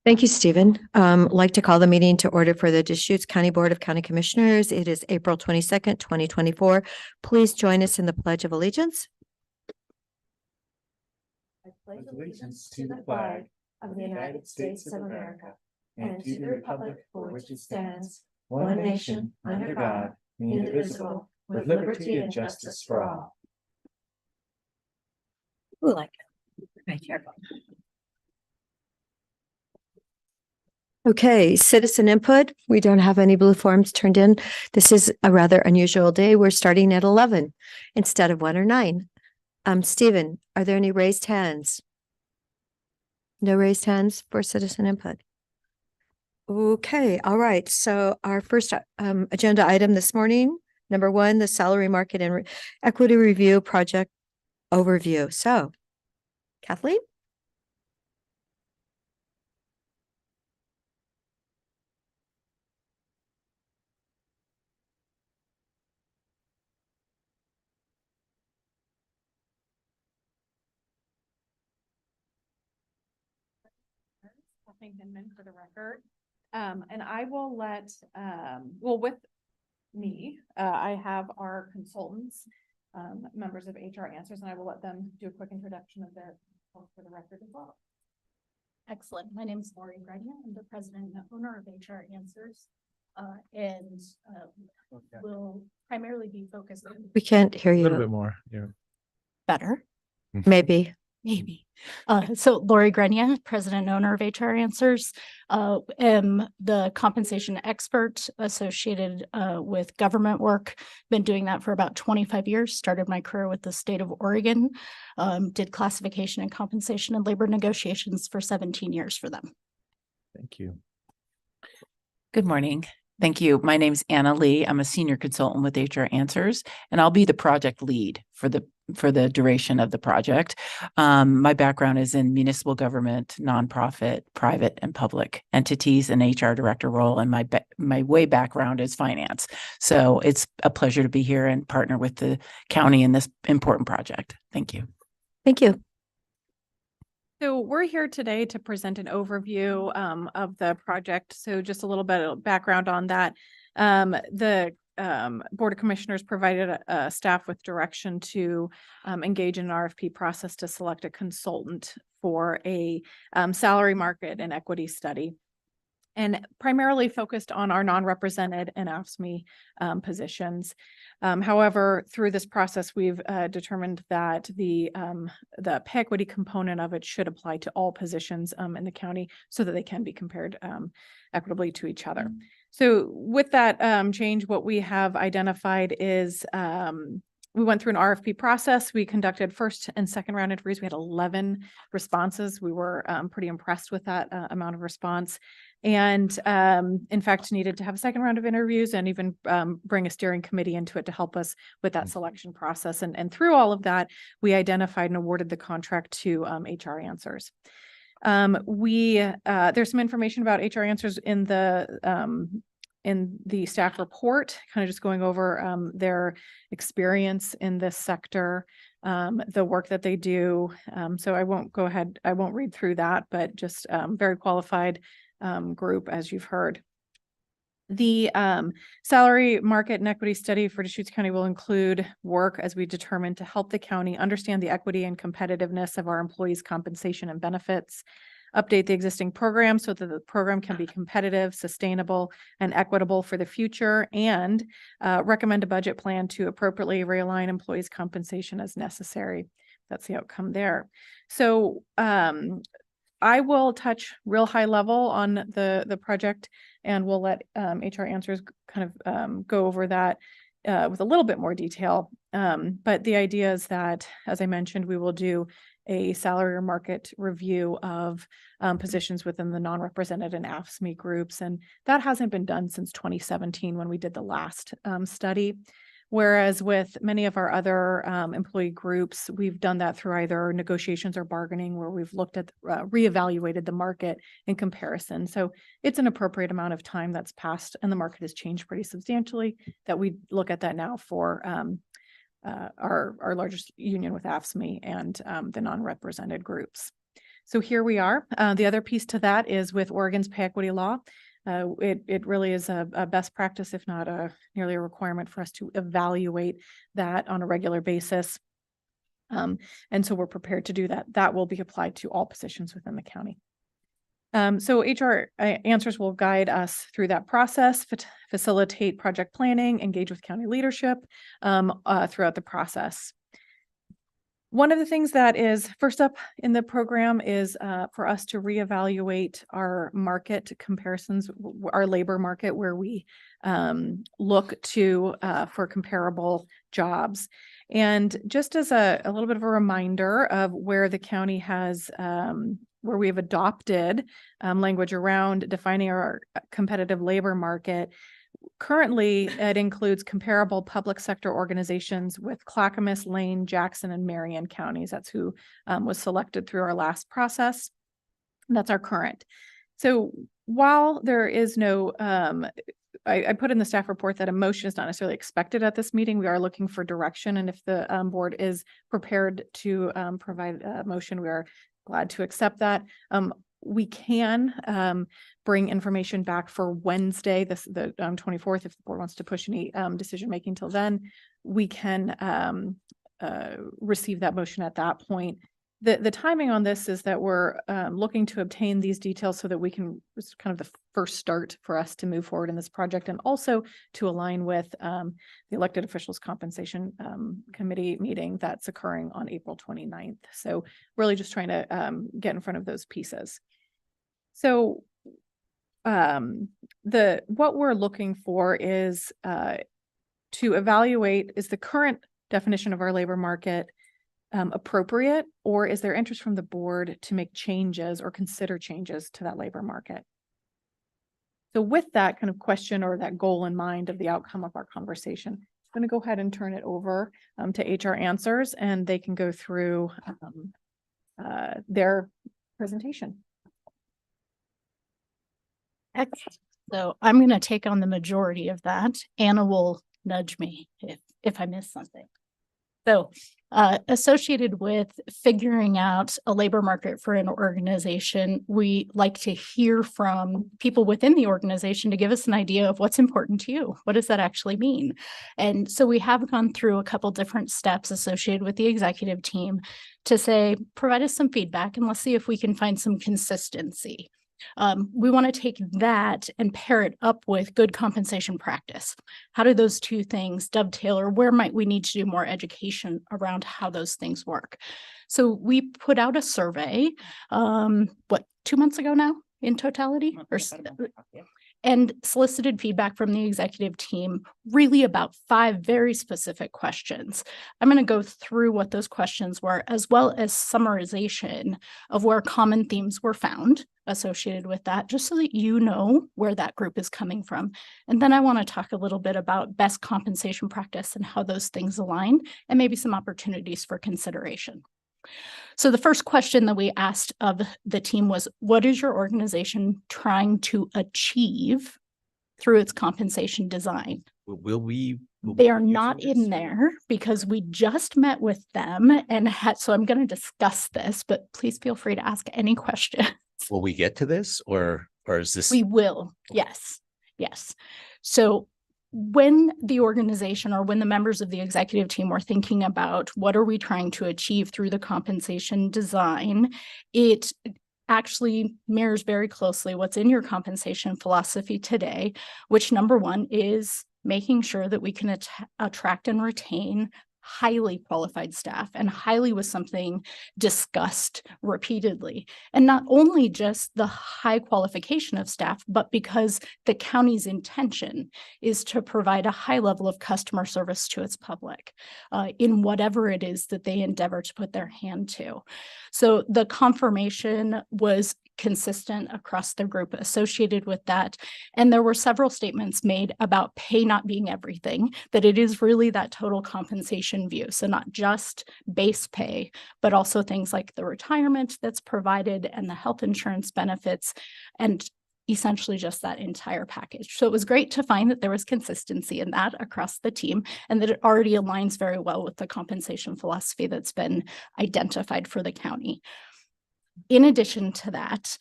Thank you, Stephen. Like to call the meeting to order for the Deschutes County Board of County Commissioners. It is April 22nd, 2024. Please join us in the Pledge of Allegiance. I pledge allegiance to the flag of the United States of America and to the republic for which it stands, one nation, under God, indivisible, with liberty and justice for all. Like right here. Okay, citizen input. We don't have any blue forms turned in. This is a rather unusual day. We're starting at 11 instead of 1 or 9. Stephen, are there any raised hands? No raised hands for citizen input. Okay, all right. So our first agenda item this morning, number 1, the salary market and equity review project overview. So, Kathleen? Kathleen Hinman for the record. And I will let, well, with me, I have our consultants, members of HR Answers, and I will let them do a quick introduction of their for the record as well. Excellent. My name is Lori Grenier. I'm the president and owner of HR Answers, and will primarily be focused on. We can't hear A you. little bit more. Yeah. Better. Maybe. Maybe. So Lori Grenier, president and owner of HR Answers, am the compensation expert associated with government work. Been doing that for about 25 years. Started my career with the state of Oregon. Did classification and compensation and labor negotiations for 17 years for them. Thank you. Good morning. Thank you. My name's Anna Lee. I'm a senior consultant with HR Answers, and I'll be the project lead for the duration of the project. My background is in municipal government, nonprofit, private, and public entities, and HR director role, and my way background is finance. So it's a pleasure to be here and partner with the county in this important project. Thank you. Thank you. So we're here today to present an overview of the project. So just a little bit of background on that. The Board of Commissioners provided a staff with direction to engage in an RFP process to select a consultant for a salary market and equity study, and primarily focused on our non-represented and AFSCME positions. However, through this process, we've determined that the pay equity component of it should apply to all positions in the county so that they can be compared equitably to each other. So with that change, what we have identified is we went through an RFP process. We conducted first and second round interviews. We had 11 responses. We were pretty impressed with that amount of response. And in fact, needed to have a second round of interviews and even bring a steering committee into it to help us with that selection process. And through all of that, we identified and awarded the contract to HR Answers. There's some information about HR Answers in the staff report, kind of just going over their experience in this sector, the work that they do. So I won't go ahead, I won't read through that, but just very qualified group, as you've heard. The salary market and equity study for Deschutes County will include work as we determine to help the county understand the equity and competitiveness of our employees' compensation and benefits, update the existing program so that the program can be competitive, sustainable, and equitable for the future, and recommend a budget plan to appropriately realign employees' compensation as necessary. That's the outcome there. So I will touch real high level on the project, and we'll let HR Answers kind of go over that with a little bit more detail. But the idea is that, as I mentioned, we will do a salary or market review of positions within the non-represented and AFSCME groups. And that hasn't been done since 2017 when we did the last study. Whereas with many of our other employee groups, we've done that through either negotiations or bargaining, where we've looked at, reevaluated the market in comparison. So it's an appropriate amount of time that's passed, and the market has changed pretty substantially, that we look at that now for our largest union with AFSCME and the non-represented groups. So here we are. The other piece to that is with Oregon's pay equity law. It really is a best practice, if not nearly a requirement for us to evaluate that on a regular basis. And so we're prepared to do that. That will be applied to all positions within the county. So HR Answers will guide us through that process, facilitate project planning, engage with county leadership throughout the process. One of the things that is first up in the program is for us to reevaluate our market comparisons, our labor market, where we look to for comparable jobs. And just as a little bit of a reminder of where the county has, where we have adopted language around defining our competitive labor market. Currently, it includes comparable public sector organizations with Clackamas, Lane, Jackson, and Marion counties. That's who was selected through our last process. And that's our current. So while there is no, I put in the staff report that a motion is not necessarily expected at this meeting. We are looking for direction. And if the board is prepared to provide a motion, we are glad to accept that. We can bring information back for Wednesday, the 24th, if the board wants to push any decision making till then. We can receive that motion at that point. The timing on this is that we're looking to obtain these details so that we can, it's kind of the first start for us to move forward in this project, and also to align with the elected officials compensation committee meeting that's occurring on April 29th. So really just trying to get in front of those pieces. So what we're looking for is to evaluate, is the current definition of our labor market appropriate, or is there interest from the board to make changes or consider changes to that labor market? So with that kind of question or that goal in mind of the outcome of our conversation, I'm going to go ahead and turn it over to HR Answers, and they can go through their presentation. Excellent. So I'm going to take on the majority of that. Anna will nudge me if I miss something. So associated with figuring out a labor market for an organization, we like to hear from people within the organization to give us an idea of what's important to you. What does that actually mean? And so we have gone through a couple different steps associated with the executive team to say, provide us some feedback and let's see if we can find some consistency. We want to take that and pair it up with good compensation practice. How do those two things dovetail, or where might we need to do more education around how those things work? So we put out a survey, 2 months ago now in totality? And solicited feedback from the executive team really about 5 very specific questions. I'm going to go through what those questions were, as well as summarization of where common themes were found associated with that, just so that you know where that group is coming from. And then I want to talk a little bit about best compensation practice and how those things align, and maybe some opportunities for consideration. So the first question that we asked of the team was, what is your organization trying to achieve through its compensation design? They are not in there because we just met with them and so I'm going to discuss this, but please feel free to ask any questions. Will we get to this or is this? We will. Yes. Yes. So when the organization or when the members of the executive team were thinking about what are we trying to achieve through the compensation design, it actually mirrors very closely what's in your compensation philosophy today, which number 1 is making sure that we can attract and retain highly qualified staff, and highly was something discussed repeatedly. And not only just the high qualification of staff, but because the county's intention is to provide a high level of customer service to its public in whatever it is that they endeavor to put their hand to. So the confirmation was consistent across the group associated with that. And there were several statements made about pay not being everything, that it is really that total compensation view. So not just base pay, but also things like the retirement that's provided and the health insurance benefits, and essentially just that entire package. So it was great to find that there was consistency in that across the team, and that it already aligns very well with the compensation philosophy that's been identified for the county. In addition to that,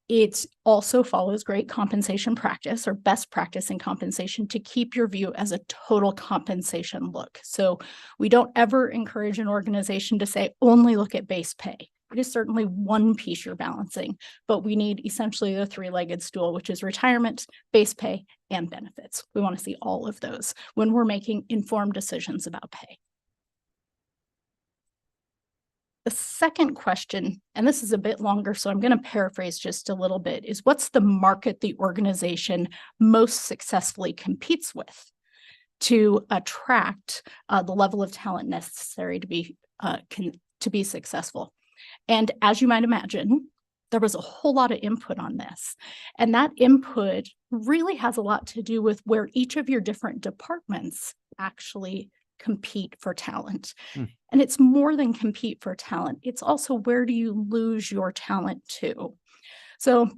it also follows great compensation practice or best practice in compensation to keep your view as a total compensation look. So we don't ever encourage an organization to say, only look at base pay. It is certainly one piece you're balancing, but we need essentially the three-legged stool, which is retirement, base pay, and benefits. We want to see all of those when we're making informed decisions about pay. The second question, and this is a bit longer, so I'm going to paraphrase just a little bit, is what's the market the organization most successfully competes with to attract the level of talent necessary to be successful? And as you might imagine, there was a whole lot of input on this. And that input really has a lot to do with where each of your different departments actually compete for talent. And it's more than compete for talent. It's also where do you lose your talent to? So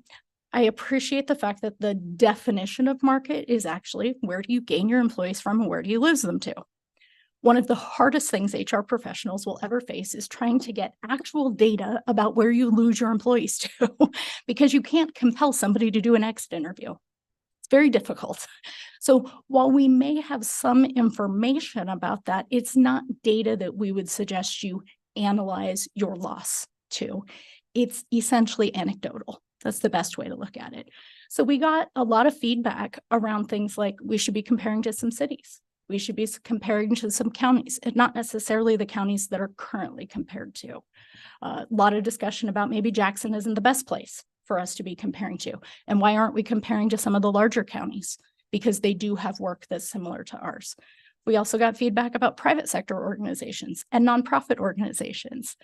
I appreciate the fact that the definition of market is actually where do you gain your employees from and where do you lose them to? One of the hardest things HR professionals will ever face is trying to get actual data about where you lose your employees to, because you can't compel somebody to do an exit interview. It's very difficult. So while we may have some information about that, it's not data that we would suggest you analyze your loss to. It's essentially anecdotal. That's the best way to look at it. So we got a lot of feedback around things like we should be comparing to some cities. We should be comparing to some counties, and not necessarily the counties that are currently compared to. A lot of discussion about maybe Jackson isn't the best place for us to be comparing to. And why aren't we comparing to some of the larger counties? Because they do have work that's similar to ours. We also got feedback about private sector organizations and nonprofit organizations.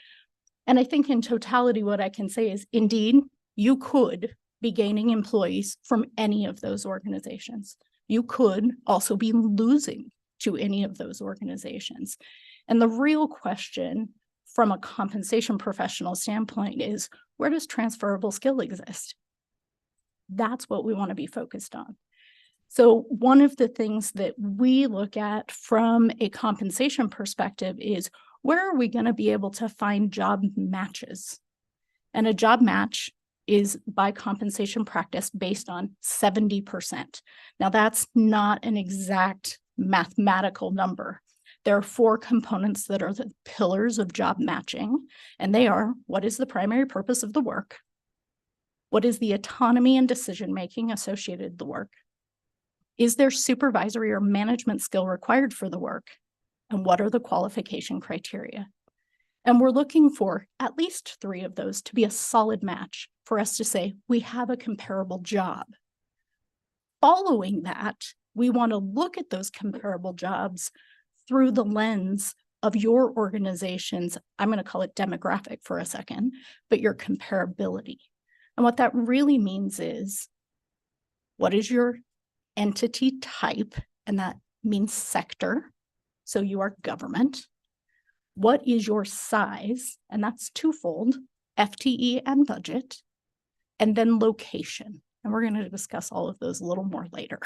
And I think in totality, what I can say is, indeed, you could be gaining employees from any of those organizations. You could also be losing to any of those organizations. And the real question from a compensation professional standpoint is, where does transferable skill exist? That's what we want to be focused on. So one of the things that we look at from a compensation perspective is, where are we going to be able to find job matches? And a job match is by compensation practice based on 70%. Now that's not an exact mathematical number. There are 4 components that are the pillars of job matching, and they are: what is the primary purpose of the work? What is the autonomy and decision-making associated with the work? Is there supervisory or management skill required for the work? And what are the qualification criteria? And we're looking for at least 3 of those to be a solid match for us to say, we have a comparable job. Following that, we want to look at those comparable jobs through the lens of your organization's, I'm going to call it demographic for a second, but your comparability. And what that really means is, what is your entity type? And that means sector. So you are government. What is your size? And that's twofold: FTE and budget, and then location. And we're going to discuss all of those a little more later.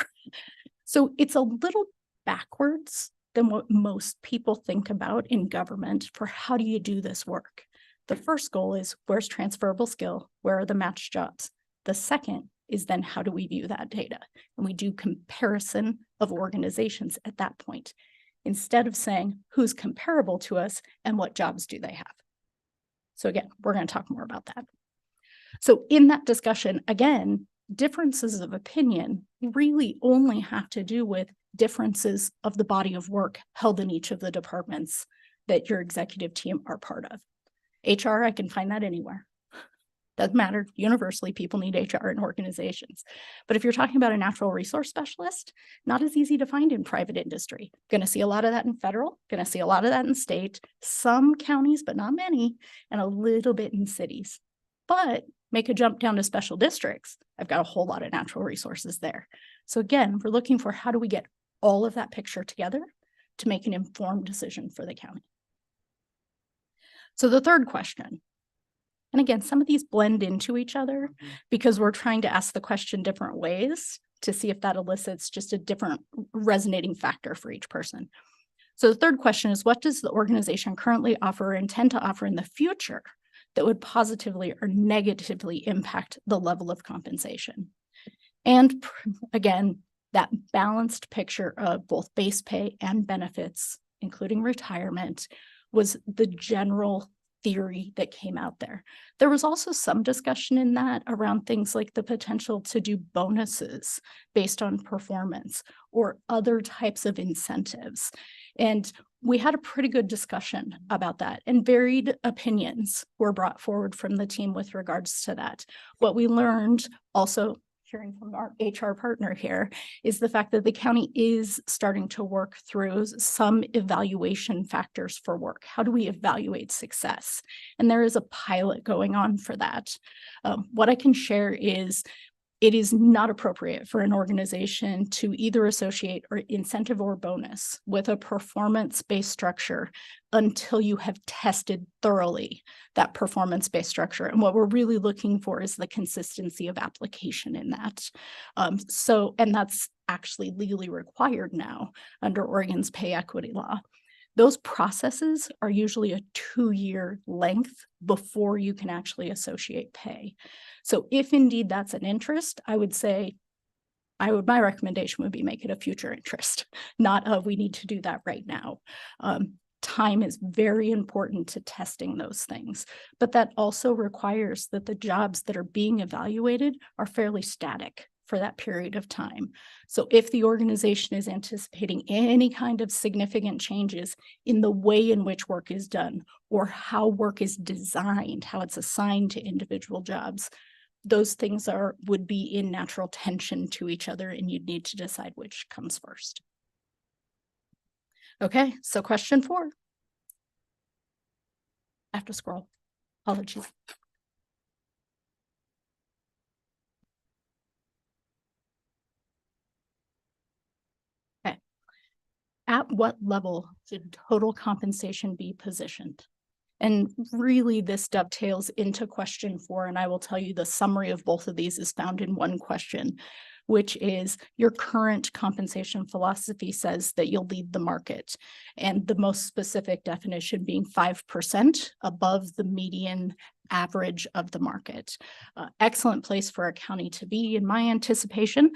So it's a little backwards than what most people think about in government for how do you do this work. The first goal is, where's transferable skill? Where are the matched jobs? The second is then, how do we view that data? And we do comparison of organizations at that point, instead of saying who's comparable to us and what jobs do they have. So again, we're going to talk more about that. So in that discussion, again, differences of opinion really only have to do with differences of the body of work held in each of the departments that your executive team are part of. HR, I can find that anywhere. Doesn't matter. Universally, people need HR in organizations. But if you're talking about a natural resource specialist, not as easy to find in private industry. Going to see a lot of that in federal, going to see a lot of that in state, some counties, but not many, and a little bit in cities. But make a jump down to special districts, I've got a whole lot of natural resources there. So again, we're looking for, how do we get all of that picture together to make an informed decision for the county? So the third question, and again, some of these blend into each other because we're trying to ask the question different ways to see if that elicits just a different resonating factor for each person. So the third question is, what does the organization currently offer or intend to offer in the future that would positively or negatively impact the level of compensation. And again, that balanced picture of both base pay and benefits, including retirement, was the general theory that came out there. There was also some discussion in that around things like the potential to do bonuses based on performance or other types of incentives. And we had a pretty good discussion about that, and varied opinions were brought forward from the team with regards to that. What we learned, also hearing from our HR partner here, is the fact that the county is starting to work through some evaluation factors for work. How do we evaluate success? And there is a pilot going on for that. What I can share is it is not appropriate for an organization to either associate or incentive or bonus with a performance-based structure until you have tested thoroughly that performance-based structure. And what we're really looking for is the consistency of application in that. And that's actually legally required now under Oregon's pay equity law. Those processes are usually a 2-year length before you can actually associate pay. So if indeed that's an interest, I would say, my recommendation would be make it a future interest, not we need to do that right now. Time is very important to testing those things, but that also requires that the jobs that are being evaluated are fairly static for that period of time. So if the organization is anticipating any kind of significant changes in the way in which work is done or how work is designed, how it's assigned to individual jobs, those things would be in natural tension to each other, and you'd need to decide which comes first. Okay, so question 4. I have to scroll. Apologies. At what level should total compensation be positioned? And really this dovetails into question 4, and I will tell you the summary of both of these is found in one question, which is your current compensation philosophy says that you'll lead the market, and the most specific definition being 5% above the median average of the market. Excellent place for a county to be in my anticipation,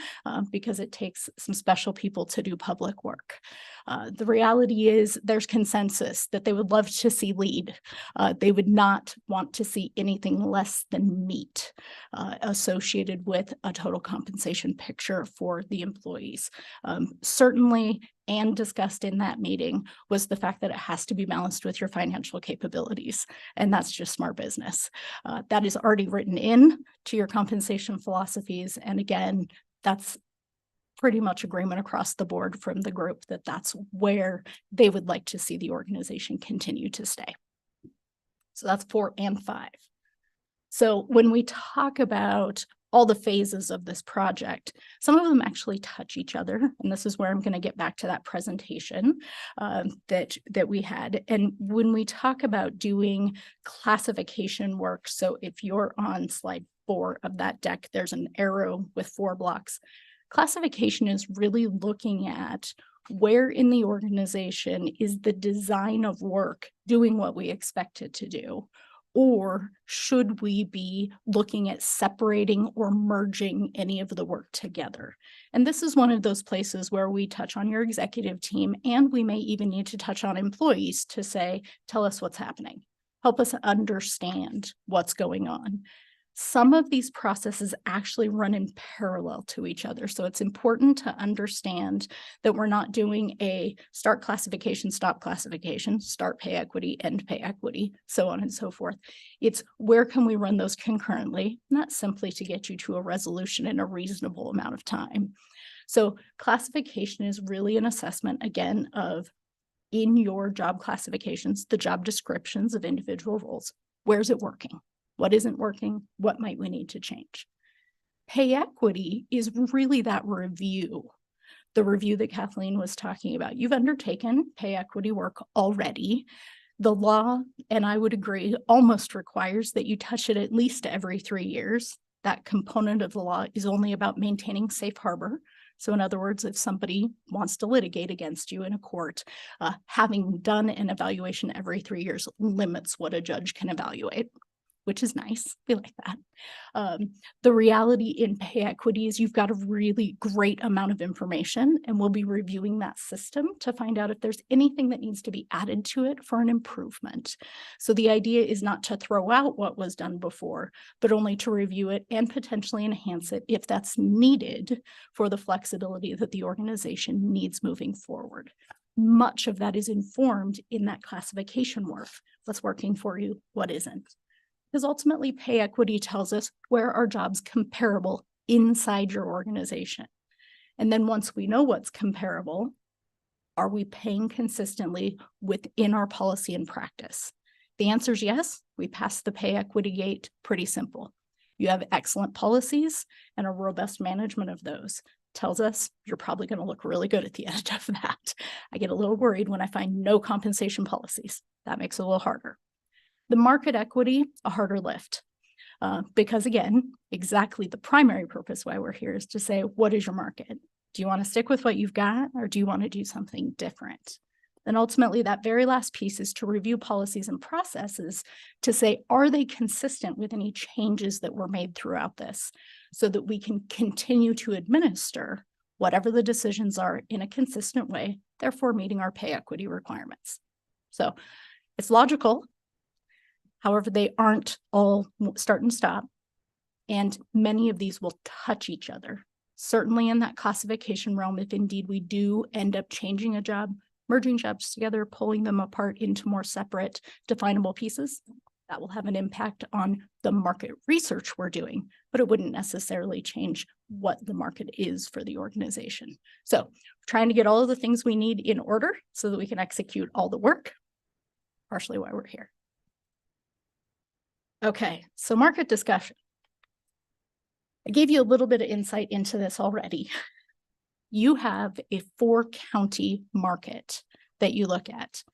because it takes some special people to do public work. The reality is there's consensus that they would love to see lead. They would not want to see anything less than meet associated with a total compensation picture for the employees. Certainly, and discussed in that meeting was the fact that it has to be balanced with your financial capabilities. And that's just smart business. That is already written in to your compensation philosophies. And again, that's pretty much agreement across the board from the group that that's where they would like to see the organization continue to stay. So that's 4 and 5. So when we talk about all the phases of this project, some of them actually touch each other. And this is where I'm going to get back to that presentation that we had. And when we talk about doing classification work, so if you're on slide 4 of that deck, there's an arrow with 4 blocks. Classification is really looking at where in the organization is the design of work doing what we expect it to do. Or should we be looking at separating or merging any of the work together? And this is one of those places where we touch on your executive team, and we may even need to touch on employees to say, tell us what's happening. Help us understand what's going on. Some of these processes actually run in parallel to each other. So it's important to understand that we're not doing a start classification, stop classification, start pay equity, end pay equity, so on and so forth. It's where can we run those concurrently, not simply to get you to a resolution in a reasonable amount of time. So classification is really an assessment, again, of in your job classifications, the job descriptions of individual roles. Where's it working? What isn't working? What might we need to change? Pay equity is really that review, the review that Kathleen was talking about. You've undertaken pay equity work already. The law, and I would agree, almost requires that you touch it at least every 3 years. That component of the law is only about maintaining safe harbor. So in other words, if somebody wants to litigate against you in a court, having done an evaluation every 3 years limits what a judge can evaluate. which is nice. We like that. The reality in pay equity is you've got a really great amount of information, and we'll be reviewing that system to find out if there's anything that needs to be added to it for an improvement. So the idea is not to throw out what was done before, but only to review it and potentially enhance it if that's needed for the flexibility that the organization needs moving forward. Much of that is informed in that classification work. What's working for you, what isn't. Because ultimately pay equity tells us where are jobs comparable inside your organization. And then once we know what's comparable, are we paying consistently within our policy and practice? The answer is yes. We pass the pay equity gate, pretty simple. You have excellent policies and a robust management of those. Tells us you're probably going to look really good at the end of that. I get a little worried when I find no compensation policies. That makes it a little harder. The market equity, a harder lift. Because again, exactly the primary purpose why we're here is to say, what is your market? Do you want to stick with what you've got, or do you want to do something different? Then ultimately that very last piece is to review policies and processes to say, are they consistent with any changes that were made throughout this, so that we can continue to administer whatever the decisions are in a consistent way, therefore meeting our pay equity requirements. So it's logical. However, they aren't all start and stop. And many of these will touch each other. Certainly in that classification realm, if indeed we do end up changing a job, merging jobs together, pulling them apart into more separate definable pieces, that will have an impact on the market research we're doing, but it wouldn't necessarily change what the market is for the organization. So trying to get all of the things we need in order so that we can execute all the work, partially why we're here. Okay, so market discussion. I gave you a little bit of insight into this already. You have a 4-county market that you look at.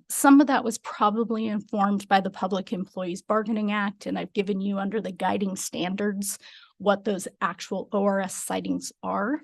Some of that was probably informed by the Public Employees Bargaining Act, and I've given you under the guiding standards what those actual ORS sightings are.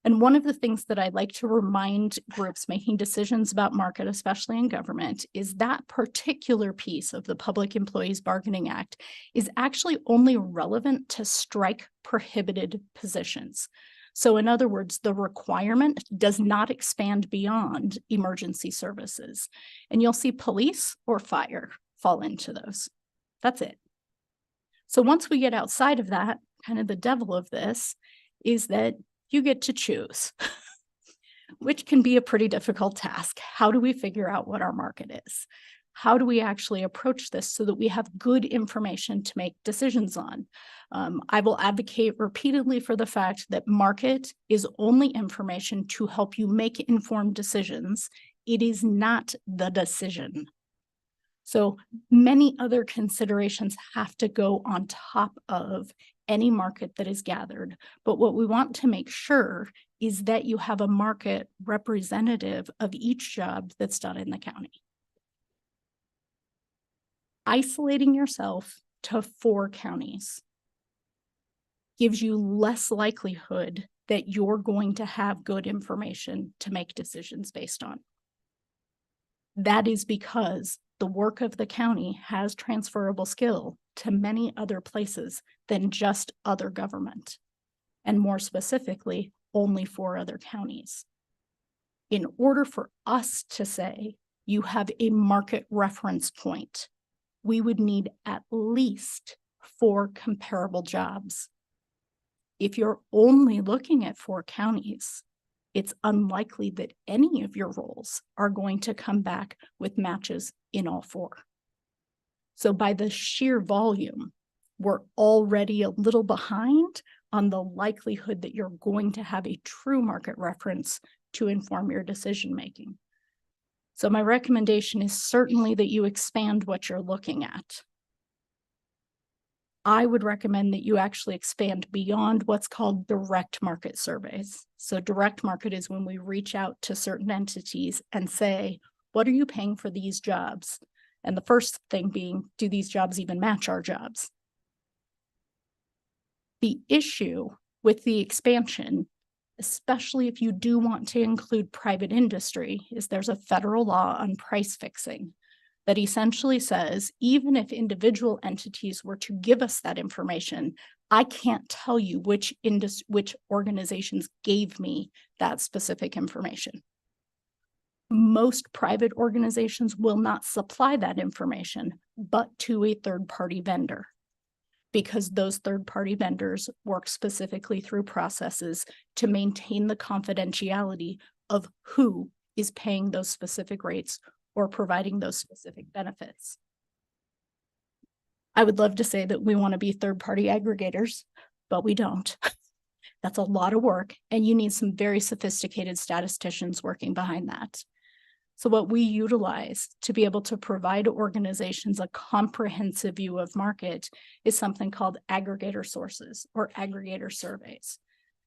And one of the things that I'd like to remind groups making decisions about market, especially in government, is that particular piece of the Public Employees Bargaining Act is actually only relevant to strike prohibited positions. So in other words, the requirement does not expand beyond emergency services. And you'll see police or fire fall into those. That's it. So once we get outside of that, kind of the devil of this is that you get to choose, which can be a pretty difficult task. How do we figure out what our market is? How do we actually approach this so that we have good information to make decisions on? I will advocate repeatedly for the fact that market is only information to help you make informed decisions. It is not the decision. So many other considerations have to go on top of any market that is gathered. But what we want to make sure is that you have a market representative of each job that's done in the county. Isolating yourself to 4 counties gives you less likelihood that you're going to have good information to make decisions based on. That is because the work of the county has transferable skill to many other places than just other government, and more specifically, only 4 other counties. In order for us to say you have a market reference point, we would need at least 4 comparable jobs. If you're only looking at 4 counties, it's unlikely that any of your roles are going to come back with matches in all 4. So by the sheer volume, we're already a little behind on the likelihood that you're going to have a true market reference to inform your decision-making. So my recommendation is certainly that you expand what you're looking at. I would recommend that you actually expand beyond what's called direct market surveys. So direct market is when we reach out to certain entities and say, what are you paying for these jobs? And the first thing being, do these jobs even match our jobs? The issue with the expansion, especially if you do want to include private industry, is there's a federal law on price fixing. that essentially says, even if individual entities were to give us that information, I can't tell you which organizations gave me that specific information. Most private organizations will not supply that information, but to a third-party vendor, because those third-party vendors work specifically through processes to maintain the confidentiality of who is paying those specific rates or providing those specific benefits. I would love to say that we want to be third-party aggregators, but we don't. That's a lot of work, and you need some very sophisticated statisticians working behind that. So what we utilize to be able to provide organizations a comprehensive view of market is something called aggregator sources or aggregator surveys.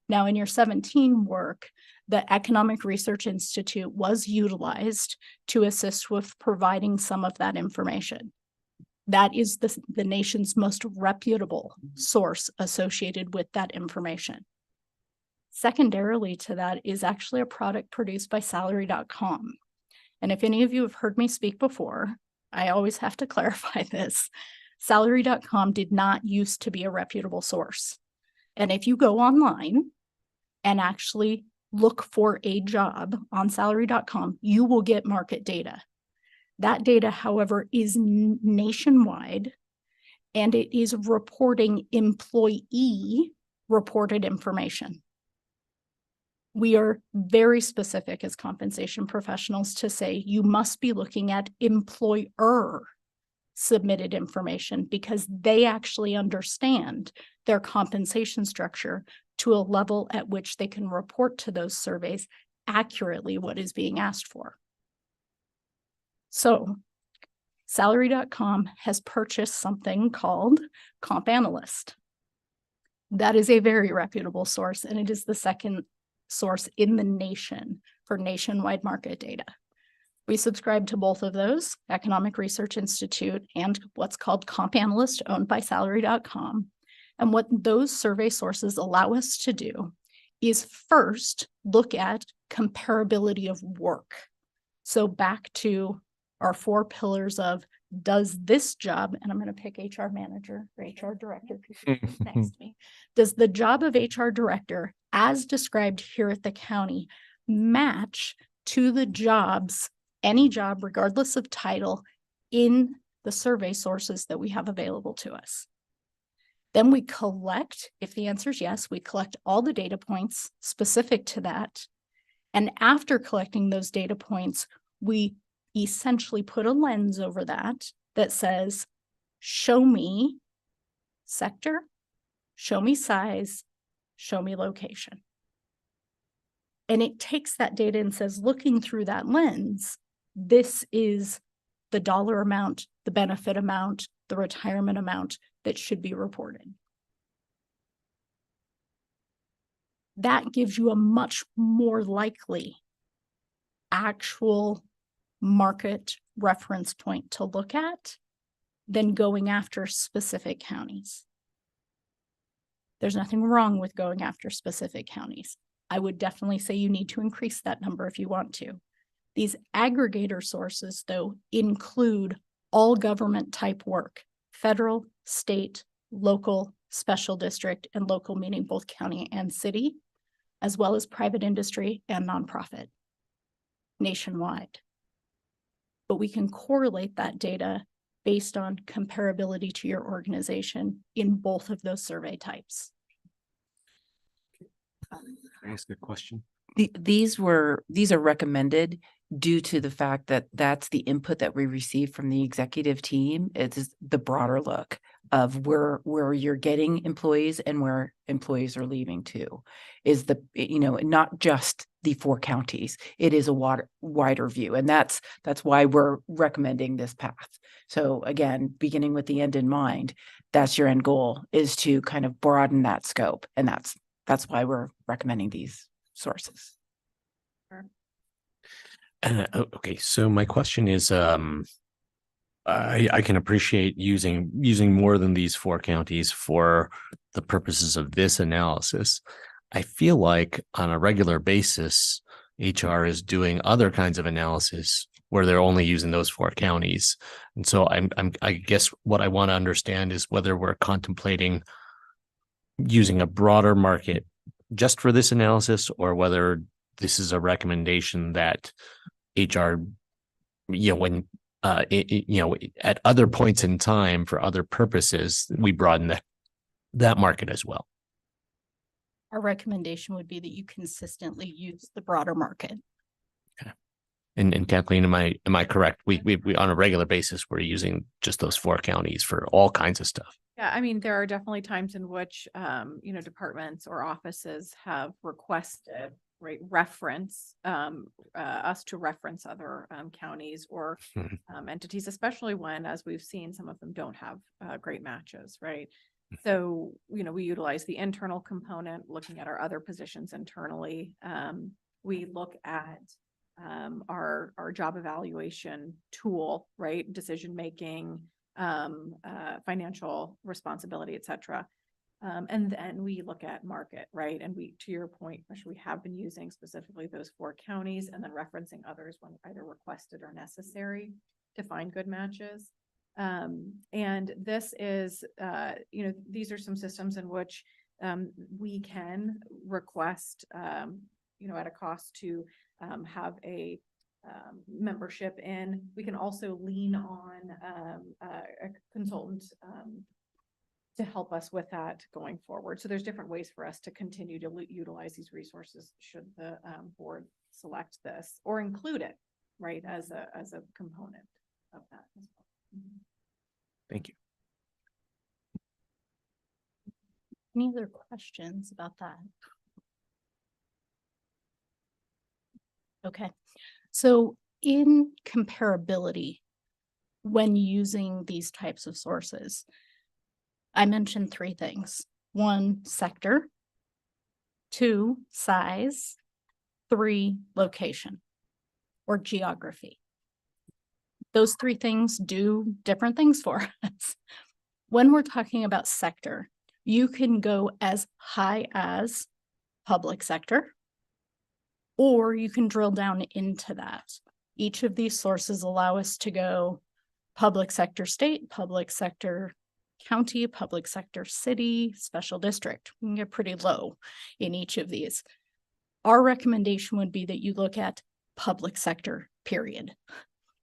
Now, in your 17 work, the Economic Research Institute was utilized to assist with providing some of that information. That is the nation's most reputable source associated with that information. Secondarily to that is actually a product produced by Salary.com. And if any of you have heard me speak before, I always have to clarify this. Salary.com did not used to be a reputable source. And if you go online and actually look for a job on Salary.com, you will get market data. That data, however, is nationwide, and it is reporting employee reported information. We are very specific as compensation professionals to say you must be looking at employer submitted information because they actually understand their compensation structure to a level at which they can report to those surveys accurately what is being asked for. So Salary.com has purchased something called Comp Analyst. That is a very reputable source, and it is the second source in the nation for nationwide market data. We subscribe to both of those, Economic Research Institute and what's called Comp Analyst, owned by Salary.com. And what those survey sources allow us to do is first look at comparability of work. So back to our 4 pillars of, does this job, and I'm going to pick HR manager or HR director next to me, does the job of HR director as described here at the county match to the jobs, any job regardless of title, in the survey sources that we have available to us? Then we collect, if the answer is yes, we collect all the data points specific to that. And after collecting those data points, we essentially put a lens over that says, show me sector, show me size, show me location. And it takes that data and says, looking through that lens, this is the dollar amount, the benefit amount, the retirement amount that should be reported. That gives you a much more likely actual market reference point to look at than going after specific counties. There's nothing wrong with going after specific counties. I would definitely say you need to increase that number if you want to. These aggregator sources, though, include all government type work, federal, state, local, special district, and local meaning both county and city, as well as private industry and nonprofit nationwide. But we can correlate that data based on comparability to your organization in both of those survey types. Can I ask a question? These are recommended due to the fact that that's the input that we received from the executive team. It's the broader look of where you're getting employees and where employees are leaving to, is not just the 4 counties. It is a wider view. And that's why we're recommending this path. So again, beginning with the end in mind, that's your end goal, is to kind of broaden that scope. And that's why we're recommending these sources. Okay, so my question is, I can appreciate using more than these 4 counties for the purposes of this analysis. I feel like on a regular basis, HR is doing other kinds of analysis where they're only using those 4 counties. And so I guess what I want to understand is whether we're contemplating using a broader market just for this analysis, or whether this is a recommendation that HR, when at other points in time for other purposes, we broaden that market as well. Our recommendation would be that you consistently use the broader market. And Kathleen, am I correct? We on a regular basis, we're using just those 4 counties for all kinds of stuff. Yeah, I mean, there are definitely times in which, departments or offices have requested, right, reference, us to reference other counties or Mhm. entities, especially when, as we've seen, some of them don't have great matches, right? So, we utilize the internal component, looking at our other positions internally. We look at our job evaluation tool, right? Decision-making, financial responsibility, et cetera. And then we look at market, right? And to your point, Trish, we have been using specifically those 4 counties and then referencing others when either requested or necessary to find good matches. And this is, these are some systems in which we can request, at a cost to have a membership in. We can also lean on a consultant to help us with that going forward. So there's different ways for us to continue to utilize these resources should the board select this or include it, right, as a component of that as well. Thank you. Any other questions about that? Okay, so in comparability, when using these types of sources, I mentioned 3 things. 1, sector. 2, size. 3, location or geography. Those 3 things do different things for us. When we're talking about sector, you can go as high as public sector, or you can drill down into that. Each of these sources allow us to go public sector state, public sector county, public sector city, special district. We can get pretty low in each of these. Our recommendation would be that you look at public sector, period,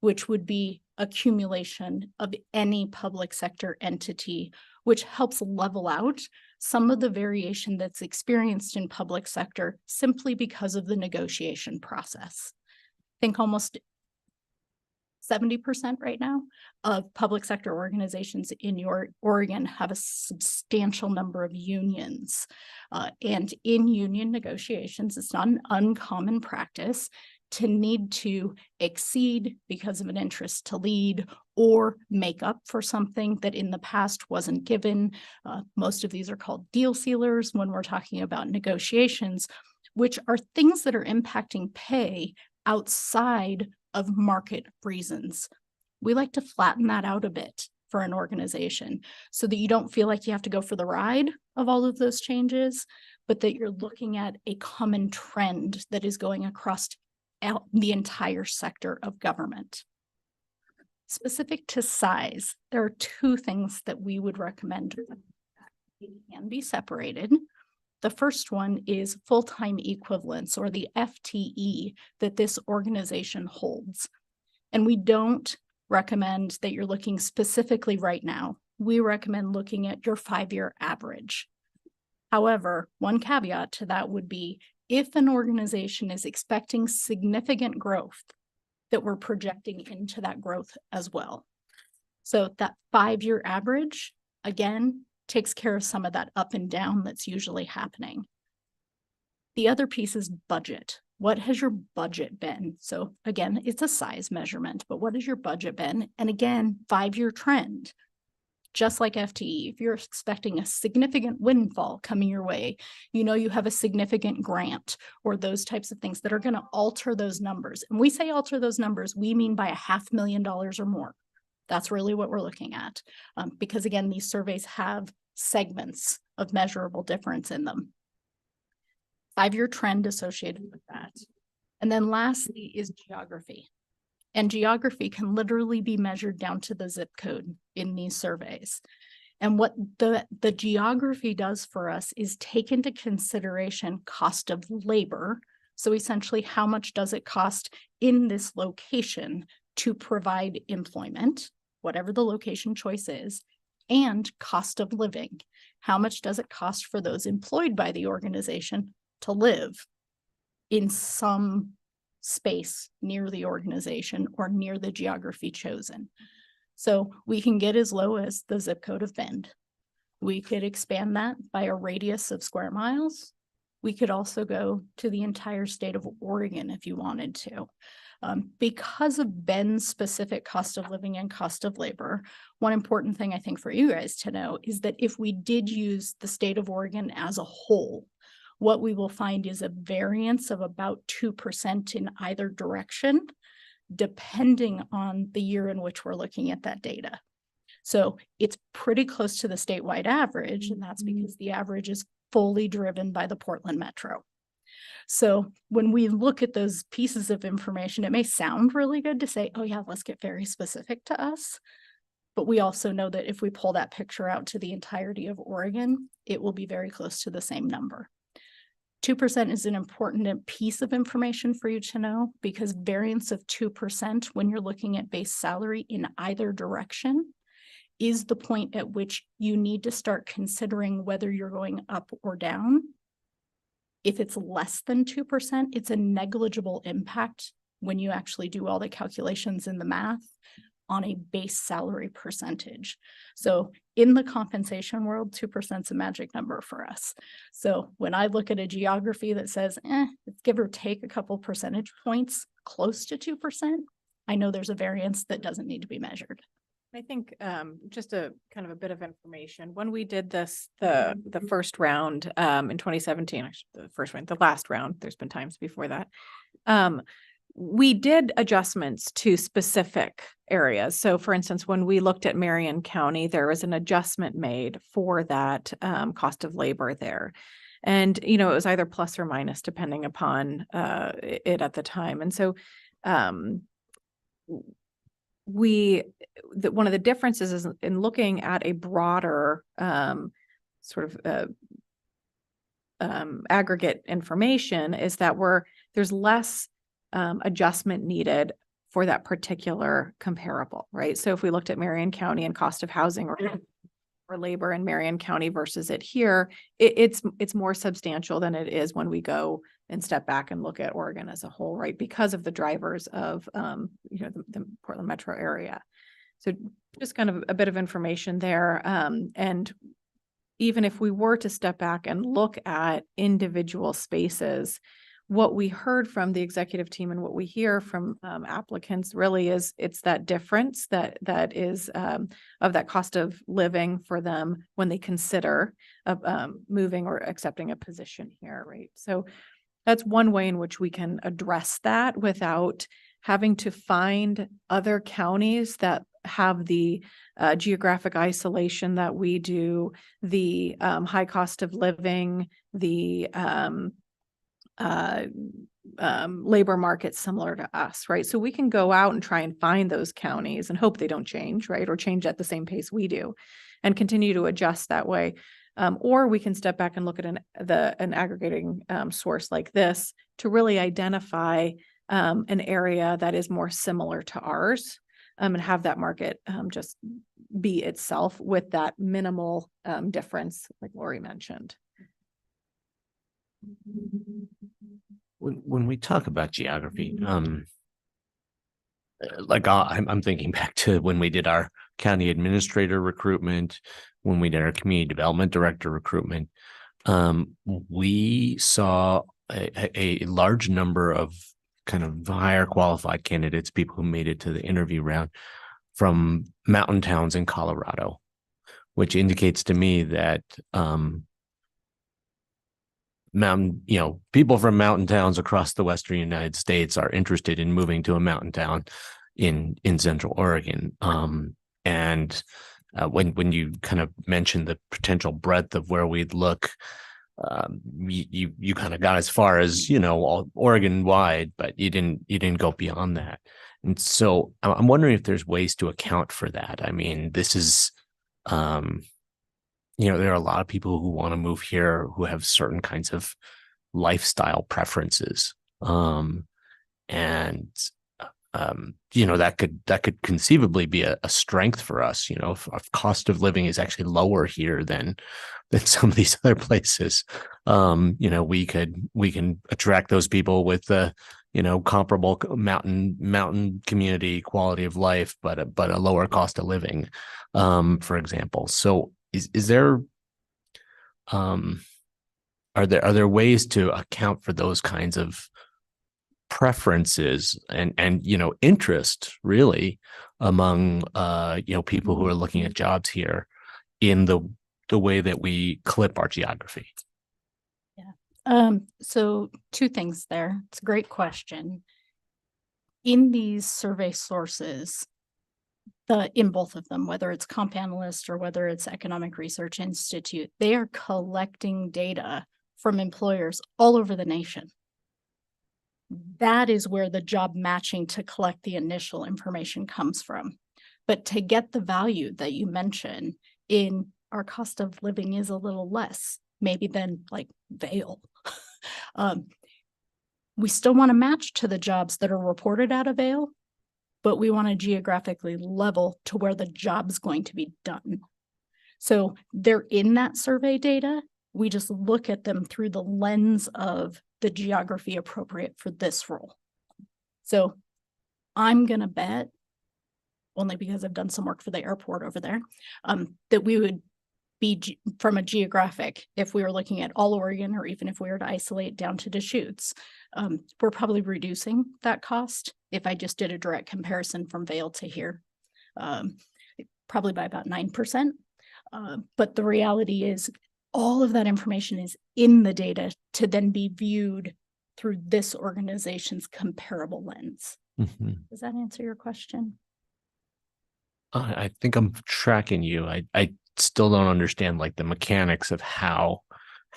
which would be accumulation of any public sector entity, which helps level out some of the variation that's experienced in public sector simply because of the negotiation process. I think almost 70% right now of public sector organizations in Oregon have a substantial number of unions. And in union negotiations, it's not an uncommon practice to need to exceed because of an interest to lead or make up for something that in the past wasn't given. Most of these are called deal sealers when we're talking about negotiations, which are things that are impacting pay outside of market reasons. We like to flatten that out a bit for an organization so that you don't feel like you have to go for the ride of all of those changes, but that you're looking at a common trend that is going across the entire sector of government. Specific to size, there are 2 things that we would recommend can be separated. The first one is full-time equivalents, or the FTE that this organization holds. And we don't recommend that you're looking specifically right now. We recommend looking at your 5-year average. However, one caveat to that would be if an organization is expecting significant growth, that we're projecting into that growth as well. So that 5-year average, again, takes care of some of that up and down that's usually happening. The other piece is budget. What has your budget been? So again, it's a size measurement, but what has your budget been? And again, 5-year trend. Just like FTE, if you're expecting a significant windfall coming your way, you have a significant grant or those types of things that are going to alter those numbers. And we say alter those numbers, we mean by $500,000 or more. That's really what we're looking at. Because again, these surveys have segments of measurable difference in them. 5-year trend associated with that. And then lastly is geography. And geography can literally be measured down to the zip code in these surveys. And what the geography does for us is take into consideration cost of labor. So essentially, how much does it cost in this location to provide employment, whatever the location choice is, and cost of living. How much does it cost for those employed by the organization to live in some space near the organization or near the geography chosen? So we can get as low as the zip code of Bend. We could expand that by a radius of square miles. We could also go to the entire state of Oregon if you wanted to. Because of Bend's specific cost of living and cost of labor, one important thing I think for you guys to know is that if we did use the state of Oregon as a whole, what we will find is a variance of about 2% in either direction, depending on the year in which we're looking at that data. So it's pretty close to the statewide average, and that's because the average is fully driven by the Portland Metro. So when we look at those pieces of information, it may sound really good to say, oh yeah, let's get very specific to us. But we also know that if we pull that picture out to the entirety of Oregon, it will be very close to the same number. 2% is an important piece of information for you to know, because variance of 2% when you're looking at base salary in either direction is the point at which you need to start considering whether you're going up or down. If it's less than 2%, it's a negligible impact when you actually do all the calculations in the math on a base salary percentage. So in the compensation world, 2% is a magic number for us. So when I look at a geography that says, it's give or take a couple percentage points close to 2%, I know there's a variance that doesn't need to be measured. I think just a kind of a bit of information. When we did this, the first round in 2017, the last round, there's been times before that. We did adjustments to specific areas. So for instance, when we looked at Marion County, there was an adjustment made for that cost of labor there. And, it was either plus or minus depending upon it at the time. And so one of the differences is in looking at a broader sort of aggregate information is that there's less adjustment needed for that particular comparable, right? So if we looked at Marion County and cost of housing or labor in Marion County versus it here, it's more substantial than it is when we go and step back and look at Oregon as a whole, right? Because of the drivers of the Portland metro area. So just kind of a bit of information there. And even if we were to step back and look at individual spaces, what we heard from the executive team and what we hear from applicants really is it's that difference that is of that cost of living for them when they consider moving or accepting a position here, right? So that's one way in which we can address that without having to find other counties that have the geographic isolation that we do, the high cost of living, the labor market similar to us, right? So we can go out and try and find those counties and hope they don't change, right? Or change at the same pace we do and continue to adjust that way. Or we can step back and look at an aggregating source like this to really identify an area that is more similar to ours and have that market just be itself with that minimal difference, like Lori mentioned. When we talk about geography, I'm thinking back to when we did our county administrator recruitment, when we did our community development director recruitment, we saw a large number of kind of higher qualified candidates, people who made it to the interview round from mountain towns in Colorado, which indicates to me that people from mountain towns across the Western United States are interested in moving to a mountain town in Central Oregon. And when you kind of mentioned the potential breadth of where we'd look, you kind of got as far as, all Oregon wide, but you didn't go beyond that. And so I'm wondering if there's ways to account for that. I mean, this is, there are a lot of people who want to move here who have certain kinds of lifestyle preferences. And that could conceivably be a strength for us. If cost of living is actually lower here than some of these other places, we can attract those people with the comparable mountain community quality of life, but a lower cost of living, for example. So is there are there ways to account for those kinds of preferences and interest really among people who are looking at jobs here in the way that we clip our geography? So two things there. It's a great question. In these survey sources, in both of them, whether it's Comp Analyst or whether it's Economic Research Institute, they are collecting data from employers all over the nation. That is where the job matching to collect the initial information comes from. But to get the value that you mentioned in our cost of living is a little less, maybe than like Vail. We still want to match to the jobs that are reported out of Vail, but we want to geographically level to where the job's going to be done. So they're in that survey data. We just look at them through the lens of the geography appropriate for this role. So I'm going to bet, only because I've done some work for the airport over there, that we would be from a geographic, if we were looking at all Oregon, or even if we were to isolate down to Deschutes, we're probably reducing that cost if I just did a direct comparison from Vail to here, probably by about 9%. But the reality is all of that information is in the data to then be viewed through this organization's comparable lens. Mm-hmm. Does that answer your question? I think I'm tracking you. I still don't understand like the mechanics of how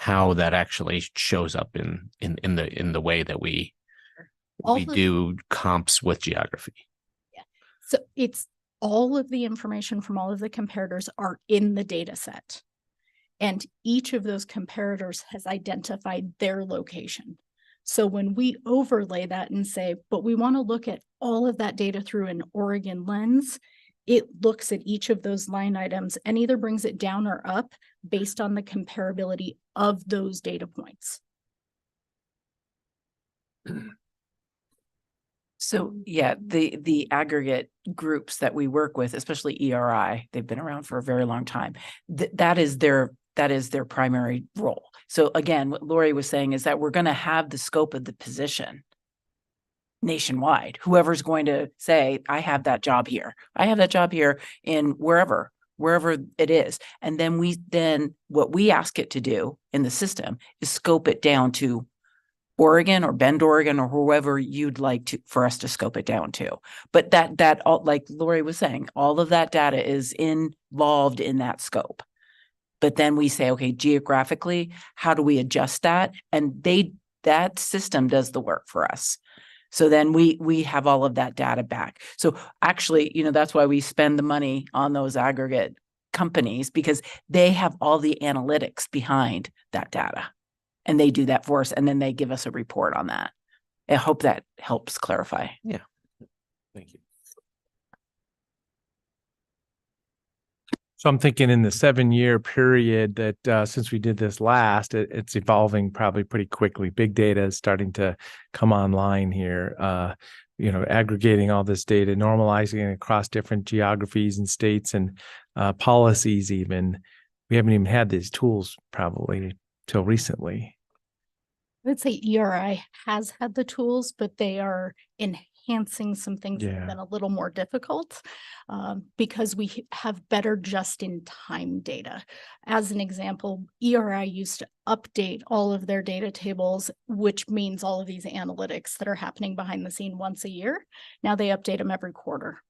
that actually shows up in the way that we do comps with geography. Yeah. So it's all of the information from all of the comparators are in the data set. And each of those comparators has identified their location. So when we overlay that and say, but we want to look at all of that data through an Oregon lens, it looks at each of those line items and either brings it down or up based on the comparability of those data points. So yeah, the aggregate groups that we work with, especially ERI, they've been around for a very long time. That is their primary role. So again, what Lori was saying is that we're going to have the scope of the position nationwide. Whoever's going to say, I have that job here. I have that job here in wherever it is. And then what we ask it to do in the system is scope it down to Oregon or Bend, Oregon, or whoever you'd like for us to scope it down to. But that all, like Lori was saying, all of that data is involved in that scope. But then we say, okay, geographically, how do we adjust that? And that system does the work for us. So then we have all of that data back. So actually, that's why we spend the money on those aggregate companies, because they have all the analytics behind that data. And they do that for us, and then they give us a report on that. I hope that helps clarify. Yeah. Thank you. So I'm thinking in the 7-year period that since we did this last, it's evolving probably pretty quickly. Big data is starting to come online here, aggregating all this data, normalizing it across different geographies and states and policies even. We haven't even had these tools probably till recently. I would say ERI has had the tools, but they are enhancing some things that have been a little more difficult because we have better just-in-time data. As an example, ERI used to update all of their data tables, which means all of these analytics that are happening behind the scene once a year. Now they update them every quarter.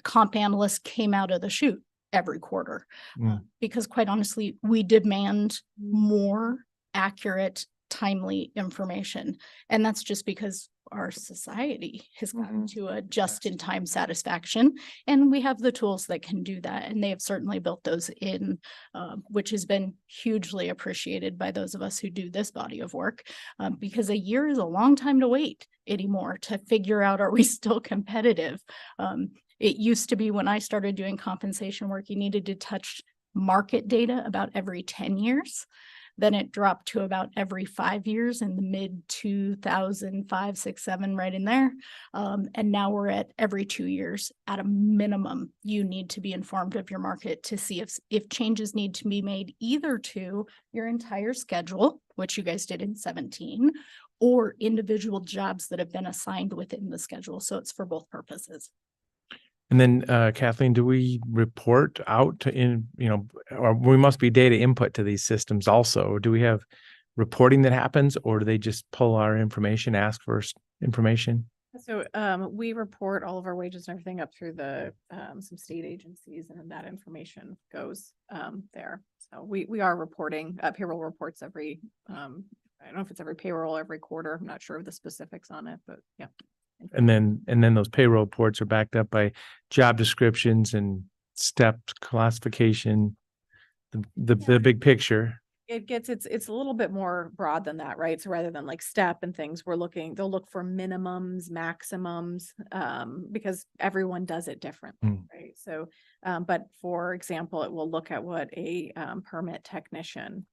Comp Analyst came out of the chute every quarter because quite honestly, we demand more accurate, timely information. And that's just because our society has gotten to a just-in-time satisfaction. And we have the tools that can do that. And they have certainly built those in, which has been hugely appreciated by those of us who do this body of work, because a year is a long time to wait anymore to figure out, are we still competitive? It used to be when I started doing compensation work, you needed to touch market data about every 10 years. Then it dropped to about every 5 years in the mid 2005, 6, 7, right in there. And now we're at every 2 years at a minimum. You need to be informed of your market to see if changes need to be made either to your entire schedule, which you guys did in 17, or individual jobs that have been assigned within the schedule. So it's for both purposes. And then Kathleen, do we report out to or we must be data input to these systems also? Or do we have reporting that happens, or do they just pull our information, ask for information? So we report all of our wages and everything up through the some state agencies, and then that information goes there. So we are reporting payroll reports every I don't know if it's every payroll, every quarter. I'm not sure of the specifics on it, but yeah. And then those payroll reports are backed up by job descriptions and step classification, the big picture. It's a little bit more broad than that, right? So rather than like step and things, they'll look for minimums, maximums, because everyone does it differently, right? So, but for example, it will look at what a permit technician,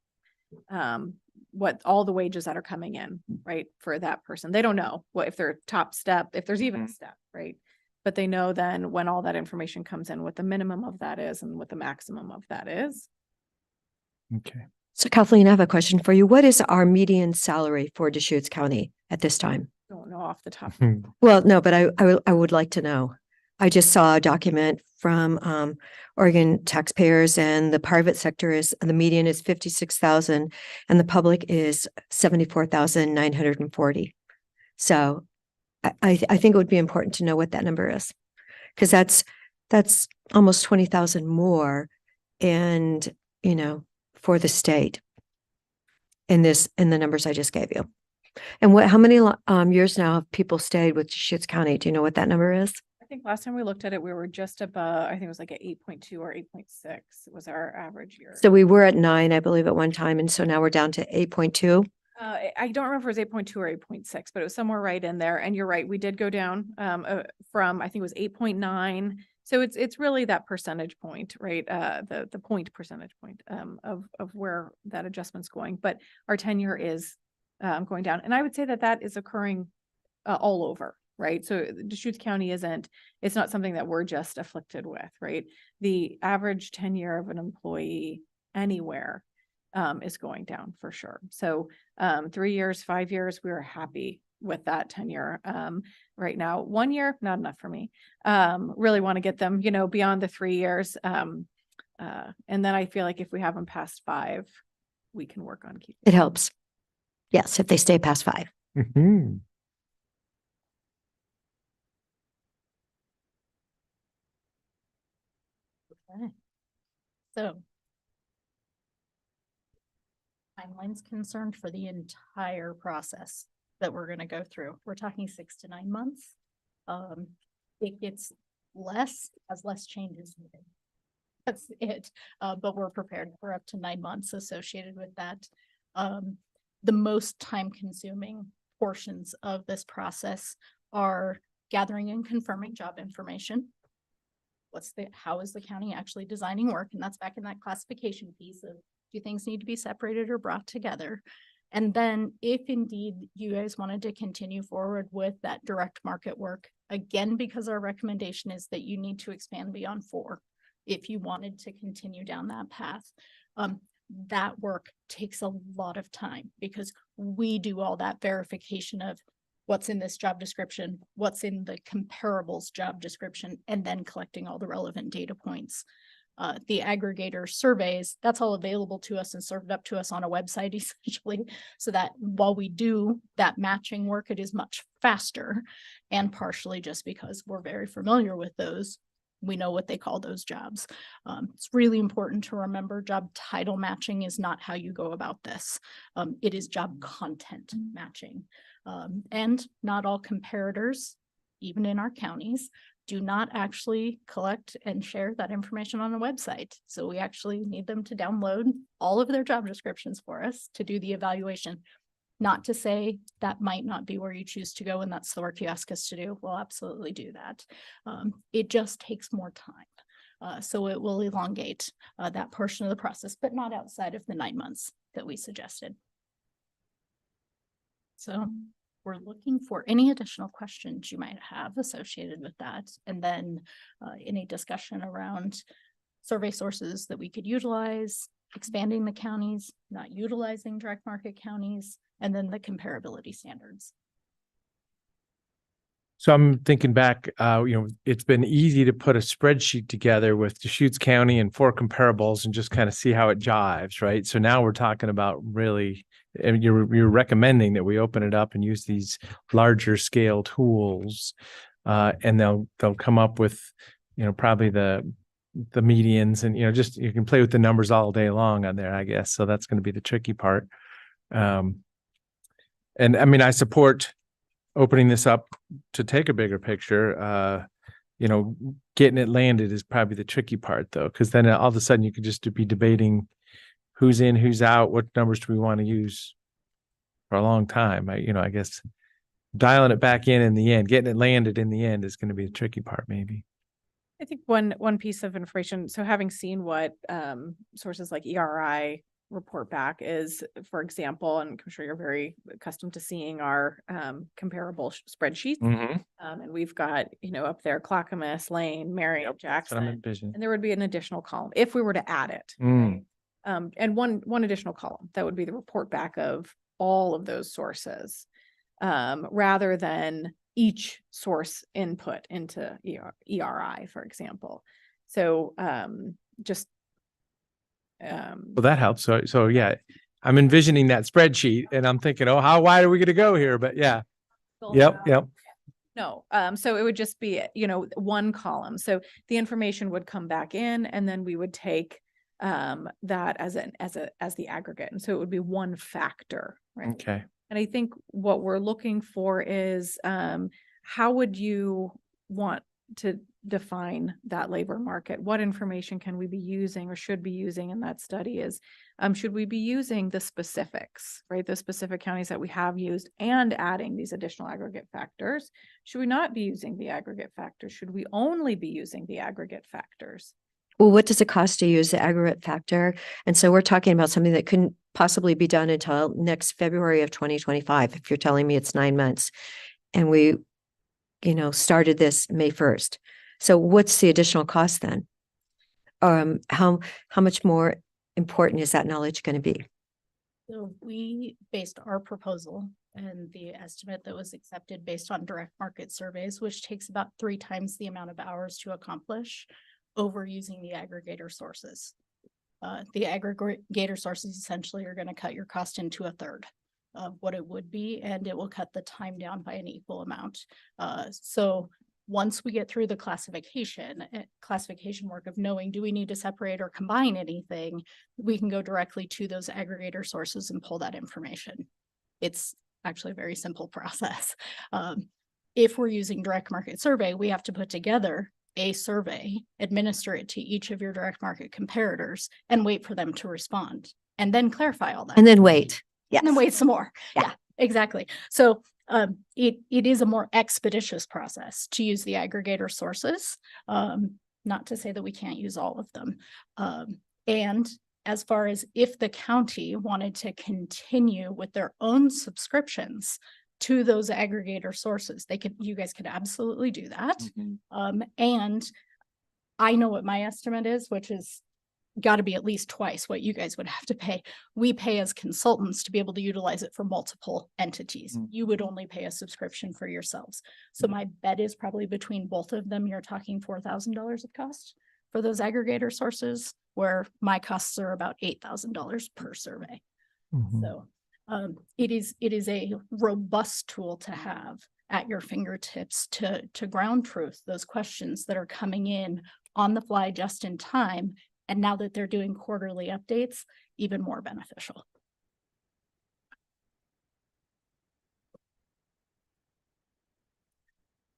what all the wages that are coming in, right, for that person. They don't know what if they're top step, if there's even a step, right? But they know then when all that information comes in, what the minimum of that is and what the maximum of that is. Okay. So Kathleen, I have a question for you. What is our median salary for Deschutes County at this time? Don't know off the top. Well, no, but I would like to know. I just saw a document from Oregon taxpayers, and the private sector the median is 56,000 and the public is 74,940. So I think it would be important to know what that number is, because that's almost 20,000 more, and for the state in the numbers I just gave you. And how many years now have people stayed with Deschutes County? Do you know what that number is? I think last time we looked at it, we were just above, I think it was like at 8.2 or 8.6 was our average year. So we were at 9, I believe, at one time. And so now we're down to 8.2. I don't remember if it was 8.2 or 8.6, but it was somewhere right in there. And you're right, we did go down from, I think it was 8.9. So it's really that percentage point, right? The percentage point of where that adjustment's going. But our tenure is going down. And I would say that is occurring all over. Right. So Deschutes County it's not something that we're just afflicted with, right? The average tenure of an employee anywhere is going down for sure. So 3 years, 5 years, we were happy with that tenure. Right now, 1 year, not enough for me. Really want to get them, beyond the 3 years. And then I feel like if we have them past 5, we can work on keeping. It helps. Yes, if they stay past 5. Mm-hmm. Okay. So timelines concerned for the entire process that we're going to go through. We're talking 6 to 9 months. It gets less as less changes needed. That's it. But we're prepared for up to 9 months associated with that. The most time consuming portions of this process are gathering and confirming job information. How is the county actually designing work? And that's back in that classification piece of, do things need to be separated or brought together? And then if indeed you guys wanted to continue forward with that direct market work, again, because our recommendation is that you need to expand beyond 4 if you wanted to continue down that path. That work takes a lot of time because we do all that verification of what's in this job description, what's in the comparables job description, and then collecting all the relevant data points. The aggregator surveys, that's all available to us and served up to us on a website essentially, so that while we do that matching work, it is much faster, and partially just because we're very familiar with those. We know what they call those jobs. It's really important to remember job title matching is not how you go about this. It is job content matching. And not all comparators, even in our counties, do not actually collect and share that information on the website. So we actually need them to download all of their job descriptions for us to do the evaluation. Not to say that might not be where you choose to go and that's the work you ask us to do. We'll absolutely do that. It just takes more time. So it will elongate that portion of the process, but not outside of the 9 months that we suggested. So we're looking for any additional questions you might have associated with that. And then any discussion around survey sources that we could utilize, expanding the counties, not utilizing direct market counties, and then the comparability standards. So I'm thinking back, it's been easy to put a spreadsheet together with Deschutes County and 4 comparables and just kind of see how it jives, right? So now we're talking about really, and you're recommending that we open it up and use these larger scale tools, and they'll come up with, probably the medians and, just you can play with the numbers all day long on there, I guess. So that's going to be the tricky part. And I mean, I support opening this up to take a bigger picture. Getting it landed is probably the tricky part though, because then all of a sudden you could just be debating who's in, who's out, what numbers do we want to use for a long time. I guess dialing it back in the end, getting it landed in the end is going to be the tricky part maybe. I think one piece of information, so having seen what sources like ERI report back is, for example, and I'm sure you're very accustomed to seeing our comparable spreadsheets. And we've got, up there, Clackamas, Lane, Marion, That's what I'm Jackson, envisioning. and there would be an additional column if we were to add it. Right? And one additional column, that would be the report back of all of those sources, rather than each source input into ERI, for example. So well, that helps. So yeah, I'm envisioning that spreadsheet and I'm thinking, oh, how wide are we going to go here? But yeah. Yep. No. So it would just be, one column. So the information would come back in and then we would take that as the aggregate. And so it would be one factor, right? Okay. And I think what we're looking for is how would you want to define that labor market? What information can we be using or should be using in that study? Is should we be using the specifics, right? The specific counties that we have used and adding these additional aggregate factors? Should we not be using the aggregate factors? Should we only be using the aggregate factors? Well, what does it cost to use the aggregate factor? And so we're talking about something that couldn't possibly be done until next February of 2025. If you're telling me it's 9 months and we, started this May 1st. So what's the additional cost then? How much more important is that knowledge going to be? So we based our proposal and the estimate that was accepted based on direct market surveys, which takes about 3 times the amount of hours to accomplish, over using the aggregator sources. The aggregator sources essentially are going to cut your cost into 1/3 of what it would be, and it will cut the time down by an equal amount. So once we get through the classification work of knowing, do we need to separate or combine anything, we can go directly to those aggregator sources and pull that information. It's actually a very simple process. If we're using direct market survey, we have to put together a survey, administer it to each of your direct market comparators, and wait for them to respond, and then clarify all that. And then wait. Yes. And then wait some more. Yeah. Yeah, exactly. So it is a more expeditious process to use the aggregator sources. Not to say that we can't use all of them. And as far as if the county wanted to continue with their own subscriptions to those aggregator sources, you guys could absolutely do that. And I know what my estimate is, which is got to be at least twice what you guys would have to pay. We pay as consultants to be able to utilize it for multiple entities. You would only pay a subscription for yourselves. So my bet is probably between both of them, you're talking $4,000 of cost for those aggregator sources, where my costs are about $8,000 per survey. So it is a robust tool to have at your fingertips to ground truth those questions that are coming in on the fly just in time. And now that they're doing quarterly updates, even more beneficial.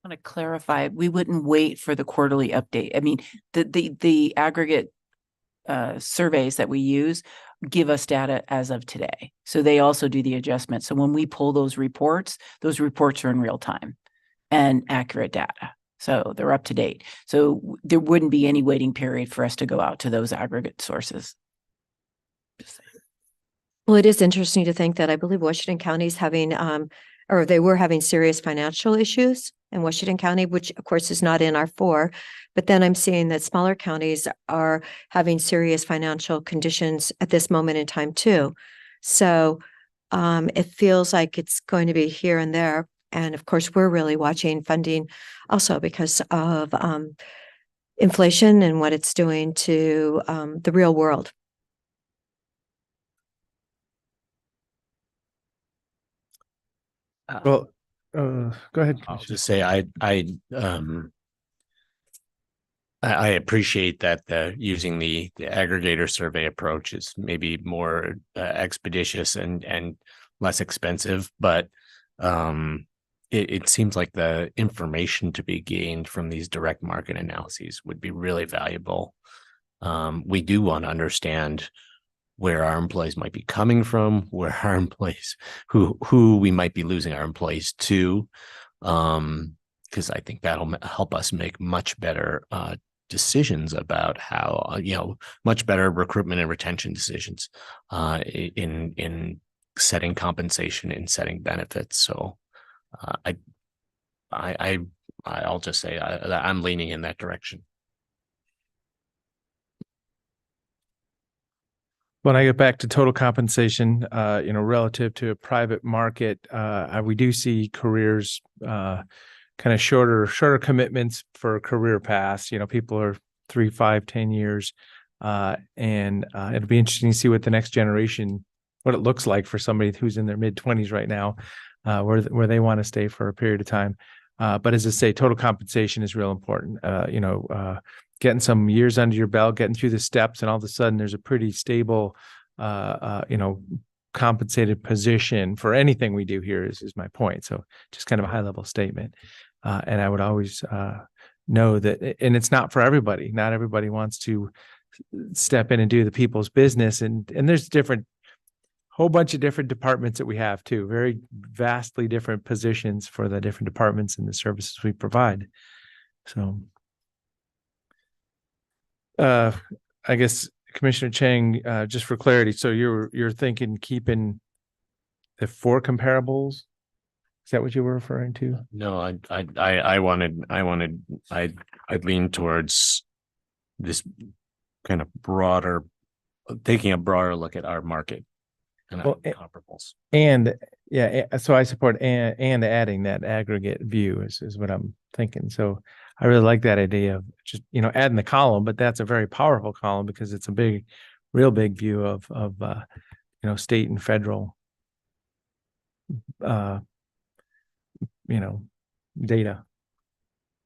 want to clarify, we wouldn't wait for the quarterly update. I mean, the aggregate surveys that we use give us data as of today. So they also do the adjustment. So when we pull those reports are in real time and accurate data. So they're up to date. So there wouldn't be any waiting period for us to go out to those aggregate sources. Just saying. Well, it is interesting to think that I believe Washington County is having, or they were having serious financial issues in Washington County, which of course is not in our 4. But then I'm seeing that smaller counties are having serious financial conditions at this moment in time too. So it feels like it's going to be here and there. And of course, we're really watching funding also because of inflation and what it's doing to the real world. Well, go ahead. I'll Commissioner. just say I appreciate that using the aggregator survey approach is maybe more expeditious and less expensive, but it seems like the information to be gained from these direct market analyses would be really valuable. We do want to understand where our employees might be coming from, where our employees, who we might be losing our employees to, because I think that'll help us make much better decisions about how, much better recruitment and retention decisions in setting compensation and setting benefits. So I'll just say I'm leaning in that direction. When I get back to total compensation, relative to a private market, we do see careers kind of shorter commitments for career paths. People are 3, 5, 10 years. And it'll be interesting to see what the next generation, what it looks like for somebody who's in their mid-20s right now, where they want to stay for a period of time. But as I say, total compensation is real important. Getting some years under your belt, getting through the steps, and all of a sudden there's a pretty stable, compensated position for anything we do here is my point. So just kind of a high level statement. And I would always know that, and it's not for everybody. Not everybody wants to step in and do the people's business. And there's whole bunch of different departments that we have too, very vastly different positions for the different departments and the services we provide. So I guess Commissioner Chang, just for clarity, so you're thinking keeping the 4 comparables? Is that what you were referring to? No, I'd lean towards this kind of broader, taking a broader look at our market and our comparables. And so I support and adding that aggregate view is what I'm thinking. So I really like that idea of just, adding the column, but that's a very powerful column because it's a real big view of state and federal, data.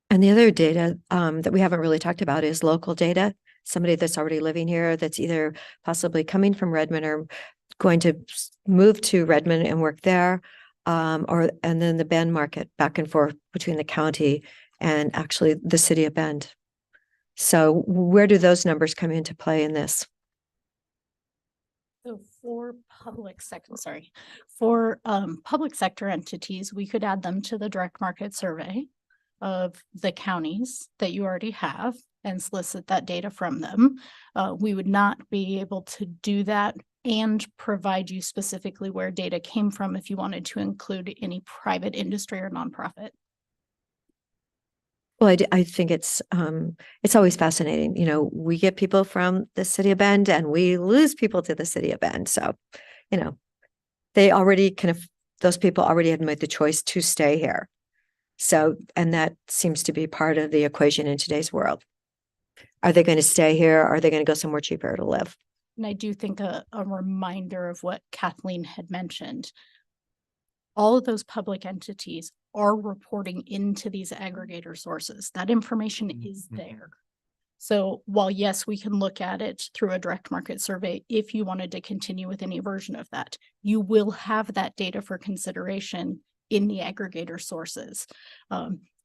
And the other data that we haven't really talked about is local data. Somebody that's already living here that's either possibly coming from Redmond or going to move to Redmond and work there, and then the Bend market back and forth between the county and actually the city of Bend. So where do those numbers come into play in this? So for public sector entities, we could add them to the direct market survey of the counties that you already have and solicit that data from them. We would not be able to do that and provide you specifically where data came from if you wanted to include any private industry or nonprofit. Well, I think it's always fascinating. We get people from the city of Bend and we lose people to the city of Bend. So, they already those people already had made the choice to stay here. So, and that seems to be part of the equation in today's world. Are they going to stay here? Or are they going to go somewhere cheaper to live? And I do think a reminder of what Kathleen had mentioned. All of those public entities are reporting into these aggregator sources. That information is there. So while yes, we can look at it through a direct market survey, if you wanted to continue with any version of that, you will have that data for consideration in the aggregator sources.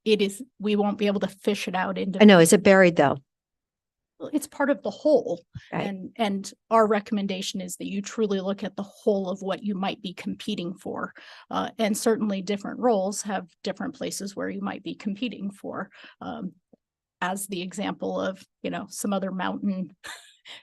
we won't be able to fish it out into. I know, is it buried though? It's part of the whole. Right. And our recommendation is that you truly look at the whole of what you might be competing for. And certainly different roles have different places where you might be competing for. As the example of, some other mountain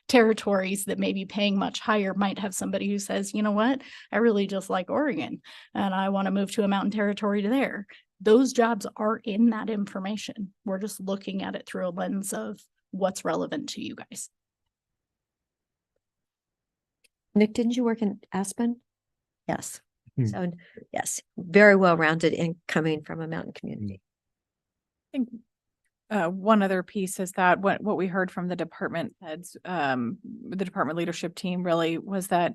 territories that may be paying much higher might have somebody who says, you know what, I really just like Oregon and I want to move to a mountain territory to there. Those jobs are in that information. We're just looking at it through a lens of what's relevant to you guys. Nick, didn't you work in Aspen? Yes. Hmm. So yes, very well-rounded in coming from a mountain community. I think one other piece is that what we heard from the department heads, the department leadership team really was that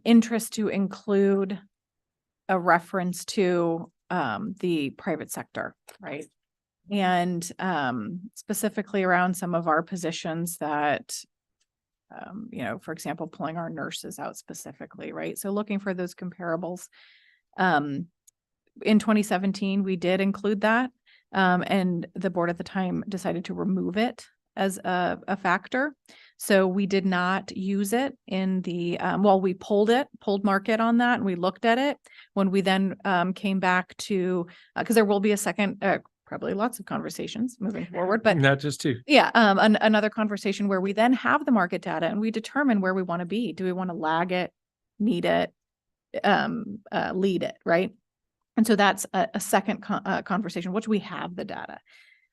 interest to include a reference to the private sector, right? And specifically around some of our positions that, for example, pulling our nurses out specifically, right? So looking for those comparables. In 2017, we did include that. And the board at the time decided to remove it as a factor. So we did not use it in the, we pulled market on that and we looked at it when we then came back to, because there will be a second, probably lots of conversations moving forward, but Not just two. yeah, another conversation where we then have the market data and we determine where we want to be. Do we want to lag it, need it, lead it, right? And so that's a second conversation, which we have the data.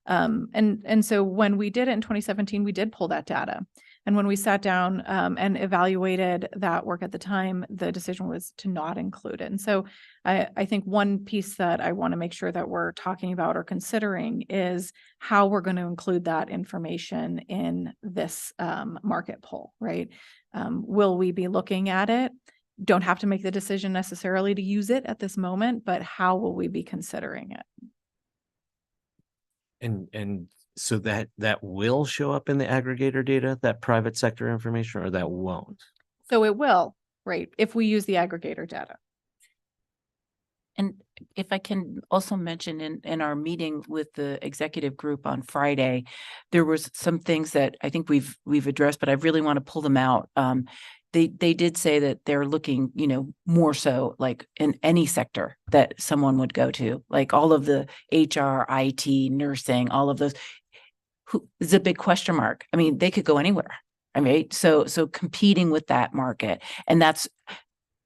And so when we did it in 2017, we did pull that data. And when we sat down and evaluated that work at the time, the decision was to not include it. And so I think one piece that I want to make sure that we're talking about or considering is how we're going to include that information in this market poll, right? Will we be looking at it? Don't have to make the decision necessarily to use it at this moment, but how will we be considering it? And so that will show up in the aggregator data, that private sector information, or that won't? So it will, right, if we use the aggregator data. And if I can also mention in our meeting with the executive group on Friday, there was some things that I think we've addressed, but I really want to pull them out. They did say that they're looking, more so like in any sector that someone would go to, like all of the HR, IT, nursing, all of those. Who is a big question mark? I mean, they could go anywhere. I mean, so competing with that market,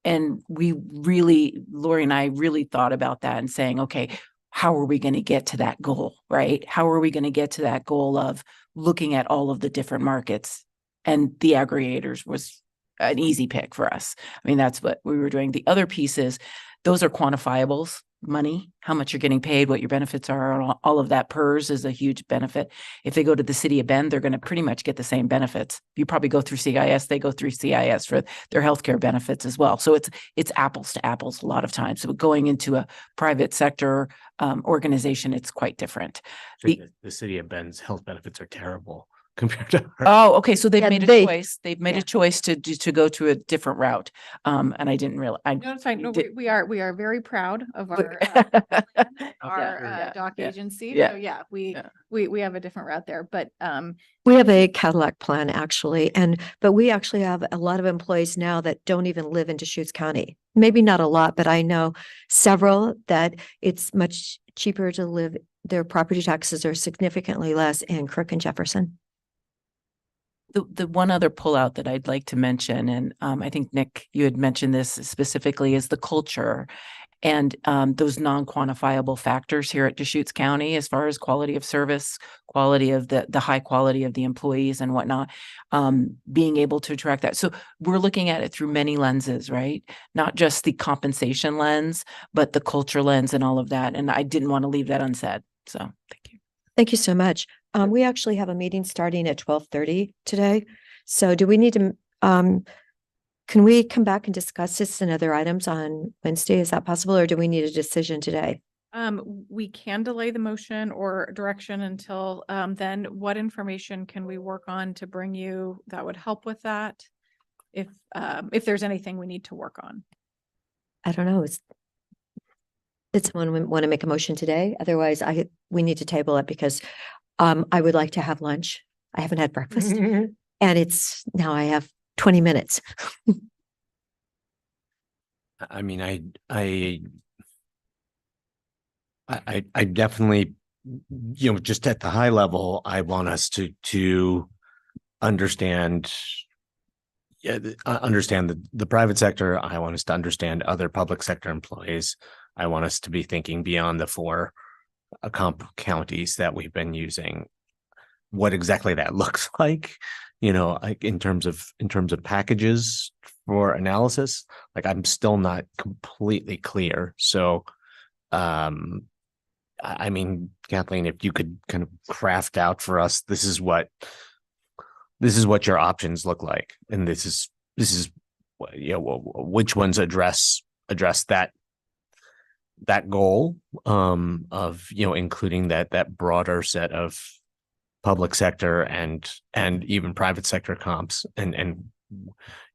and we really, Lori and I really thought about that and saying, okay, how are we going to get to that goal, right? How are we going to get to that goal of looking at all of the different markets? And the aggregators was an easy pick for us. I mean, that's what we were doing. The other pieces, those are quantifiables, money, how much you're getting paid, what your benefits are, all of that. PERS is a huge benefit. If they go to the city of Bend, they're going to pretty much get the same benefits. You probably go through CIS, they go through CIS for their healthcare benefits as well. So it's apples to apples a lot of times. So going into a private sector organization, it's quite different. The city of Bend's health benefits are terrible compared to ours. Oh, okay. So they've Yeah, made a they- choice. They've made yeah. a choice to go to a different route. And I didn't realize. No, it's fine. No, did- we are very proud of our Yeah. doc Yeah. agency. Yeah. So yeah, Yeah. we have a different route there, but We have a Cadillac plan actually, but we actually have a lot of employees now that don't even live in Deschutes County. Maybe not a lot, but I know several that it's much cheaper to live. Their property taxes are significantly less in Crook and Jefferson. The one other pullout that I'd like to mention, and I think Nick, you had mentioned this specifically, is the culture and those non-quantifiable factors here at Deschutes County as far as quality of service, quality of the high quality of the employees and whatnot, being able to attract that. So we're looking at it through many lenses, right? Not just the compensation lens, but the culture lens and all of that. And I didn't want to leave that unsaid. So thank you. Thank you so much. We actually have a meeting starting at 12:30 today. So do we need to, can we come back and discuss this and other items on Wednesday? Is that possible, or do we need a decision today? we can delay the motion or direction until then. What information can we work on to bring you that would help with that? If there's anything we need to work on. I don't know. Did someone want to make a motion today? Otherwise, we need to table it because I would like to have lunch. I haven't had breakfast and now I have 20 minutes. I mean, I definitely, just at the high level, I want us to understand, understand the private sector. I want us to understand other public sector employees. I want us to be thinking beyond the four counties that we've been using, what exactly that looks like, like in terms of packages for analysis. Like I'm still not completely clear. So I mean, Kathleen, if you could kind of craft out for us, this is what your options look like, and this is which ones address that goal of including that broader set of public sector and even private sector comps, and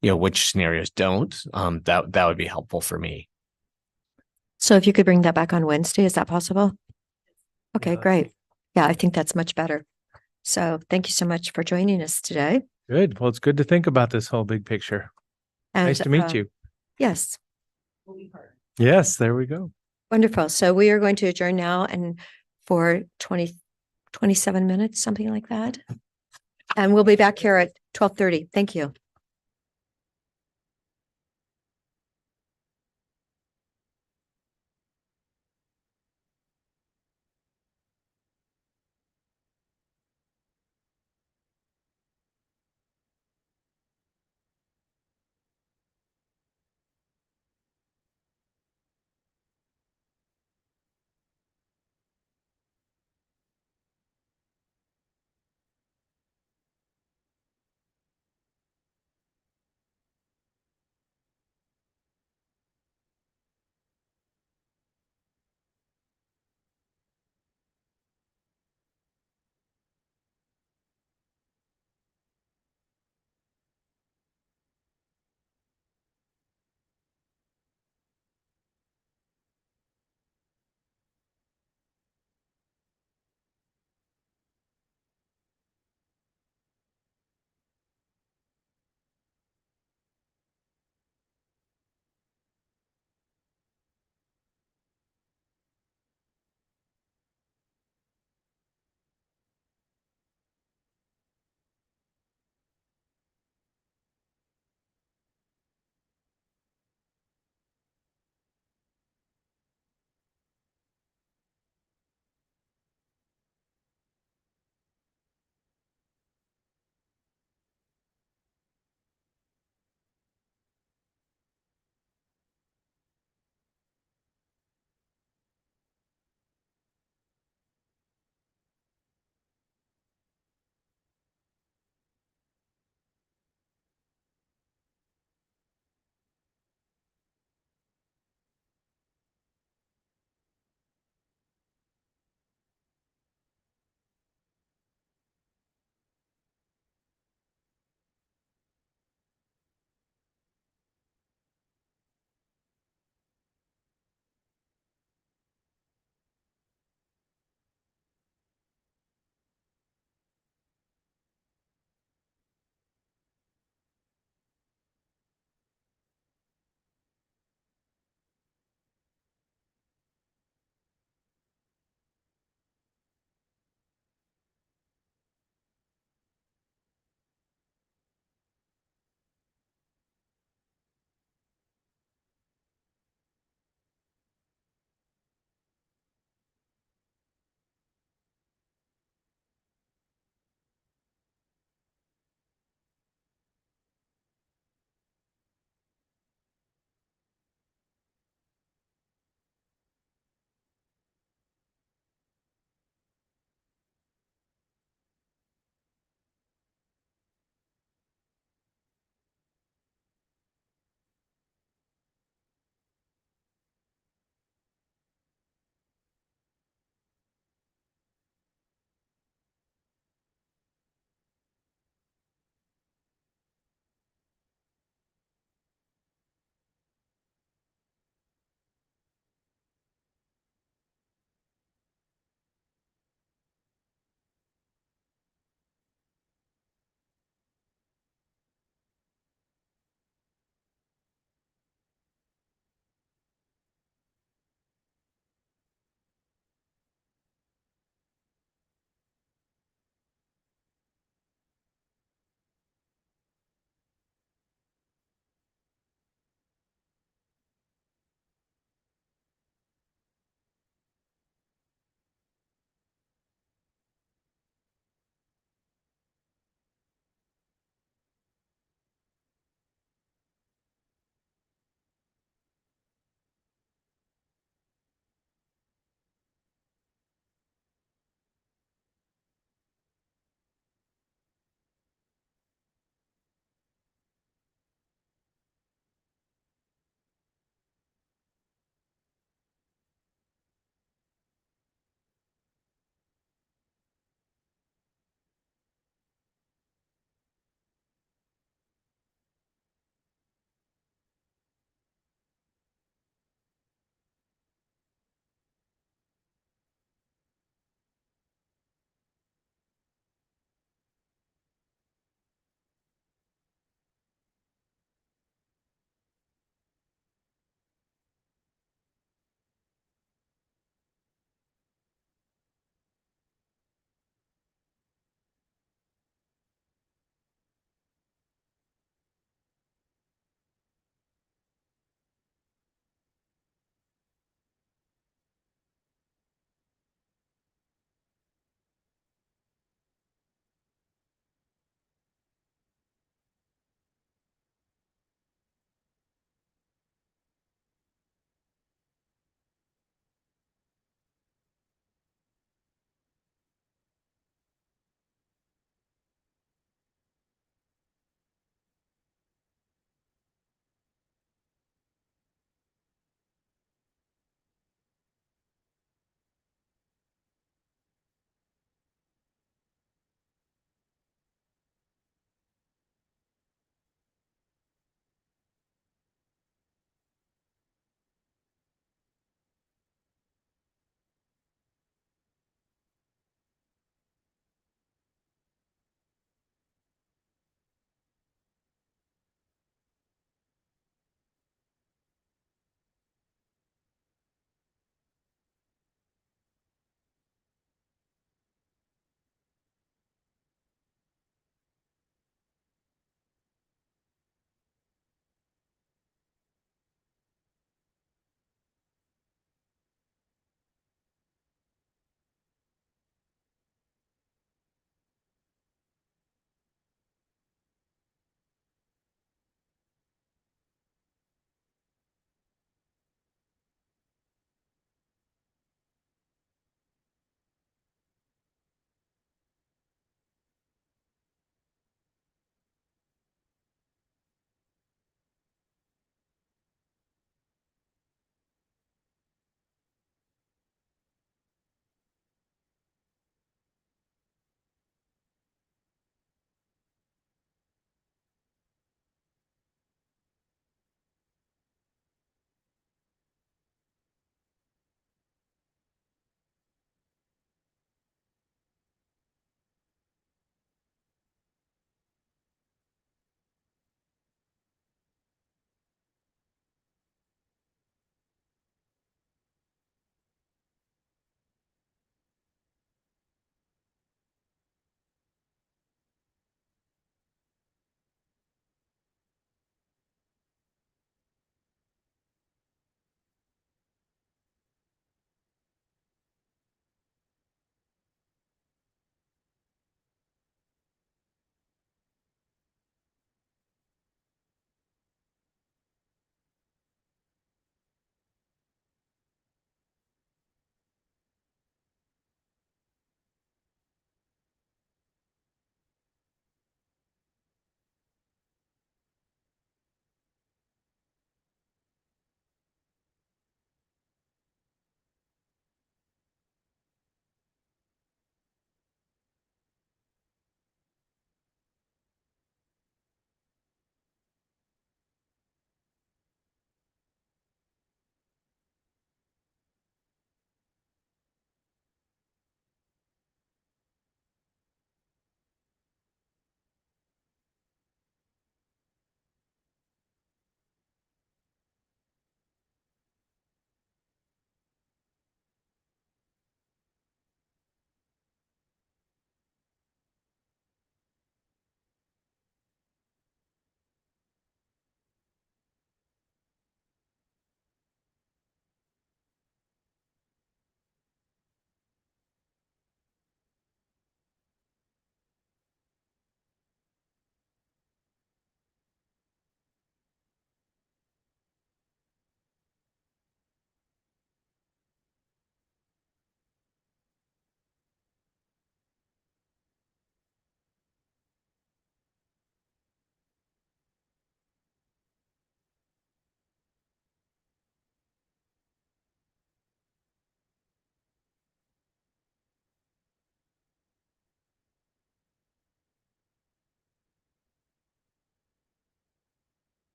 which scenarios don't. That would be helpful for me. So if you could bring that back on Wednesday, is that possible? Okay, Yeah. great. Yeah, I think that's much better. So thank you so much for joining us today. Good. Well, it's good to think about this whole big picture. Nice to meet you. Yes, Yes, there we go. wonderful. So we are going to adjourn now and for 27 minutes, something like that. And we'll be back here at 12:30. Thank you.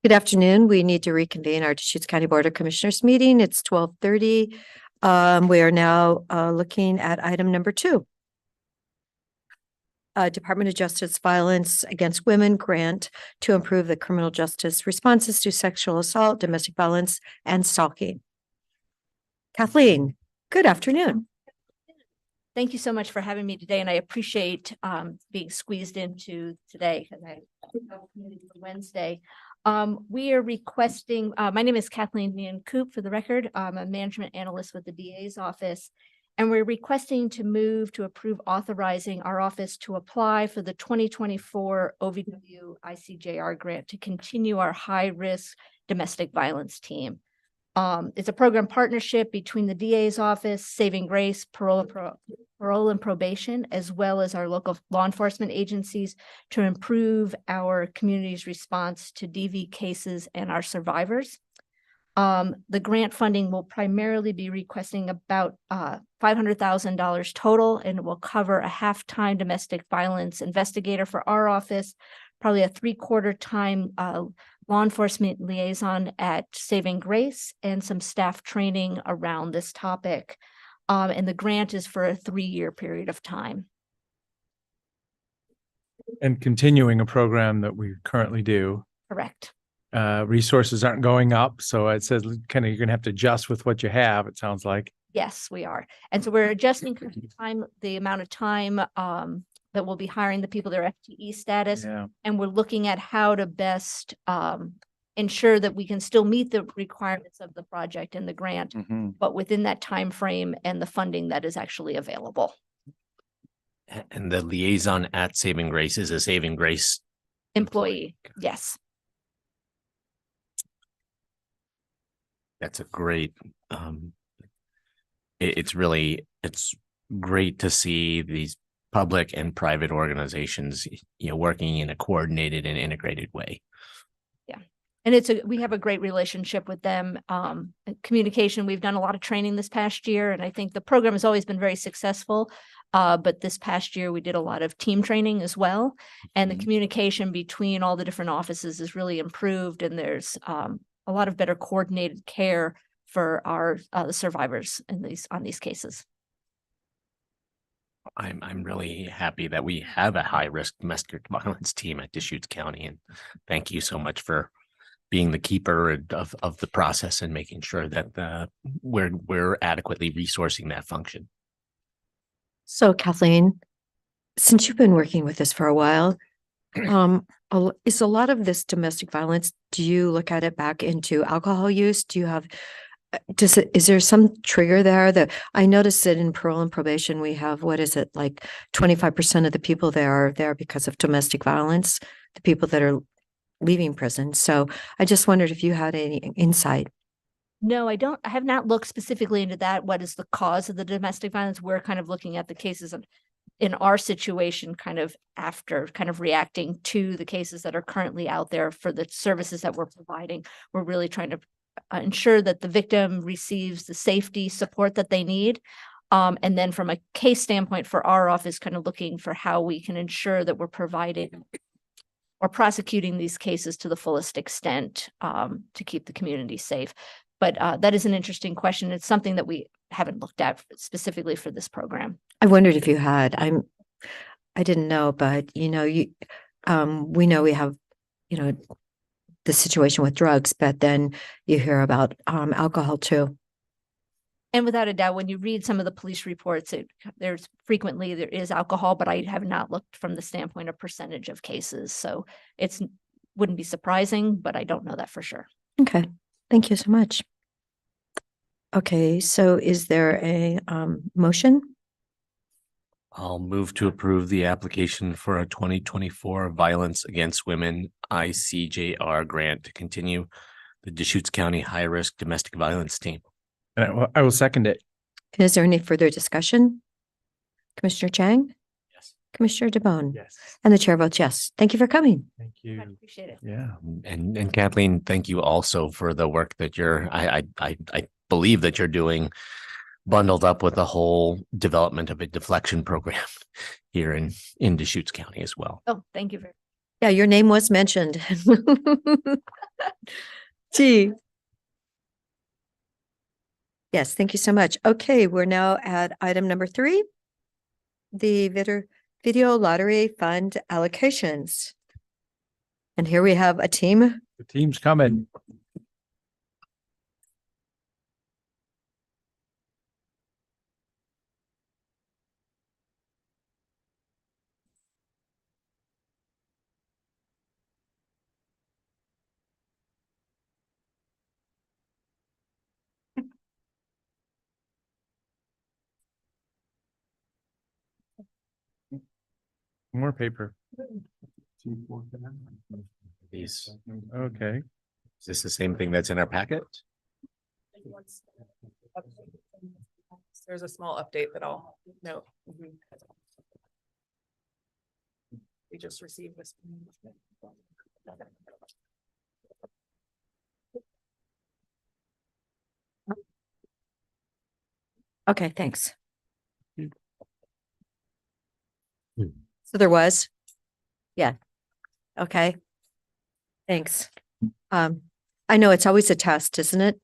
Good afternoon. We need to reconvene our Deschutes County Board of Commissioners meeting. It's 12:30. We are now looking at item number 2. Department of Justice Violence Against Women grant to improve the criminal justice responses to sexual assault, domestic violence, and stalking. Kathleen, good afternoon. Thank you so much for having me today, and I appreciate being squeezed into today because I have a meeting for Wednesday. We are requesting, my name is Kathleen Meehan Coop for the record. I'm a management analyst with the DA's office. And we're requesting to move to approve authorizing our office to apply for the 2024 OVW ICJR grant to continue our high-risk domestic violence team. It's a program partnership between the DA's office, Saving Grace, Parole and Probation, as well as our local law enforcement agencies to improve our community's response to DV cases and our survivors. The grant funding will primarily be requesting about $500,000 total, and it will cover a half-time domestic violence investigator for our office, probably a 3/4 time law enforcement liaison at Saving Grace, and some staff training around this topic. And the grant is for a 3-year period of time. And continuing a program that we currently do. Correct. Resources aren't going up, so it says kind of you're going to have to adjust with what you have, it sounds like. Yes, we are. And so we're adjusting the amount of time that we'll be hiring the people, their FTE status. Yeah. And we're looking at how to best ensure that we can still meet the requirements of the project and the grant, but within that time frame and the funding that is actually available. And the liaison at Saving Grace is a Saving Grace Employee, yes. That's a great, it's great to see these public and private organizations, working in a coordinated and integrated way. Yeah. And we have a great relationship with them. Communication, we've done a lot of training this past year, and I think the program has always been very successful. But this past year, we did a lot of team training as well. And the communication between all the different offices is really improved, and there's a lot of better coordinated care for our survivors on these cases. I'm really happy that we have a high-risk domestic violence team at Deschutes County, and thank you so much for being the keeper of the process and making sure that we're adequately resourcing that function. So Kathleen, since you've been working with us for a while, is a lot of this domestic violence, do you look at it back into alcohol use? Do you have, is there some trigger there that I noticed that in parole and probation, we have, what is it, like 25% of the people there are there because of domestic violence, the people that are leaving prison. So I just wondered if you had any insight. No, I don't. I have not looked specifically into that. What is the cause of the domestic violence? We're kind of looking at the cases in our situation, kind of after reacting to the cases that are currently out there for the services that we're providing. We're really trying to ensure that the victim receives the safety support that they need. And then from a case standpoint for our office, kind of looking for how we can ensure that we're providing or prosecuting these cases to the fullest extent to keep the community safe. But that is an interesting question. It's something that we haven't looked at specifically for this program. I wondered if you had. I didn't know, but we know we have, the situation with drugs, but then you hear about alcohol too. And without a doubt, when you read some of the police reports, there is alcohol, but I have not looked from the standpoint of percentage of cases. So wouldn't be surprising, but I don't know that for sure. Okay. Thank you so much. Okay, so is there a motion? I'll move to approve the application for a 2024 Violence Against Women ICJR grant to continue the Deschutes County high-risk domestic violence team. And I will second it. Is there any further discussion? Commissioner Chang? Yes. Commissioner DeBonne? Yes. And the chair votes yes. Thank you for coming. Thank I you. appreciate it. Yeah. And Kathleen, thank you also for the work that I believe that you're doing, bundled up with the whole development of a deflection program here in Deschutes County as well. Oh, thank you very much. Yeah, your name was mentioned. G. Yes, thank you so much. Okay, we're now at item number 3. The video lottery fund allocations. And here we have a team. The team's coming. More paper. These, Okay. is this the same thing that's in our packet? There's a small update that I'll note. We just received this. Okay, thanks. Hmm. So there was? Yeah. Okay. Thanks. I know it's always a test, isn't it?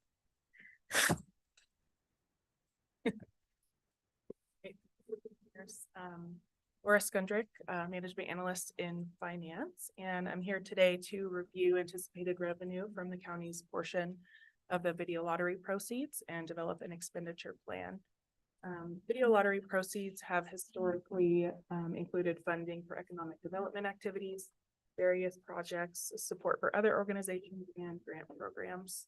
Laura Skundrick, Management Analyst in Finance, and I'm here today to review anticipated revenue from the county's portion of the video lottery proceeds and develop an expenditure plan. Video lottery proceeds have historically included funding for economic development activities, various projects, support for other organizations, and grant programs.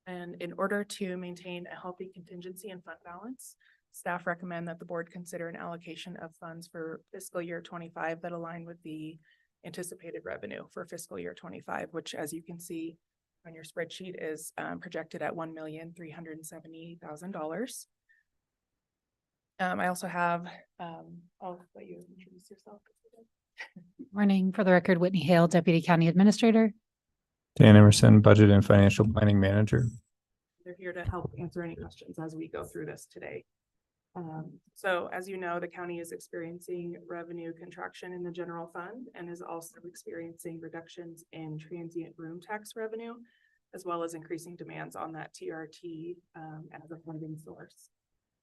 And in order to maintain a healthy contingency and fund balance, staff recommend that the board consider an allocation of funds for fiscal year 25 that align with the anticipated revenue for fiscal year 25, which, as you can see on your spreadsheet, is projected at $1,370,000. I also have, I'll let you introduce yourself. Morning. For the record, Whitney Hale, Deputy County Administrator. Dan Emerson, Budget and Financial Planning Manager. They're here to help answer any questions as we go through this today. So as you know, the county is experiencing revenue contraction in the general fund and is also experiencing reductions in transient room tax revenue, as well as increasing demands on that TRT as a funding source.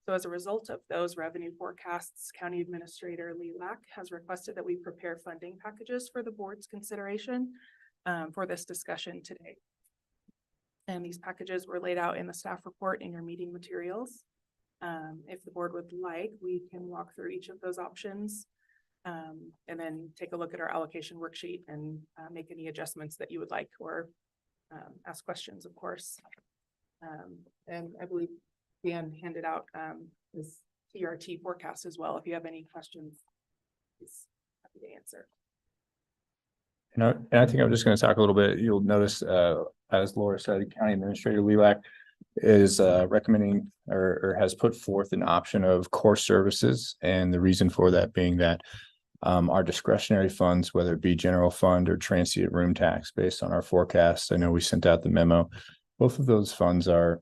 So as a result of those revenue forecasts, County Administrator Lee Lack has requested that we prepare funding packages for the board's consideration for this discussion today. And these packages were laid out in the staff report in your meeting materials. If the board would like, we can walk through each of those options and then take a look at our allocation worksheet and make any adjustments that you would like, or ask questions, of course. And I believe Dan handed out his TRT forecast as well. If you have any questions, he's happy to answer. And I think I'm just going to talk a little bit. You'll notice, as Laura said, County Administrator Lee Lack is recommending or has put forth an option of core services. And the reason for that being that our discretionary funds, whether it be general fund or transient room tax, based on our forecast, I know we sent out the memo, both of those funds are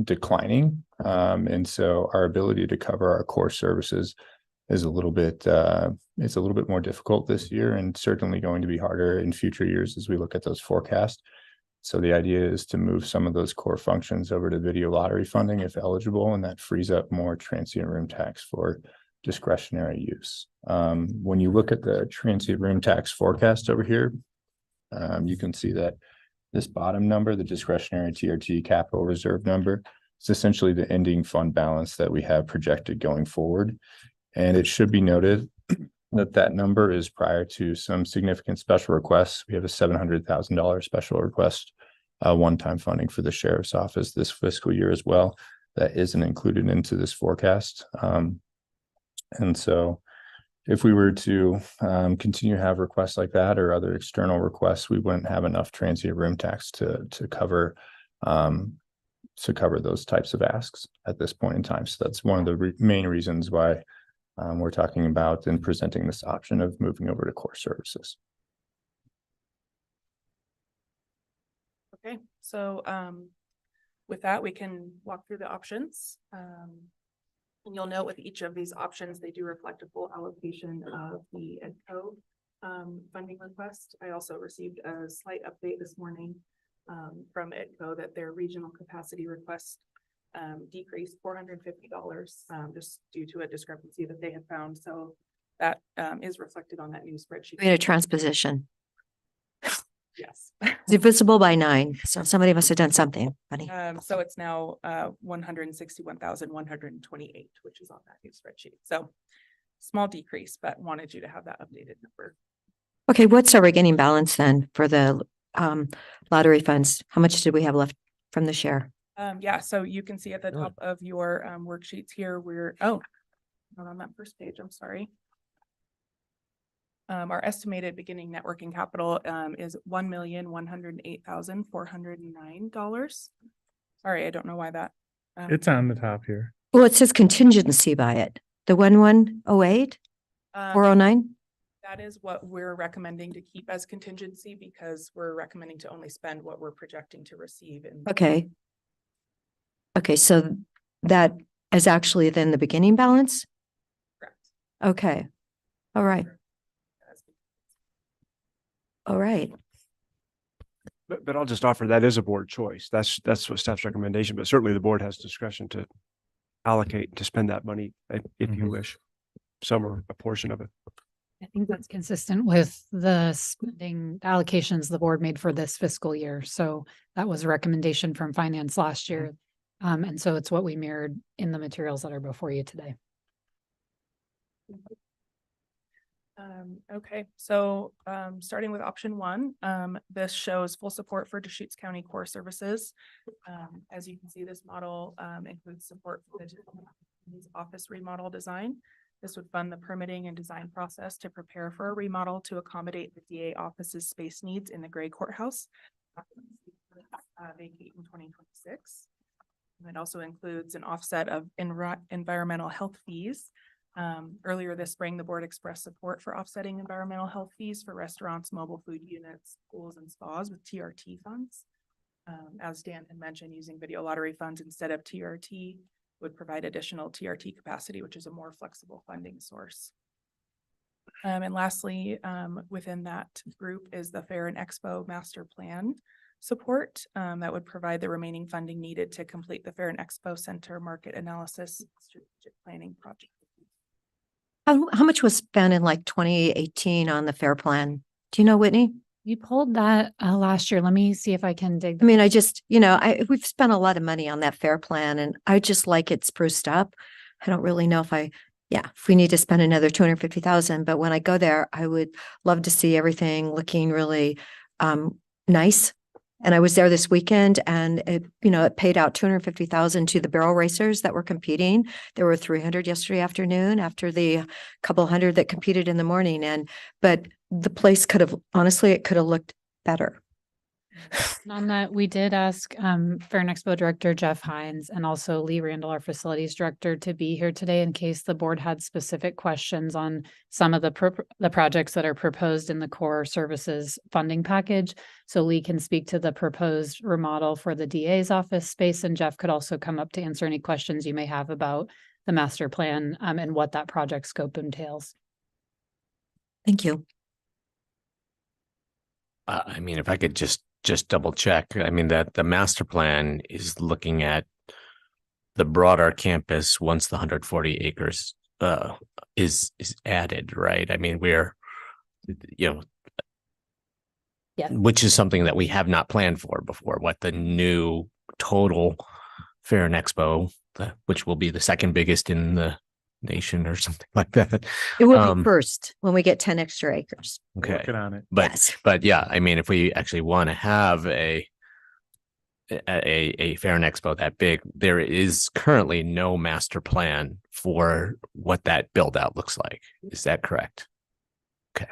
declining. And so our ability to cover our core services is a little bit, it's a little bit more difficult this year, and certainly going to be harder in future years as we look at those forecasts. So the idea is to move some of those core functions over to video lottery funding if eligible, and that frees up more transient room tax for discretionary use. When you look at the transient room tax forecast over here, you can see that this bottom number, the discretionary TRT capital reserve number, is essentially the ending fund balance that we have projected going forward. And it should be noted that that number is prior to some significant special requests. We have a $700,000 special request, one-time funding for the sheriff's office this fiscal year as well. That isn't included into this forecast. And so if we were to continue to have requests like that or other external requests, we wouldn't have enough transient room tax to cover those types of asks at this point in time. So that's one of the main reasons why we're talking about and presenting this option of moving over to core services. Okay, so with that, we can walk through the options. And you'll note with each of these options, they do reflect a full allocation of the EDCO funding request. I also received a slight update this morning from ITCO that their regional capacity request decreased $450 just due to a discrepancy that they had found. So that is reflected on that new spreadsheet. We had a transposition, Yes. divisible by 9. So somebody must have done something funny. So it's now 161,128, which is on that new spreadsheet. So small decrease, but wanted you to have that updated number. Okay, what's our beginning balance then for the lottery funds? How much did we have left from the share? Yeah, so you can see at the top of your worksheets here, not on that first page, I'm sorry. Our estimated beginning net working capital is $1,108,409. Sorry, I don't know why that. It's on the top here. Well, it says contingency by it. The 1108, 409? That is what we're recommending to keep as contingency because we're recommending to only spend what we're projecting to receive. Okay. Okay, so that is actually then the beginning balance? Correct. Okay. All right. All right. But I'll just offer that is a board choice. That's what staff's recommendation, but certainly the board has discretion to allocate, to spend that money if you wish, some or a portion of it. I think that's consistent with the spending allocations the board made for this fiscal year. So that was a recommendation from finance last year. And so it's what we mirrored in the materials that are before you today. Okay, so starting with option 1, this shows full support for Deschutes County Core Services. As you can see, this model includes support for the office remodel design. This would fund the permitting and design process to prepare for a remodel to accommodate the DA office's space needs in the Gray Courthouse. Vacate in 2026. It also includes an offset of environmental health fees. Earlier this spring, the board expressed support for offsetting environmental health fees for restaurants, mobile food units, schools, and spas with TRT funds. As Dan had mentioned, using video lottery funds instead of TRT would provide additional TRT capacity, which is a more flexible funding source. And lastly, within that group is the Fair and Expo Master Plan support that would provide the remaining funding needed to complete the Fair and Expo Center market analysis strategic planning project. How much was spent in like 2018 on the fair plan? Do you know, Whitney? We pulled that last year. Let me see if I can dig. I mean, we've spent a lot of money on that fair plan and I just like it spruced up. I don't really know if we need to spend another 250,000, but when I go there, I would love to see everything looking really nice. And I was there this weekend and it paid out 250,000 to the barrel racers that were competing. There were 300 yesterday afternoon after the couple hundred that competed in the morning. But the place could have looked better. On that, we did ask Fair and Expo Director Jeff Hines and also Lee Randall, our Facilities Director, to be here today in case the board had specific questions on some of the projects that are proposed in the core services funding package. So Lee can speak to the proposed remodel for the DA's office space, and Jeff could also come up to answer any questions you may have about the master plan and what that project scope entails. Thank you. I mean, if I could just double check, I mean, that the master plan is looking at the broader campus once the 140 acres is added, right? I mean, which is something that we have not planned for before, what the new total Fair and Expo, which will be the second biggest in the nation or something like that. It will be first when we get 10 extra acres. Okay. Working on it. But yeah, I mean, if we actually want to have a Fair and Expo that big, there is currently no master plan for what that build out looks like. Is that correct? Okay.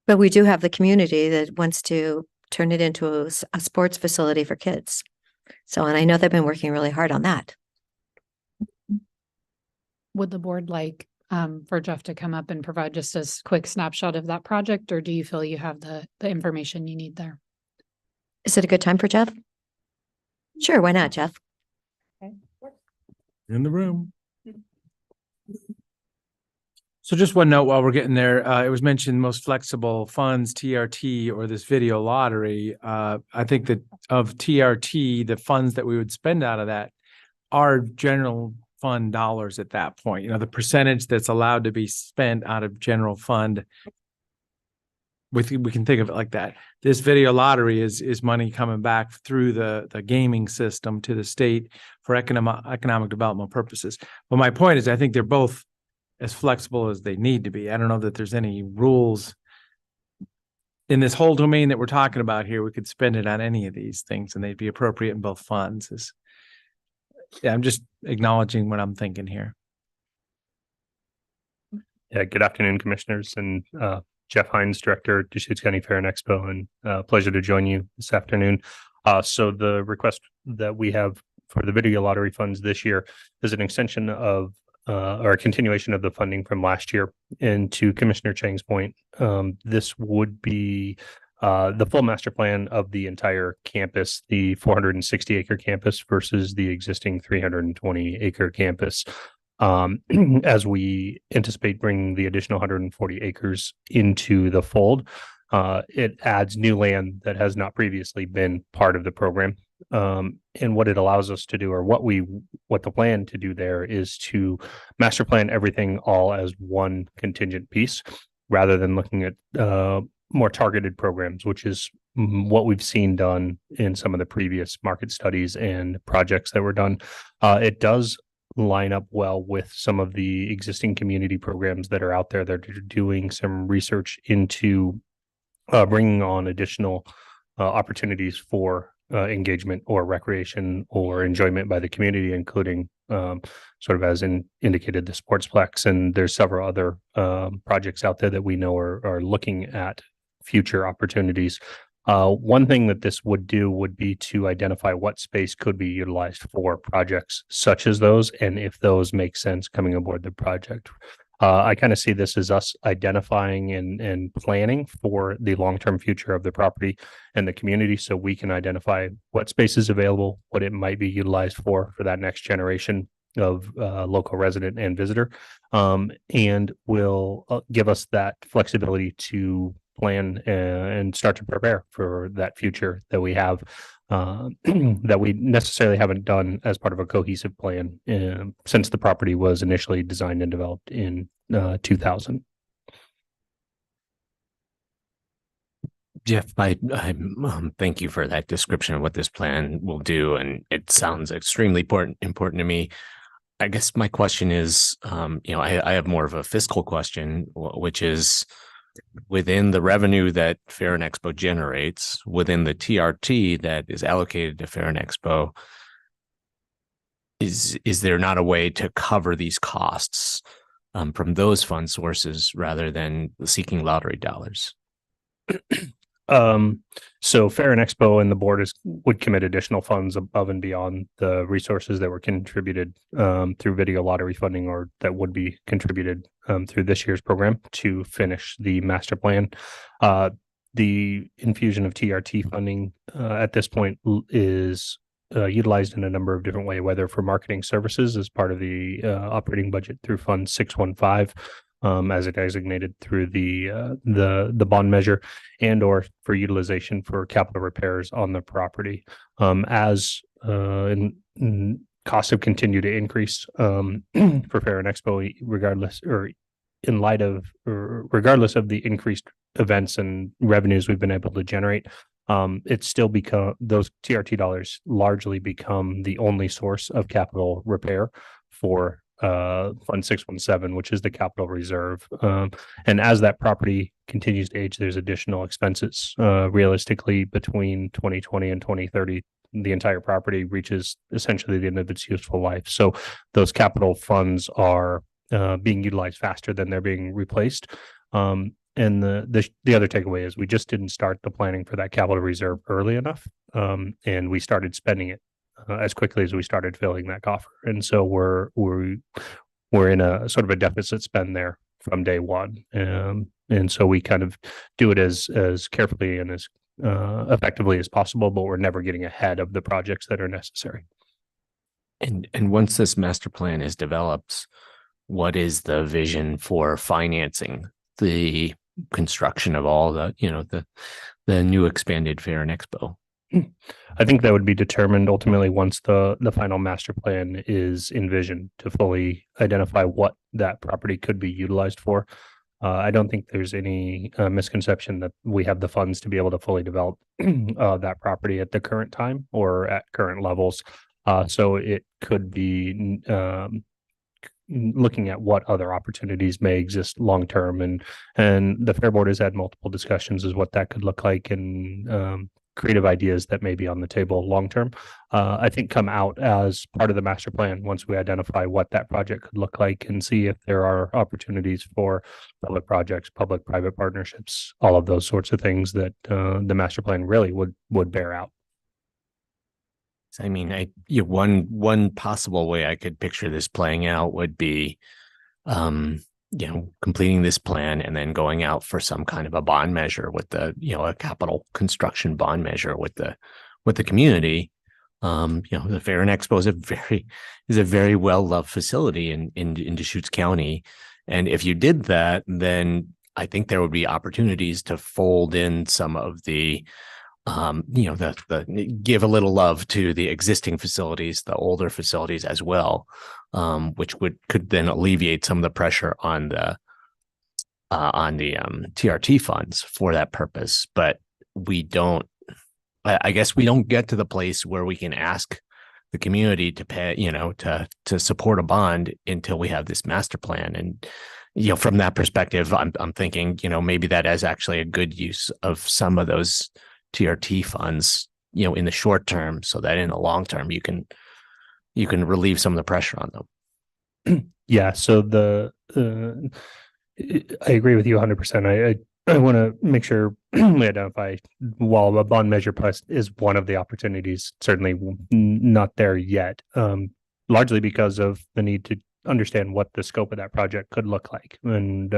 But we do have the community that wants to turn it into a sports facility for kids. So, and I know they've been working really hard on that. Would the board like for Jeff to come up and provide just a quick snapshot of that project, or do you feel you have the information you need there? Is it a good time for Jeff? Sure, why not, Jeff? In the room. So just one note while we're getting there, it was mentioned most flexible funds, TRT, or this video lottery. I think that of TRT, the funds that we would spend out of that are general fund dollars at that point. You know, the percentage that's allowed to be spent out of general fund, we can think of it like that. This video lottery is money coming back through the gaming system to the state for economic development purposes. But my point is, I think they're both as flexible as they need to be. I don't know that there's any rules in this whole domain that we're talking about here. We could spend it on any of these things and they'd be appropriate in both funds. Yeah, I'm just acknowledging what I'm thinking here. Yeah, good afternoon, commissioners, and Jeff Hines, Director, Deschutes County Fair and Expo, and pleasure to join you this afternoon. So the request that we have for the video lottery funds this year is an extension of or a continuation of the funding from last year. And to Commissioner Chang's point, this would be the full master plan of the entire campus, the 460 acre campus versus the existing 320 acre campus. As we anticipate bringing the additional 140 acres into the fold, it adds new land that has not previously been part of the program. And what it allows us to do, or what the plan to do there, is to master plan everything all as one contingent piece, rather than looking at more targeted programs, which is what we've seen done in some of the previous market studies and projects that were done. It does line up well with some of the existing community programs that are out there that are doing some research into bringing on additional opportunities for engagement or recreation or enjoyment by the community, including sort of as indicated the Sportsplex. And there's several other projects out there that we know are looking at future opportunities. One thing that this would do would be to identify what space could be utilized for projects such as those, and if those make sense coming aboard the project. I kind of see this as us identifying and planning for the long-term future of the property and the community, so we can identify what space is available, what it might be utilized for that next generation of local resident and visitor, and will give us that flexibility to plan and start to prepare for that future that we have, that we necessarily haven't done as part of a cohesive plan since the property was initially designed and developed in 2000. Jeff, I thank you for that description of what this plan will do, and it sounds extremely important to me. I guess my question is, I have more of a fiscal question, which is, within the revenue that Fair and Expo generates, within the TRT that is allocated to Fair and Expo, is there not a way to cover these costs from those fund sources rather than seeking lottery dollars? So Fair and Expo and the board would commit additional funds above and beyond the resources that were contributed through video lottery funding, or that would be contributed through this year's program to finish the master plan. The infusion of TRT funding at this point is utilized in a number of different ways, whether for marketing services as part of the operating budget through Fund 615, as it designated through the bond measure, and or for utilization for capital repairs on the property. As costs have continued to increase for Fair and Expo, regardless of the increased events and revenues we've been able to generate, it's still become, those TRT dollars largely become the only source of capital repair for Fund 617, which is the capital reserve. And as that property continues to age, there's additional expenses. Realistically, between 2020 and 2030, the entire property reaches essentially the end of its useful life. So those capital funds are being utilized faster than they're being replaced. And the other takeaway is we just didn't start the planning for that capital reserve early enough, and we started spending it as quickly as we started filling that coffer. And so we're in a sort of a deficit spend there from day one. And so we kind of do it as carefully and as effectively as possible, but we're never getting ahead of the projects that are necessary. And once this master plan is developed, what is the vision for financing the construction of all the, the new expanded Fair and Expo? I think that would be determined ultimately once the final master plan is envisioned to fully identify what that property could be utilized for. I don't think there's any misconception that we have the funds to be able to fully develop that property at the current time or at current levels. So it could be looking at what other opportunities may exist long term, and the Fair Board has had multiple discussions as what that could look like, and creative ideas that may be on the table long term. I think come out as part of the master plan once we identify what that project could look like and see if there are opportunities for public projects, public-private partnerships, all of those sorts of things that the master plan really would bear out. I mean, one possible way I could picture this playing out would be, completing this plan and then going out for some kind of a bond measure with the, a capital construction bond measure with the community. The Fair and Expo is a very well-loved facility in Deschutes County. And if you did that, then I think there would be opportunities to fold in some of the, give a little love to the existing facilities, the older facilities as well, which could then alleviate some of the pressure on the TRT funds for that purpose. But I guess we don't get to the place where we can ask the community to pay, to support a bond until we have this master plan. And, from that perspective, I'm thinking, maybe that is actually a good use of some of those TRT funds, in the short term, so that in the long term you can relieve some of the pressure on them. Yeah. So I agree with you 100%. I want to make sure we identify, while a bond measure plus is one of the opportunities, certainly not there yet, largely because of the need to understand what the scope of that project could look like, and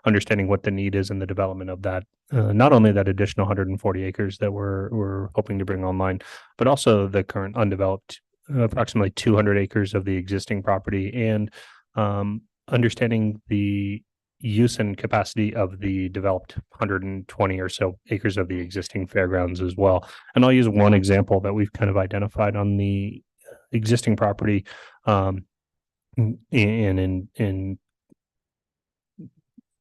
understanding what the need is in the development of that. Not only that additional 140 acres that we're hoping to bring online, but also the current undeveloped approximately 200 acres of the existing property, and understanding the use and capacity of the developed 120 or so acres of the existing fairgrounds as well. And I'll use one example that we've kind of identified on the existing property. In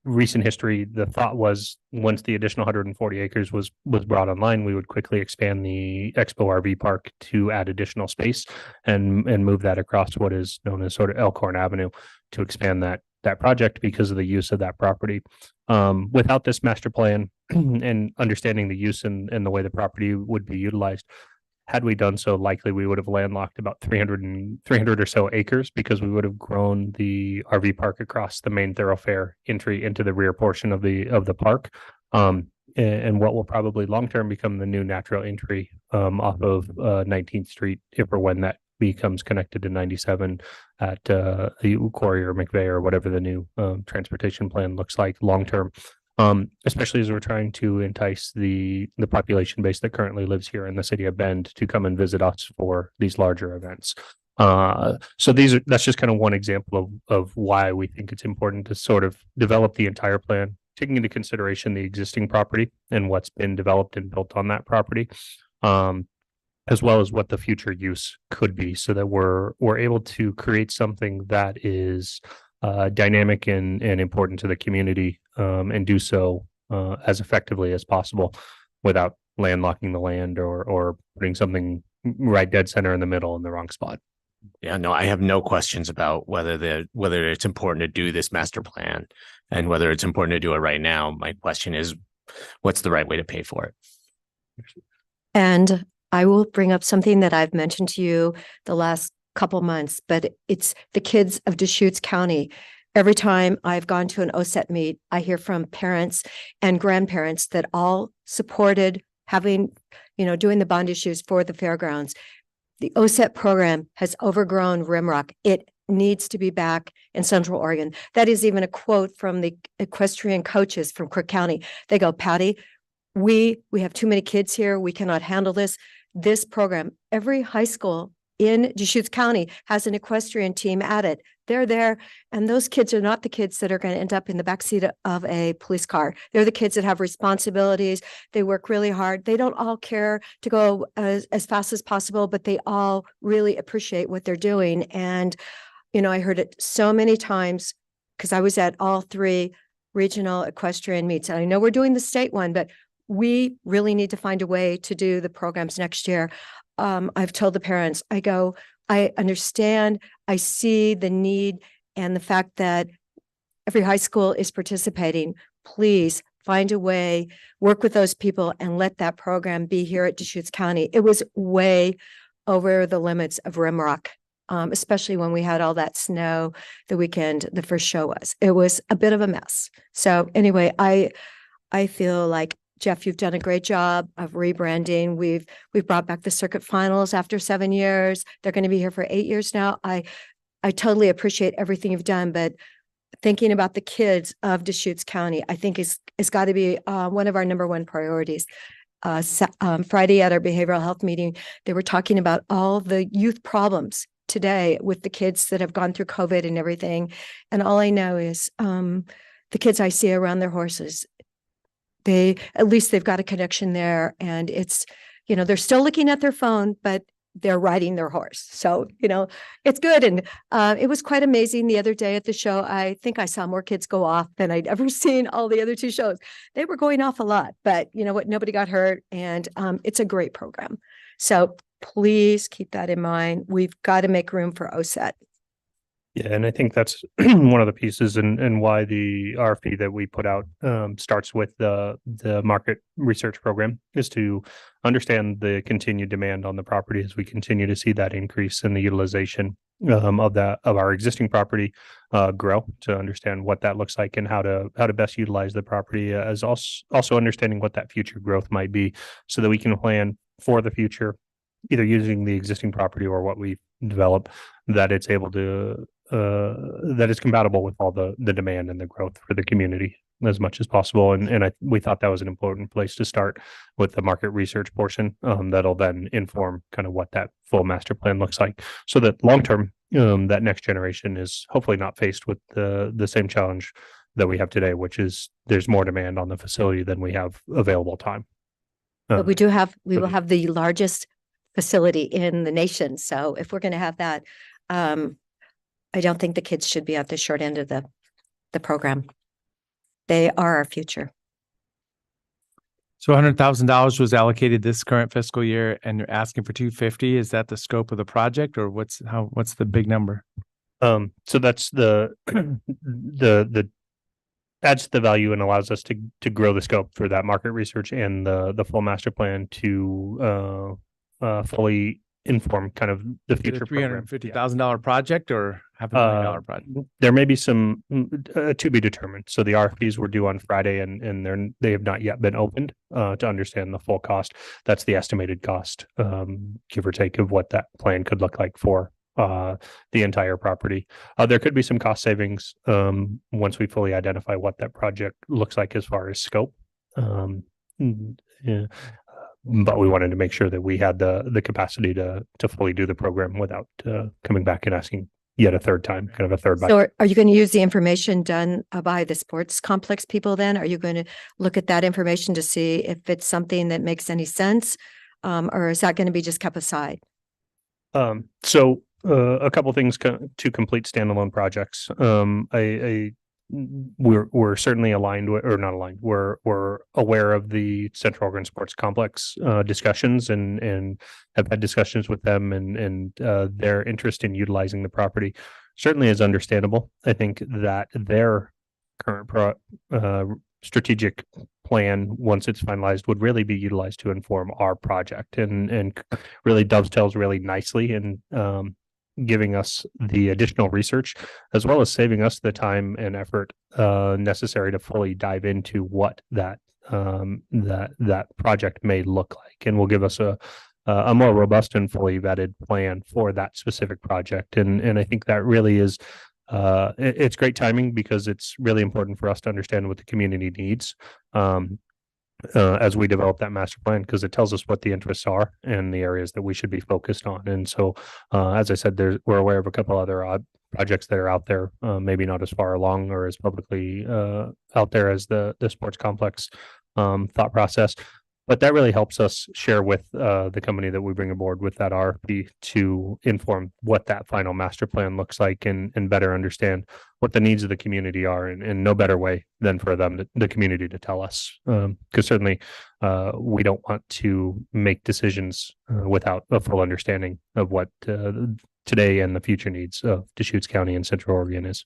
recent history, the thought was once the additional 140 acres was brought online, we would quickly expand the Expo RV Park to add additional space and move that across what is known as sort of Elkhorn Avenue to expand that project because of the use of that property. Without this master plan and understanding the use and the way the property would be utilized, had we done so, likely we would have landlocked about 300 or so acres, because we would have grown the RV park across the main thoroughfare entry into the rear portion of the park. And what will probably long-term become the new natural entry off of 19th Street, if or when that becomes connected to 97 at Quarry or McVeigh or whatever the new transportation plan looks like long-term. Especially as we're trying to entice the population base that currently lives here in the city of Bend to come and visit us for these larger events. So that's just kind of one example of why we think it's important to sort of develop the entire plan, taking into consideration the existing property and what's been developed and built on that property, as well as what the future use could be, so that we're able to create something that is dynamic and important to the community, and do so as effectively as possible without landlocking the land or putting something right dead center in the middle in the wrong spot. Yeah, no, I have no questions about whether it's important to do this master plan and whether it's important to do it right now. My question is, what's the right way to pay for it? And I will bring up something that I've mentioned to you the last couple months, but it's the kids of Deschutes County. Every time I've gone to an OSET meet, I hear from parents and grandparents that all supported having, doing the bond issues for the fairgrounds. The OSET program has overgrown Rimrock. It needs to be back in Central Oregon. That is even a quote from the equestrian coaches from Crook County. They go, Patty, we have too many kids here. We cannot handle this. This program, every high school in Deschutes County has an equestrian team at it. they're there. And those kids are not the kids that are going to end up in the backseat of a police car. They're the kids that have responsibilities. They work really hard. They don't all care to go as fast as possible, but they all really appreciate what they're doing. And, you know, I heard it so many times because I was at all 3 regional equestrian meets. And I know we're doing the state one, but we really need to find a way to do the programs next year. I've told the parents, I go, I understand, I see the need and the fact that every high school is participating. Please find a way, work with those people and let that program be here at Deschutes County. It was way over the limits of Rimrock, especially when we had all that snow the weekend the first show was. It was a bit of a mess. So anyway, I feel like Jeff, you've done a great job of rebranding. We've brought back the circuit finals after 7 years. They're going to be here for 8 years now. I totally appreciate everything you've done, but thinking about the kids of Deschutes County, I think is got to be one of our number one priorities. Friday at our behavioral health meeting, they were talking about all the youth problems today with the kids that have gone through COVID and everything. And all I know is the kids I see around their horses, at least they've got a connection there, and it's, you know, they're still looking at their phone, but they're riding their horse. So, you know, it's good. And it was quite amazing the other day at the show. I think I saw more kids go off than I'd ever seen all the other 2 shows. They were going off a lot, but you know what? Nobody got hurt, and it's a great program. So please keep that in mind. We've got to make room for OSET. Yeah, and I think that's one of the pieces and why the RFP that we put out starts with the market research program is to understand the continued demand on the property as we continue to see that increase in the utilization of our existing property grow, to understand what that looks like and how to best utilize the property, as also understanding what that future growth might be, so that we can plan for the future, either using the existing property or what we develop, that it's able to that is compatible with all the demand and the growth for the community as much as possible. And we thought that was an important place to start with the market research portion, that'll then inform kind of what that full master plan looks like, so that long term, that next generation is hopefully not faced with the same challenge that we have today, which is there's more demand on the facility than we have available time. But we will have the largest facility in the nation. So if we're going to have that, I don't think the kids should be at the short end of the program. They are our future. So $100,000 was allocated this current fiscal year, and you're asking for 250. Is that the scope of the project, or what's the big number? So that's the adds the value and allows us to grow the scope for that market research and the full master plan to fully inform kind of the future program. $350,000 project or $500,000 project? There may be some to be determined. So the RFPs were due on Friday, and they have not yet been opened to understand the full cost. That's the estimated cost, give or take, of what that plan could look like for the entire property. There could be some cost savings once we fully identify what that project looks like as far as scope. Yeah. But we wanted to make sure that we had the capacity to fully do the program without coming back and asking yet a third time, kind of a third. So are you going to use the information done by the sports complex people then? Are you going to look at that information to see if it's something that makes any sense? Or is that going to be just kept aside? So a couple things to complete standalone projects. We're certainly aligned with, or not aligned. We're aware of the Central Oregon Sports Complex discussions and have had discussions with them, and their interest in utilizing the property certainly is understandable. I think that their current strategic plan, once it's finalized, would really be utilized to inform our project, and really dovetails really nicely in giving us the additional research, as well as saving us the time and effort necessary to fully dive into what that project may look like, and will give us a more robust and fully vetted plan for that specific project. And I think that really is it's great timing, because it's really important for us to understand what the community needs. as we develop that master plan, because it tells us what the interests are and the areas that we should be focused on. And so, as I said, we're aware of a couple other odd projects that are out there, maybe not as far along or as publicly out there as the sports complex thought process. But that really helps us share with the company that we bring aboard with that RFP to inform what that final master plan looks like and better understand what the needs of the community are. And no better way than for them, the community, to tell us. Because certainly we don't want to make decisions without a full understanding of what today and the future needs of Deschutes County and Central Oregon is.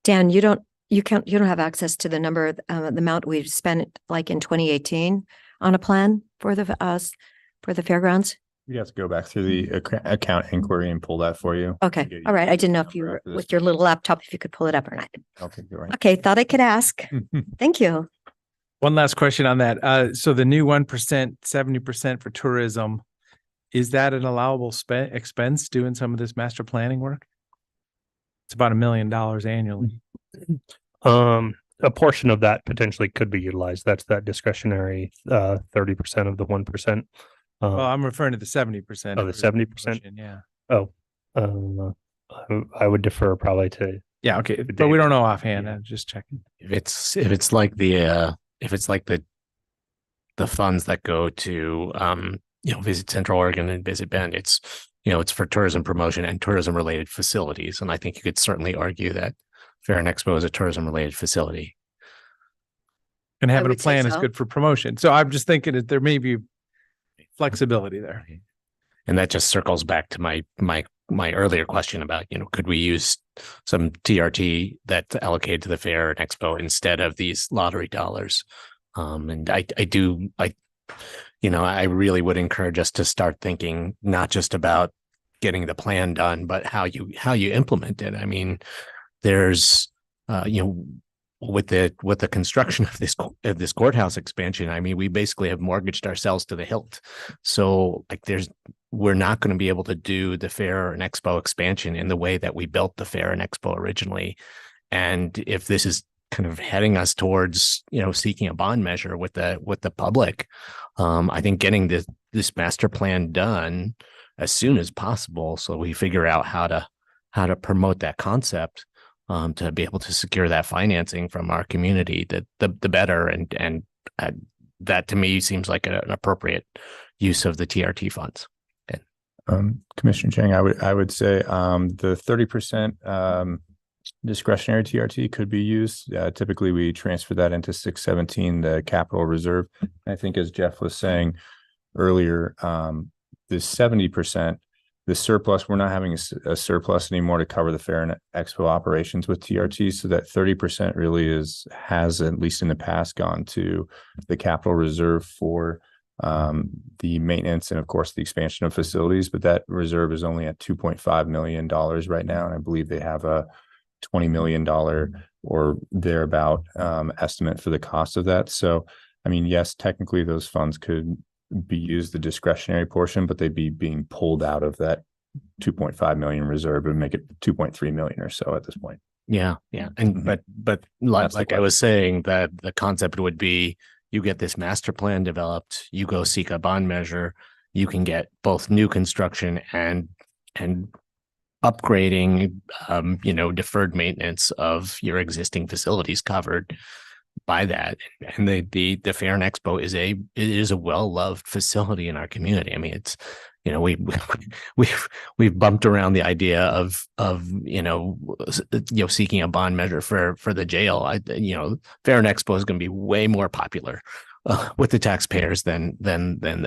Dan, you don't have access to the number, the amount we've spent like in 2018 on a plan for the fairgrounds? You have to go back through the account inquiry and pull that for you. Okay, Get all right. I didn't know if number you were after this. with your little laptop, if you could pull it up or not. I'll take it right. Okay, thought I could ask. Thank you. One last question on that. So the new 1%, 70% for tourism, is that an allowable expense doing some of this master planning work? It's about $1 million annually. A portion of that potentially could be utilized. That's that discretionary 30% of the 1%. Well, I'm referring to the 70%. Oh, the 70%? Yeah. Oh, I would defer probably to. Yeah. Okay. But we don't know offhand. I'm just checking. If it's like the funds that go to Visit Central Oregon and Visit Bend, it's for tourism promotion and tourism related facilities. And I think you could certainly argue that Fair and Expo is a tourism related facility. And I having a would say plan is so. good for promotion. So I'm just thinking that there may be flexibility there. And that just circles back to my earlier question about, could we use some TRT that's allocated to the Fair and Expo instead of these lottery dollars? And I really would encourage us to start thinking not just about getting the plan done, but how you implement it. I mean, there's with the construction of this courthouse expansion, I mean, we basically have mortgaged ourselves to the hilt. So we're not going to be able to do the Fair and Expo expansion in the way that we built the Fair and Expo originally. And if this is kind of heading us towards, seeking a bond measure with the public, I think getting this master plan done as soon as possible, so we figure out how to promote that concept, to be able to secure that financing from our community, the better. And that to me seems like an appropriate use of the TRT funds. Commissioner Chang, I would say the 30% discretionary TRT could be used. Typically, we transfer that into 617, the capital reserve. I think, as Jeff was saying earlier, the 70%, the surplus, we're not having a surplus anymore to cover the Fair and Expo operations with TRT. So that 30% really has, at least in the past, gone to the capital reserve for the maintenance and, of course, the expansion of facilities. But that reserve is only at $2.5 million right now. And I believe they have a $20 million or thereabout estimate for the cost of that. So, I mean, yes, technically those funds could be used, the discretionary portion, but they'd be being pulled out of that 2.5 million reserve and make it 2.3 million or so at this point. Yeah. And but like I was saying, that the concept would be, you get this master plan developed, you go seek a bond measure, you can get both new construction and upgrading, deferred maintenance of your existing facilities covered by that. And the Fair and Expo is a well-loved facility in our community. I mean, it's, we've bumped around the idea of seeking a bond measure for the jail. Fair and Expo is going to be way more popular with the taxpayers than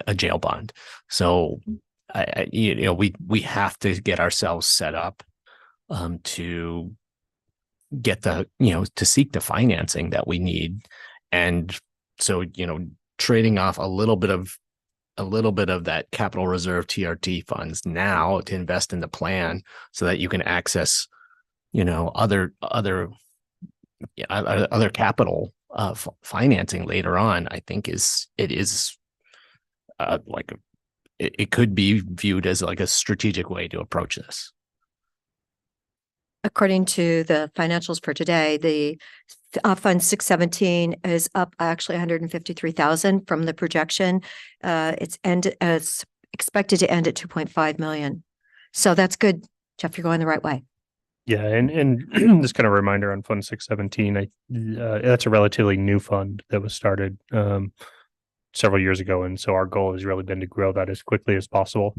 a jail bond. So we have to get ourselves set up to get to seek the financing that we need. And so, trading off a little bit of that capital reserve TRT funds now to invest in the plan so that you can access, other capital financing later on, I think it could be viewed as like a strategic way to approach this. according to the financials for today, the Fund 617 is up actually 153,000 from the projection. It's expected to end at 2.5 million. So that's good, Jeff. You're going the right way. Yeah, and just kind of reminder on Fund 617, that's a relatively new fund that was started several years ago, and so our goal has really been to grow that as quickly as possible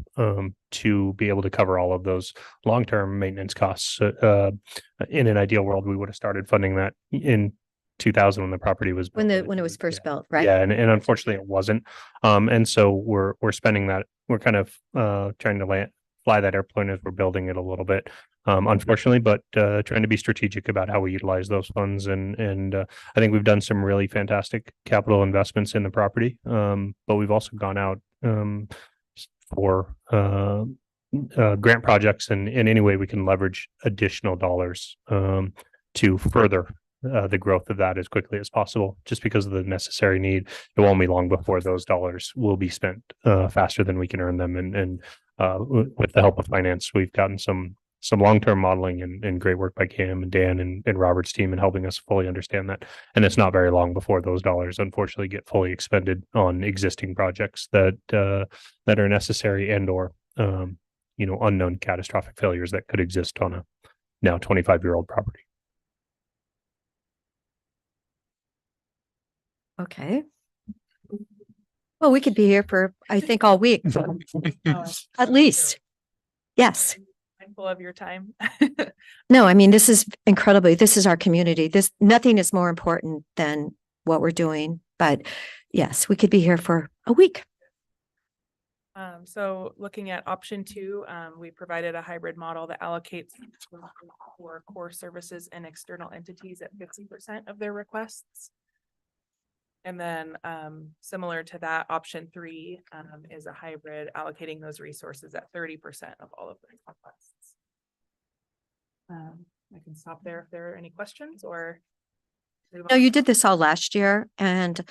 to be able to cover all of those long-term maintenance costs. In an ideal world, we would have started funding that in 2000 when the property was built. When it was first built, right? Yeah, and unfortunately it wasn't. And so we're spending that. We're kind of trying to fly that airplane as we're building it a little bit. Unfortunately, but trying to be strategic about how we utilize those funds. And I think we've done some really fantastic capital investments in the property. But we've also gone out for grant projects and in any way we can leverage additional dollars to further the growth of that as quickly as possible, just because of the necessary need. It won't be long before those dollars will be spent faster than we can earn them. And with the help of finance, we've gotten some long-term modeling and great work by Cam and Dan and Robert's team in helping us fully understand that. And it's not very long before those dollars unfortunately get fully expended on existing projects that are necessary and or unknown catastrophic failures that could exist on a now 25-year-old property. Okay. Well, we could be here for, I think, all week, at least. Yes. Mindful of your time. No, I mean, this is this is our community. Nothing is more important than what we're doing, but yes, we could be here for a week. So looking at option 2, we provided a hybrid model that allocates for core services and external entities at 50% of their requests. And then similar to that, option 3 is a hybrid, allocating those resources at 30% of all of the requests. I can stop there if there are any questions or. No, you did this all last year, and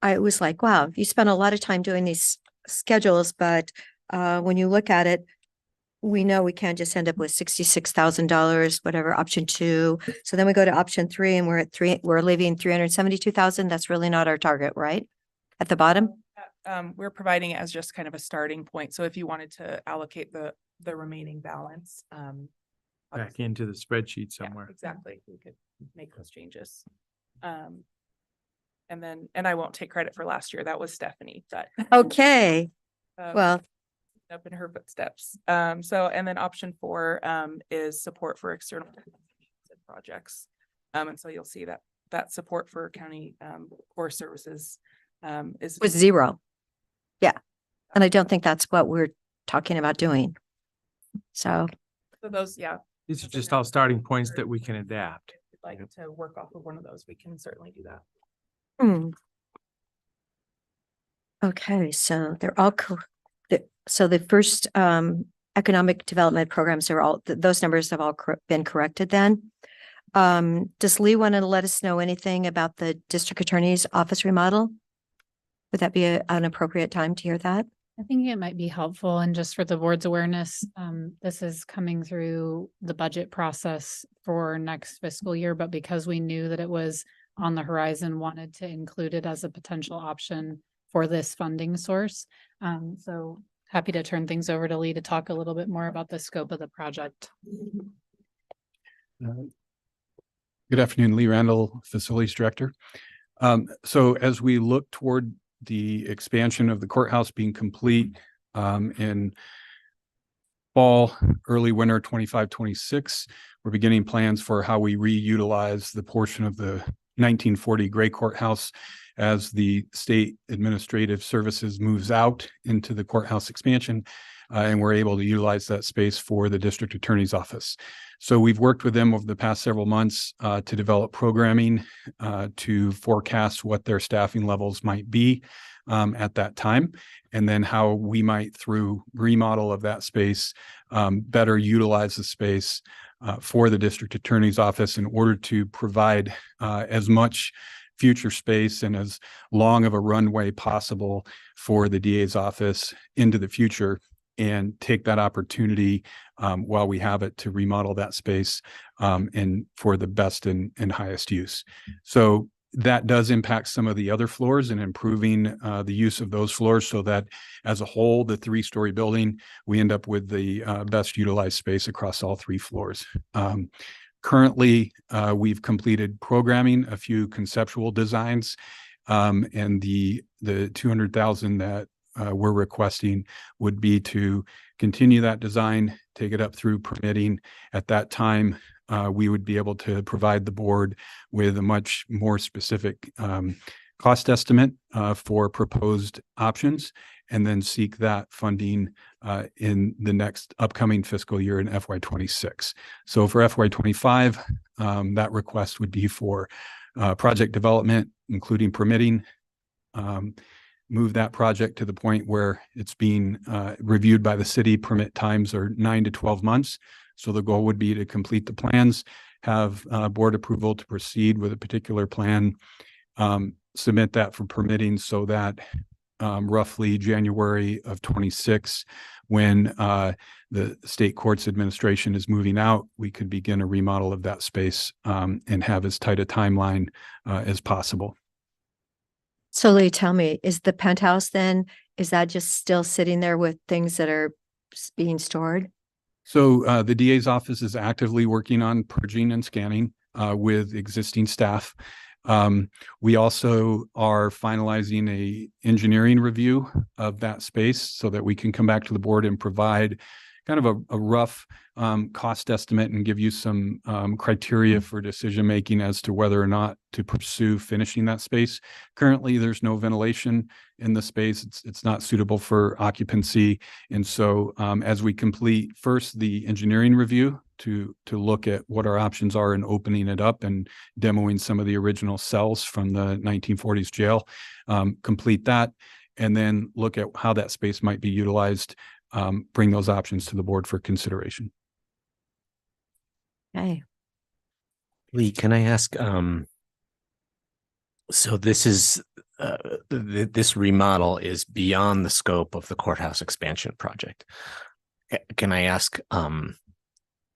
I was like, wow, you spent a lot of time doing these schedules, but when you look at it, we know we can't just end up with $66,000, whatever, option 2. So then we go to option 3 and we're leaving 372,000. That's really not our target, right? At the bottom? We're providing it as just kind of a starting point. So if you wanted to allocate the remaining balance, Back into the spreadsheet yeah, somewhere. exactly. We could make those changes. And I won't take credit for last year. That was Stephanie, but. Okay. Well, up in her footsteps. And then option 4 is support for external projects. And so you'll see that support for county core services was 0. Yeah. And I don't think that's what we're talking about doing. So those, yeah. These are just all starting points that we can adapt. If you'd like to work off of one of those, we can certainly do that. Okay, so they're all so the first economic development programs are all those numbers have all been corrected then. Does Lee want to let us know anything about the district attorney's office remodel? Would that be an appropriate time to hear that? I think it might be helpful, and just for the board's awareness, this is coming through the budget process for next fiscal year, but because we knew that it was on the horizon, wanted to include it as a potential option for this funding source. So happy to turn things over to Lee to talk a little bit more about the scope of the project. Good afternoon, Lee Randall, Facilities Director. So as we look toward the expansion of the courthouse being complete in fall, early winter 25-26, we're beginning plans for how we reutilize the portion of the 1940 gray courthouse as the state administrative services moves out into the courthouse expansion, and we're able to utilize that space for the district attorney's office. So we've worked with them over the past several months to develop programming to forecast what their staffing levels might be at that time, and then how we might, through remodel of that space, better utilize the space for the district attorney's office in order to provide as much future space and as long of a runway possible for the DA's office into the future and take that opportunity while we have it to remodel that space and for the best and highest use. So that does impact some of the other floors and improving the use of those floors so that as a whole, the 3-story building, we end up with the best utilized space across all 3 floors. Currently, we've completed programming, a few conceptual designs, and the $200,000 that we're requesting would be to continue that design, take it up through permitting. At that time, we would be able to provide the board with a much more specific cost estimate for proposed options, and then seek that funding in the next upcoming fiscal year in FY26. So for FY25, that request would be for project development, including permitting, move that project to the point where it's being reviewed by the city. Permit times are 9 to 12 months. So the goal would be to complete the plans, have board approval to proceed with a particular plan, submit that for permitting so that roughly January of 26, when the state courts administration is moving out, we could begin a remodel of that space and have as tight a timeline as possible. So Lee, tell me, is the penthouse then, is that just still sitting there with things that are being stored? So the DA's office is actively working on purging and scanning with existing staff. We also are finalizing a engineering review of that space so that we can come back to the board and provide kind of a rough cost estimate and give you some criteria for decision making as to whether or not to pursue finishing that space. Currently, there's no ventilation in the space. It's not suitable for occupancy. And so as we complete first the engineering review to look at what our options are in opening it up and demoing some of the original cells from the 1940s jail, complete that, and then look at how that space might be utilized, bring those options to the board for consideration. Okay. Lee, can I ask, so this is, this remodel is beyond the scope of the courthouse expansion project. Can I ask,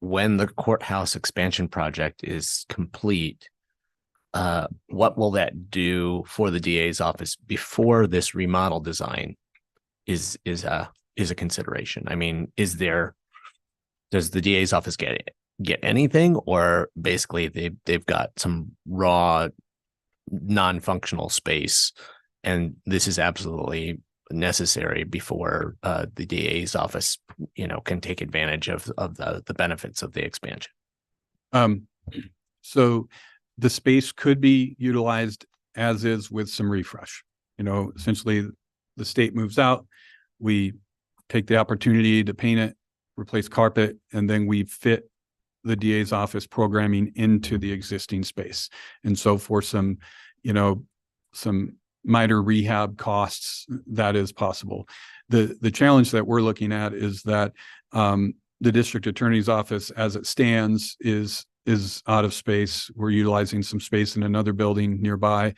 when the courthouse expansion project is complete, what will that do for the DA's office before this remodel design is a consideration? I mean, does the DA's office get anything, or basically they've got some raw non-functional space and this is absolutely necessary before the DA's office, can take advantage of the benefits of the expansion? So the space could be utilized as is with some refresh. Essentially the state moves out, we take the opportunity to paint it, replace carpet, and then we fit the DA's office programming into the existing space. And so for some minor rehab costs, that is possible. The challenge that we're looking at is that the district attorney's office as it stands is out of space. We're utilizing some space in another building nearby.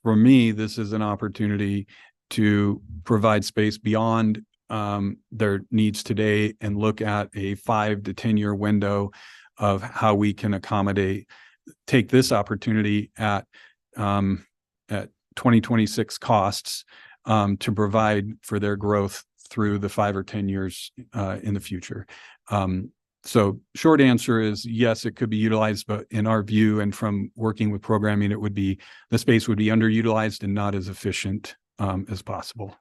For me, this is an opportunity to provide space beyond their needs today and look at a 5 to 10 year window of how we can take this opportunity at 2026 costs to provide for their growth through the 5 or 10 years in the future. So short answer is yes, it could be utilized, but in our view and from working with programming, the space would be underutilized and not as efficient as possible.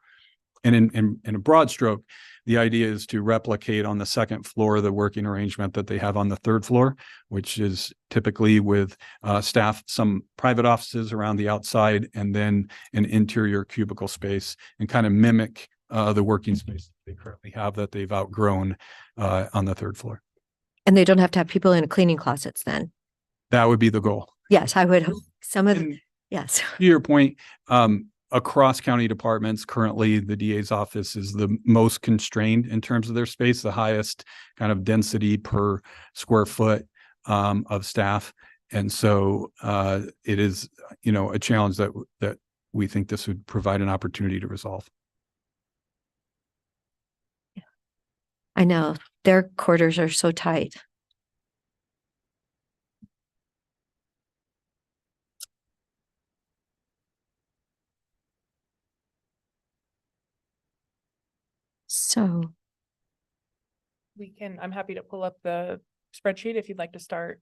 And in a broad stroke, the idea is to replicate on the second floor the working arrangement that they have on the third floor, which is typically with staff, some private offices around the outside, and then an interior cubicle space, and kind of mimic the working space they currently have that they've outgrown on the third floor. And they don't have to have people in cleaning closets then? That would be the goal. Yes, I would hope. Yes. To your point, across county departments, currently the DA's office is the most constrained in terms of their space, the highest kind of density per square foot of staff. And so it is, a challenge that we think this would provide an opportunity to resolve. I know their quarters are so tight. So, I'm happy to pull up the spreadsheet if you'd like to start.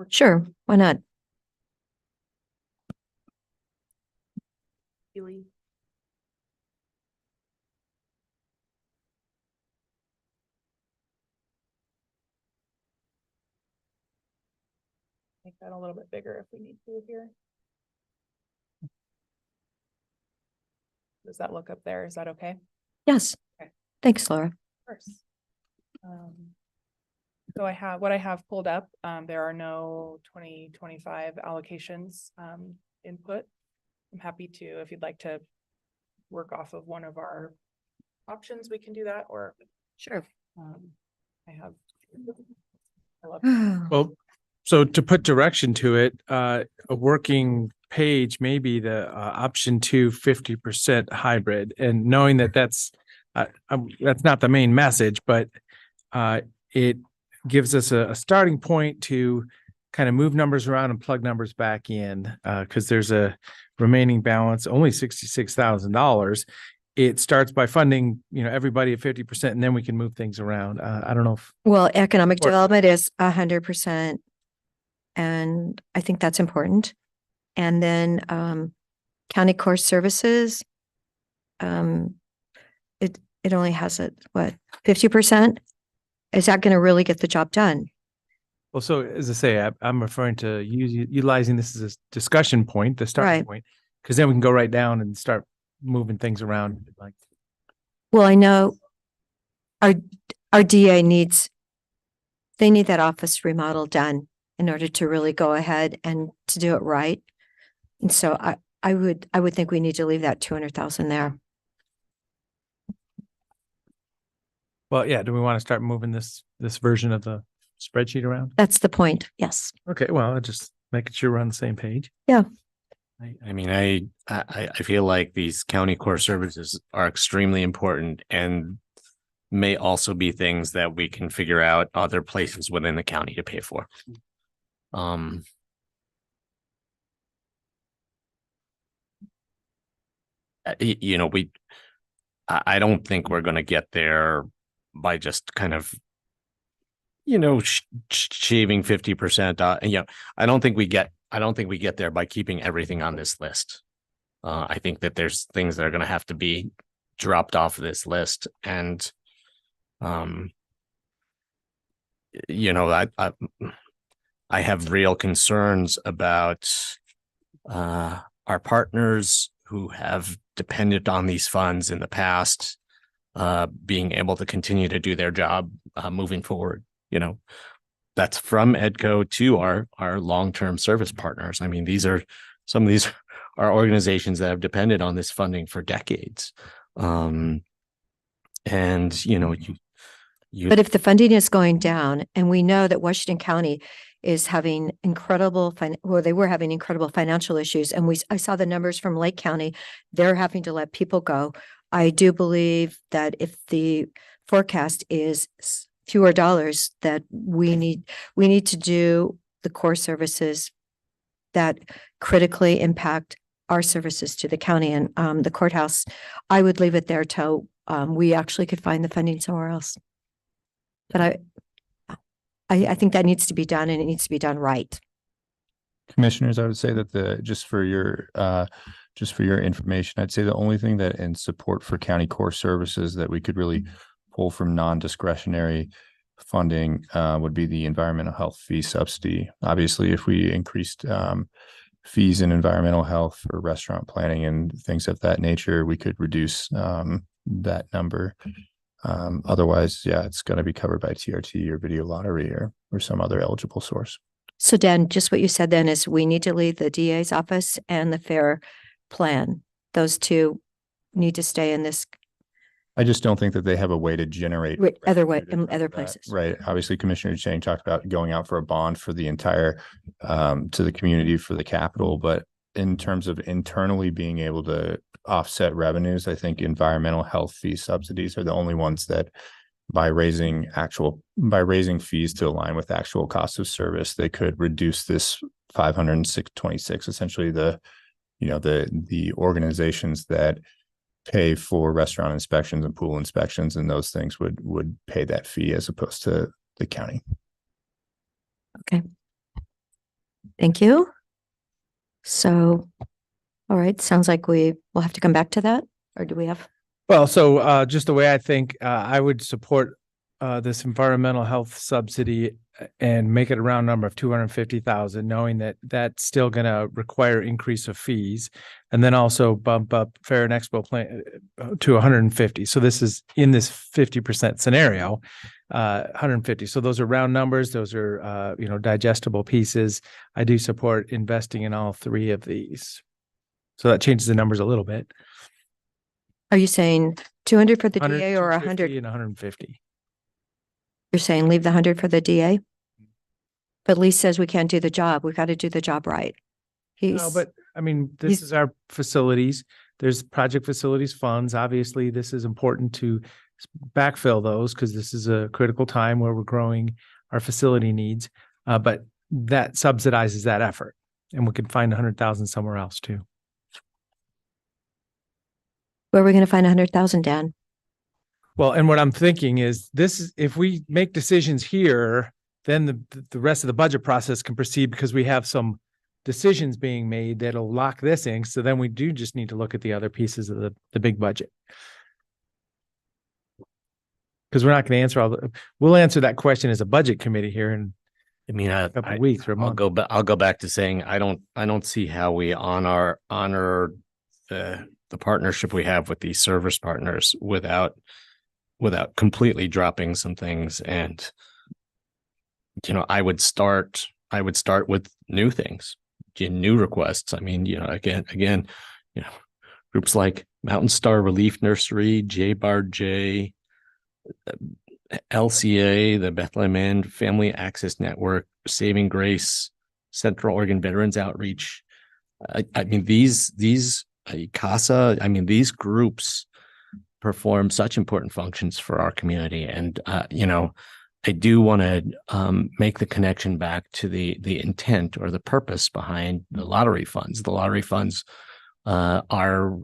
sure, why not? Keely. Make that a little bit bigger if we need to here. Does that look up there? Is that okay? Yes. Okay. Thanks, Laura. Of course. So what I have pulled up, there are no 2025 allocations input. I'm happy to, if you'd like to work off of one of our options, we can do that, or Sure. I have. Well, so to put direction to it, a working page may be the option 2 50% hybrid, and knowing that that's not the main message, but it gives us a starting point to kind of move numbers around and plug numbers back in, because there's a remaining balance, only $66,000. It starts by funding, everybody at 50%, and then we can move things around. I don't know if. Well, economic Or- development is 100%. And I think that's important. And then county core services, it only has 50%? Is that going to really get the job done? Well, so as I say, I'm referring to utilizing this as a discussion point, the starting Right. point, because then we can go right down and start moving things around. Like, Well, I know our DA needs that office remodel done in order to really go ahead and to do it right. And so I would think we need to leave that 200,000 there. well, yeah. Do we want to start moving this version of the spreadsheet around? That's the point. Yes. Okay. Well, just making sure we're on the same page. I mean, I feel like these county core services are extremely important and may also be things that we can figure out other places within the county to pay for. I don't think we're going to get there by just kind of, shaving 50%. I don't think we get there by keeping everything on this list. I think that there's things that are going to have to be dropped off of this list, and I have real concerns about our partners who have depended on these funds in the past being able to continue to do their job moving forward. That's from EDCO to our long-term service partners. I mean, some of these are organizations that have depended on this funding for decades. And But if the funding is going down, and we know that Washington County is having they were having incredible financial issues, and I saw the numbers from Lake County, they're having to let people go. I do believe that if the forecast is fewer dollars, that we need to do the core services that critically impact our services to the county, and the courthouse. I would leave it there till we actually could find the funding somewhere else. But I think that needs to be done, and it needs to be done right. Commissioners, I would say that just for your information, I'd say the only thing that in support for county core services that we could really pull from non-discretionary funding would be the environmental health fee subsidy. Obviously, if we increased fees in environmental health for restaurant planning and things of that nature, we could reduce that number. Otherwise, yeah, it's going to be covered by TRT or video lottery or some other eligible source. So Dan, just what you said then is we need to leave the DA's office and the fair plan. Those two need to stay in this I just don't think that they have a way to generate. Other way, revenue to in cover other that. places. Right. Obviously, Commissioner Chang talked about going out for a bond for the entire, to the community for the capital. But in terms of internally being able to offset revenues, I think environmental health fee subsidies are the only ones that by raising fees to align with actual cost of service, they could reduce this 526, essentially the organizations that pay for restaurant inspections and pool inspections, and those things would pay that fee as opposed to the county. Okay. Thank you. So, all right, sounds like we will have to come back to that, or do we have? Well, so just the way I think, I would support this environmental health subsidy and make it a round number of 250,000, knowing that that's still going to require increase of fees, and then also bump up Fair and Expo plan to 150. So this is in this 50% scenario, 150. So those are round numbers. Those are, digestible pieces. I do support investing in all three of these. So that changes the numbers a little bit. Are you saying 200 for the 100, DA or 250 100? and 150. You're saying leave the 100 for the DA? But Lee says we can't do the job. We've got to do the job right. No, but I mean, this is our facilities. There's project facilities funds. Obviously, this is important to backfill those because this is a critical time where we're growing our facility needs. But that subsidizes that effort, and we can find 100,000 somewhere else too. Where are we going to find 100,000, Dan? Well, and what I'm thinking is if we make decisions here, then the rest of the budget process can proceed because we have some decisions being made that'll lock this in. So then we do just need to look at the other pieces of the big budget. Because we're not going to answer we'll answer that question as a budget committee here in a couple of weeks or a month. I'll go back to saying I don't see how we honor the partnership we have with these service partners without completely dropping some things. And I would start with new things, new requests. I mean, again, groups like Mountain Star Relief Nursery, J-Bar-J, LCA, the Bethlehem End Family Access Network, Saving Grace, Central Oregon Veterans Outreach. I mean, these CASA, I mean, these groups perform such important functions for our community. And, I do want to make the connection back to the intent or the purpose behind the lottery funds. The lottery funds are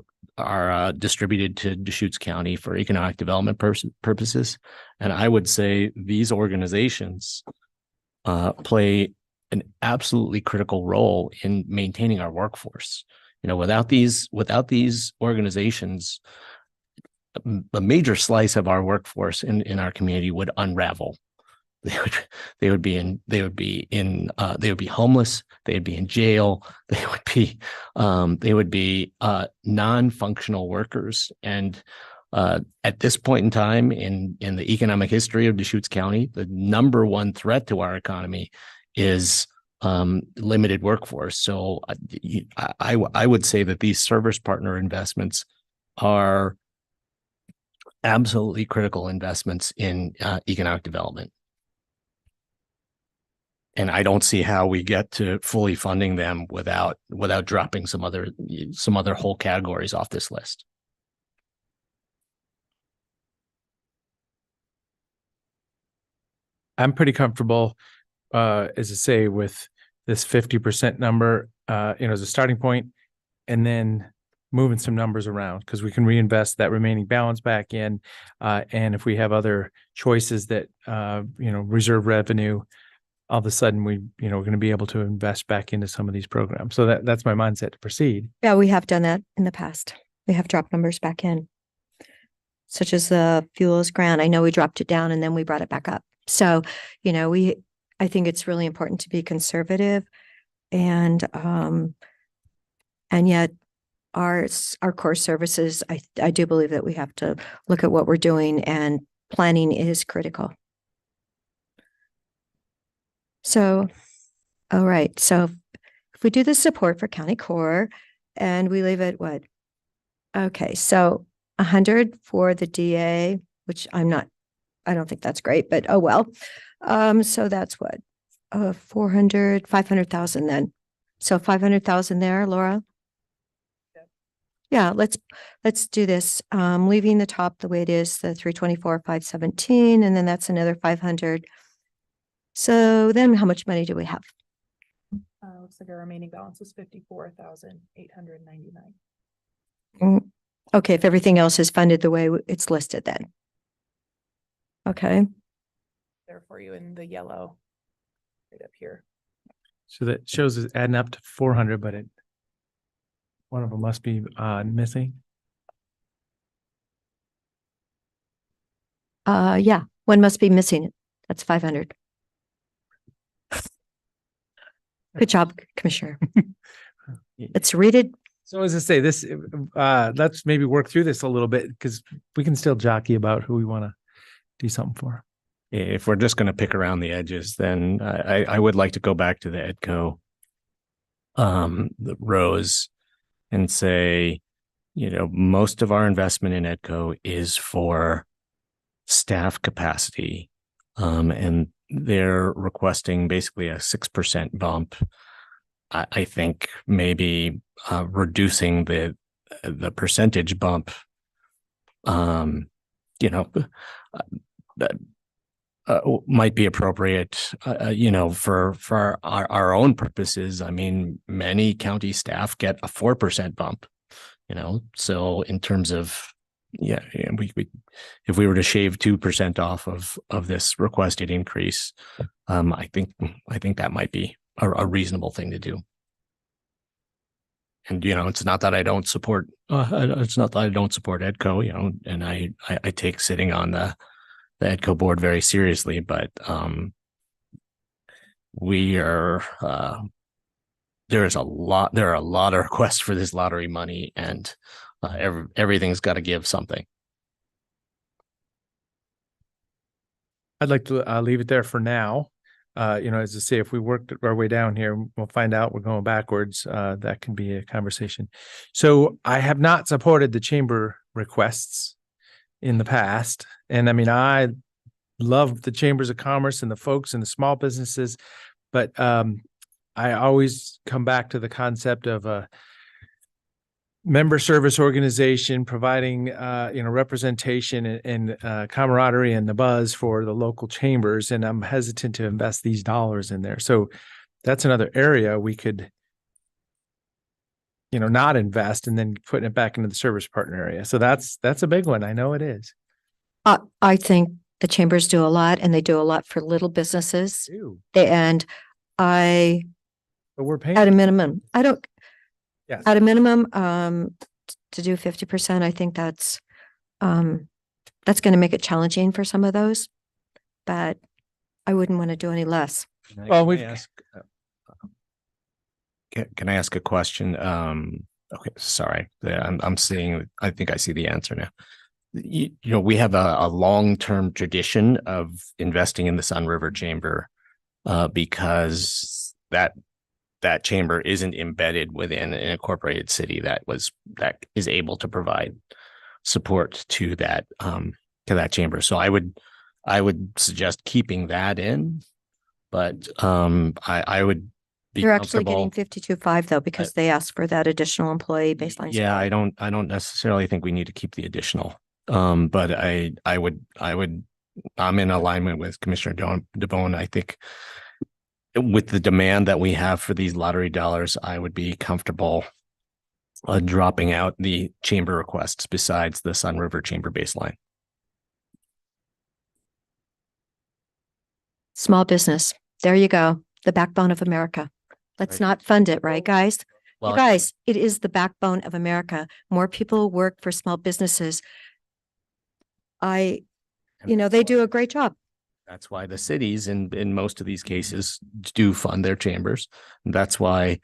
distributed to Deschutes County for economic development purposes. And I would say these organizations play an absolutely critical role in maintaining our workforce. Without these organizations, a major slice of our workforce in our community would unravel. They would be homeless. They'd be in jail. They would be non-functional workers. And at this point in time in the economic history of Deschutes County, the number one threat to our economy is limited workforce. So I would say that these service partner investments are absolutely critical investments in economic development. And I don't see how we get to fully funding them without dropping some other whole categories off this list. I'm pretty comfortable, as I say, with this 50% number, as a starting point, and then moving some numbers around because we can reinvest that remaining balance back in. And if we have other choices that, reserve revenue, all of a sudden we're going to be able to invest back into some of these programs. So that's my mindset to proceed. Yeah, we have done that in the past. We have dropped numbers back in, such as the fuels grant. I know we dropped it down and then we brought it back up. So, I think it's really important to be conservative and yet our core services, I do believe that we have to look at what we're doing, and planning is critical. So, all right. So if we do the support for county core and we leave it what? Okay. So 100 for the DA, which I don't think that's great, but oh well. So that's what, 500,000 then. So 500,000 there, Laura? Yeah, let's do this. Leaving the top the way it is, the 324, 517, and then that's another 500. So then how much money do we have? Looks like our remaining balance is 54,899. Okay, if everything else is funded the way it's listed then. Okay, There for you in the yellow right up here. So that shows it's adding up to 400, but one of them must be missing. yeah, one must be missing. That's 500. Good job, Commissioner. Let's read it. So as I say, this, let's maybe work through this a little bit because we can still jockey about who we want to do something for. If we're just going to pick around the edges, then I would like to go back to the EDCO the rows and say, most of our investment in EDCO is for staff capacity. And they're requesting basically a 6% bump. I think maybe reducing the percentage bump, might be appropriate, for our own purposes. I mean, many county staff get a 4% bump, so in terms of, we if we were to shave 2% off of this requested increase, I think that might be a reasonable thing to do. And, it's not that I don't support, EDCO, and I take sitting on the EDCO board very seriously, but there are a lot of requests for this lottery money, and everything's got to give something. I'd like to leave it there for now. As I say, if we work our way down here, we'll find out we're going backwards. That can be a conversation. So I have not supported the chamber requests in the past. And I mean, I love the chambers of commerce and the folks and the small businesses, but I always come back to the concept of a member service organization providing, representation and camaraderie and the buzz for the local chambers. And I'm hesitant to invest these dollars in there. So that's another area we could, not invest and then putting it back into the service partner area. So that's a big one. I know it is. I think the chambers do a lot, and they do a lot for little businesses. But we're paying At a minimum, Yes. At a minimum, to do 50%, I think that's going to make it challenging for some of those, but I wouldn't want to do any less. Well, Can I ask a question? Okay, sorry. I'm seeing, I think I see the answer now. We have a long-term tradition of investing in the Sun River Chamber because that chamber isn't embedded within an incorporated city that is able to provide support to that chamber. So I would suggest keeping that in, but I would be You're actually comfortable. getting 52.5 though, because they asked for that additional employee baseline. Yeah, I don't necessarily think we need to keep the additional. But I'm in alignment with Commissioner DeBone. I think with the demand that we have for these lottery dollars, I would be comfortable dropping out the chamber requests besides the Sun River Chamber baseline. Small business. There you go. The backbone of America. Let's Right. not fund it, right, guys? Well, You guys, it is the backbone of America. More people work for small businesses. They do a great job. That's why the cities in most of these cases do fund their chambers. That's why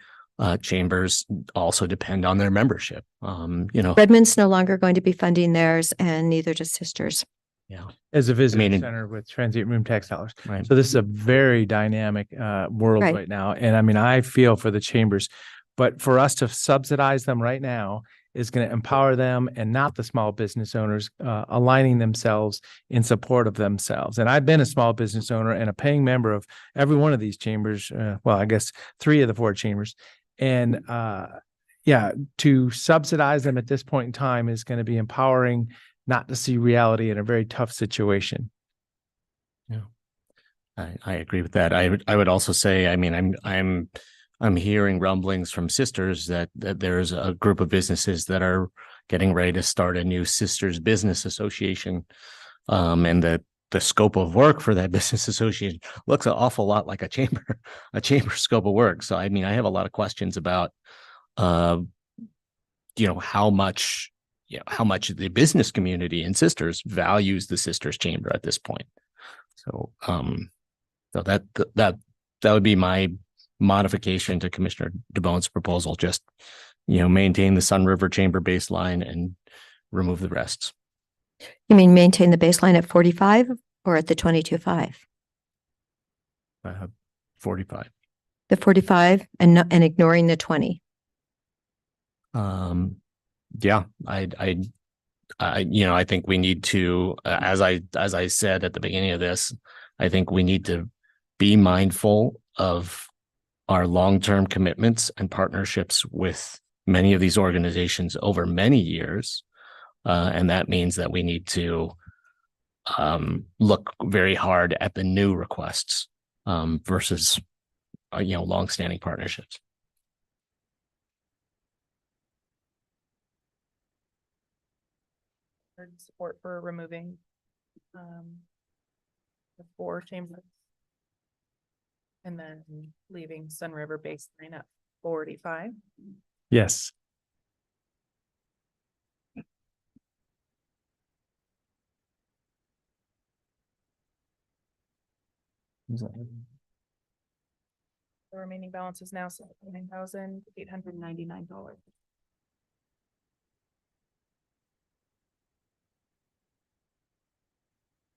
chambers also depend on their membership. Redmond's no longer going to be funding theirs, and neither does Sisters. Yeah. as a visitor mean, center with transient room tax dollars. Right. So this is a very dynamic world right now. And I mean, I feel for the chambers, but for us to subsidize them right now is going to empower them and not the small business owners, aligning themselves in support of themselves. And I've been a small business owner and a paying member of every one of these chambers. Well, I guess 3 of the 4 chambers. And yeah, to subsidize them at this point in time is going to be empowering not to see reality in a very tough situation. I agree with that. I would also say, I mean, I'm hearing rumblings from sisters that there's a group of businesses that are getting ready to start a new sisters business association, and that the scope of work for that business association looks an awful lot like a chamber scope of work. So I mean, I have a lot of questions about, how much the business community and sisters values the sisters chamber at this point. So, so that would be my modification to Commissioner DeBone's proposal. Just, maintain the Sun River Chamber baseline and remove the rest. You mean maintain the baseline at 45 or at the 22.5? 45. The 45 and ignoring the 20. Yeah, I think we need to, as I said at the beginning of this, I think we need to be mindful of our long-term commitments and partnerships with many of these organizations over many years. And that means that we need to look very hard at the new requests versus, longstanding partnerships. Support for removing the 4 chambers and then leaving Sun River baseline at 45. Yes. The remaining balance is now $79,899.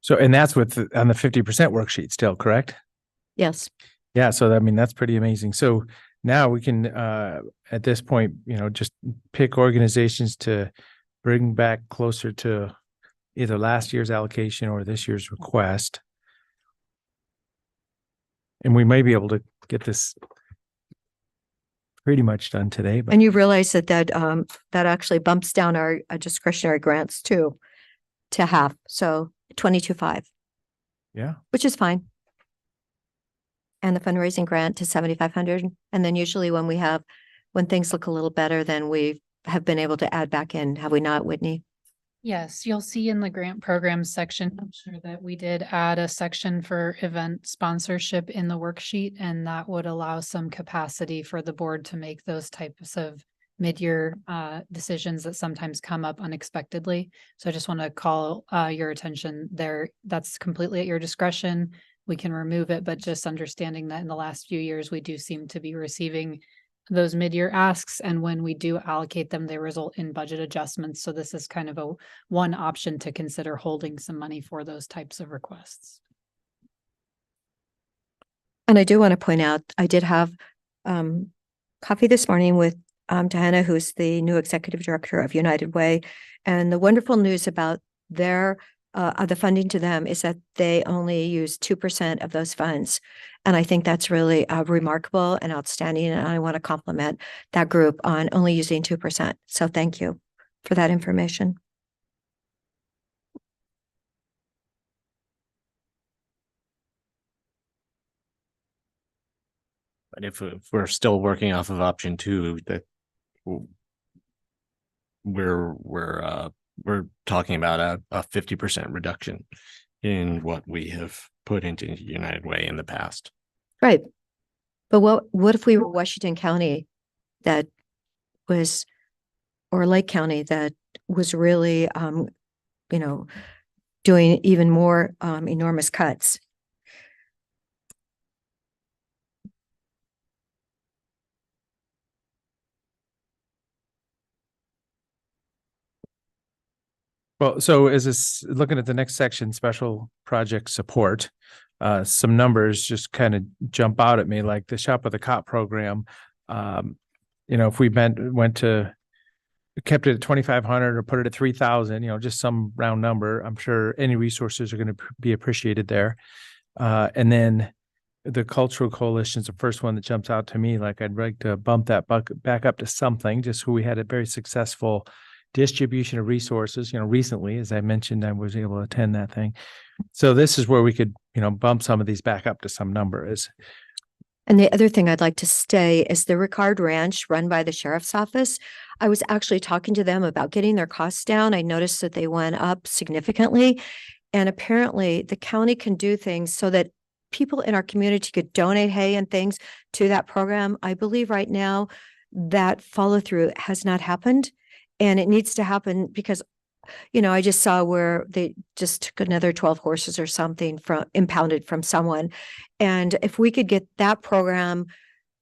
So, and that's on the 50% worksheet still, correct? Yes. Yeah. So, I mean, that's pretty amazing. So now we can, at this point, just pick organizations to bring back closer to either last year's allocation or this year's request. And we may be able to get this pretty much done today. But And you realize that actually bumps down our discretionary grants too, to half. So 22.5, yeah. which is fine. And the fundraising grant to 7,500. And then usually when things look a little better, then we have been able to add back in. Have we not, Whitney? Yes, you'll see in the grant programs section, I'm sure that we did add a section for event sponsorship in the worksheet, and that would allow some capacity for the board to make those types of mid-year decisions that sometimes come up unexpectedly. So I just want to call your attention there. That's completely at your discretion. We can remove it, but just understanding that in the last few years, we do seem to be receiving those mid-year asks, and when we do allocate them, they result in budget adjustments. So this is kind of one option to consider holding some money for those types of requests. And I do want to point out, I did have coffee this morning with Diana, who's the new executive director of United Way. And the wonderful news about the funding to them is that they only use 2% of those funds. And I think that's really remarkable and outstanding. And I want to compliment that group on only using 2%. So thank you for that information. But if we're still working off of option 2, that we're talking about a 50% reduction in what we have put into United Way in the past. Right. But what if we were Washington County or Lake County that was really, doing even more enormous cuts? Well, so looking at the next section, special project support, some numbers just kind of jump out at me, like the Shop with a Cop program. If we went to kept it at 2,500 or put it at 3,000, just some round number. I'm sure any resources are going to be appreciated there. And then the cultural coalition is the first one that jumps out to me. Like I'd like to bump that bucket back up to something, just so we had a very successful distribution of resources. Recently, as I mentioned, I was able to attend that thing. So this is where we could, bump some of these back up to some number. And the other thing I'd like to say is the Ricard Ranch run by the sheriff's office. I was actually talking to them about getting their costs down. I noticed that they went up significantly. And apparently the county can do things so that people in our community could donate hay and things to that program. I believe right now that follow through has not happened, and it needs to happen because, I just saw where they just took another 12 horses or something impounded from someone. And if we could get that program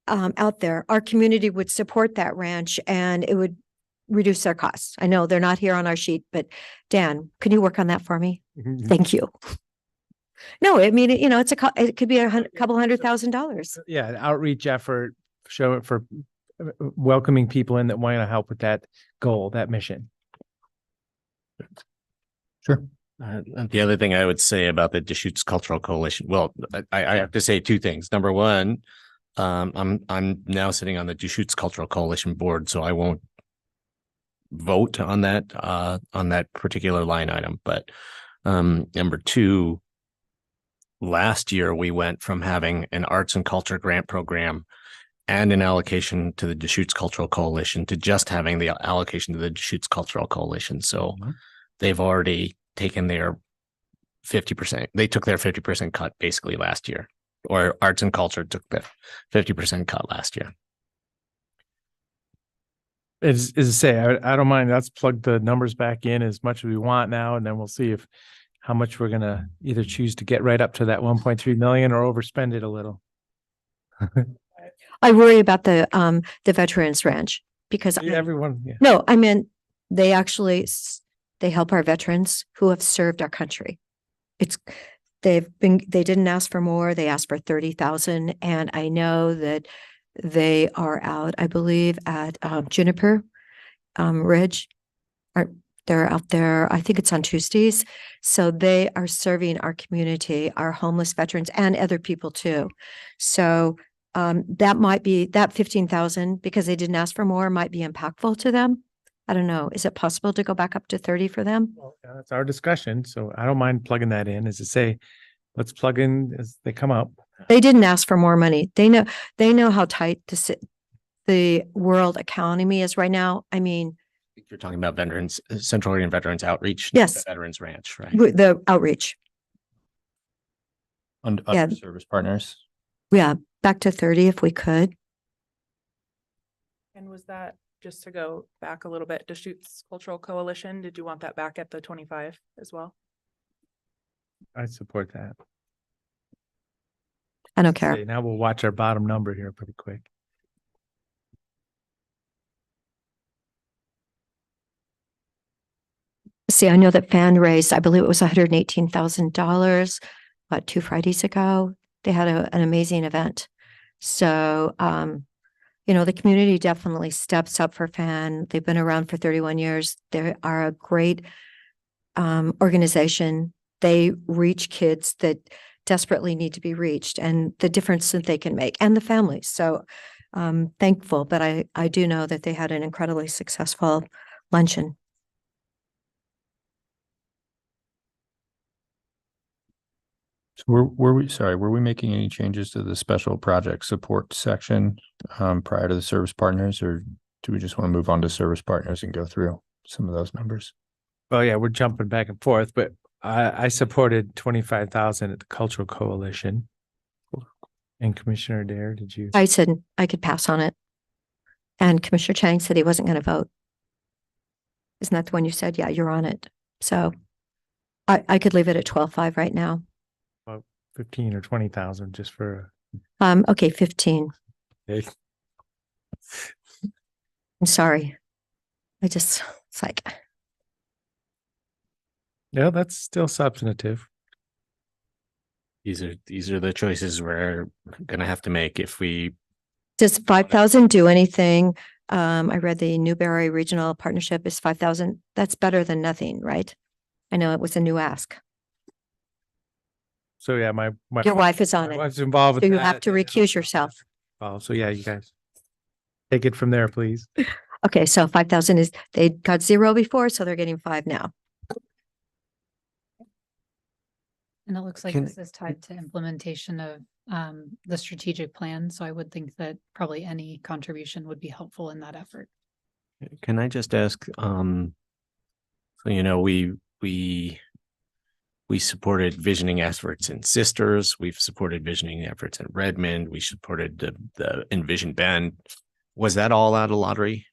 out there, our community would support that ranch and it would reduce their costs. I know they're not here on our sheet, but Dan, can you work on that for me? Thank you. No, I mean, it could be couple $100,000. Yeah, outreach effort, show it for welcoming people in that want to help with that goal, that mission. Sure. The other thing I would say about the Deschutes Cultural Coalition, well, I have to say two things. Number one, I'm now sitting on the Deschutes Cultural Coalition board, so I won't vote on that particular line item. But number two, last year we went from having an arts and culture grant program and an allocation to the Deschutes Cultural Coalition to just having the allocation to the Deschutes Cultural Coalition. So they've already taken their 50%. They took their 50% cut basically last year, or arts and culture took the 50% cut last year. As I say, I don't mind. Let's plug the numbers back in as much as we want now, and then we'll see how much we're going to either choose to get right up to that 1.3 million or overspend it a little. I worry about the Veterans Ranch because everyone. Yeah. No, I mean, they help our veterans who have served our country. They didn't ask for more. They asked for 30,000. And I know that they are out, I believe, at Juniper Ridge. They're out there. I think it's on Tuesdays. So they are serving our community, our homeless veterans and other people too. So that might be that 15,000 because they didn't ask for more might be impactful to them. I don't know. Is it possible to go back up to 30 for them? Well, that's our discussion. So I don't mind plugging that in. As I say, let's plug in as they come up. They didn't ask for more money. They know how tight the world economy is right now. I mean, You're talking about veterans, Central Oregon Veterans Outreach. Yes. The Veterans Ranch, right? the outreach. Under Yeah. service partners. Yeah, back to 30 if we could. And was that, just to go back a little bit, Deschutes Cultural Coalition, did you want that back at the 25 as well? I support that. I don't care. Okay, now we'll watch our bottom number here pretty quick. See, I know that fan raised, I believe it was $118,000, about 2 Fridays ago. They had an amazing event. So, the community definitely steps up for FAN. They've been around for 31 years. They are a great organization. They reach kids that desperately need to be reached and the difference that they can make and the families. So thankful, but I do know that they had an incredibly successful luncheon. So were we making any changes to the special project support section prior to the service partners, or do we just want to move on to service partners and go through some of those numbers? Well, yeah, we're jumping back and forth, but I supported 25,000 at the Cultural Coalition. And Commissioner Dare, did you? I said I could pass on it. And Commissioner Chang said he wasn't going to vote. Isn't that the one you said? Yeah, you're on it. So I could leave it at 12.5 right now. 15 or 20,000 just for. Okay, 15. Okay. I'm sorry. It's like. Yeah, that's still substantive. These are the choices we're gonna have to make if we. Does 5,000 do anything I read the Newberry Regional Partnership is 5,000. That's better than nothing, right? I know it was a new ask. So yeah, my Your wife is on my it. wife's involved with So you that. have to recuse yourself. Oh, so yeah, you guys take it from there, please. Okay, so 5,000 is, they got 0 before, so they're getting 5 now. And it looks like Can- this is tied to implementation of the strategic plan. So I would think that probably any contribution would be helpful in that effort. Can I just ask, so we supported visioning efforts in Sisters. We've supported visioning efforts in Redmond. We supported the Envision Bend. Was that all out of lottery?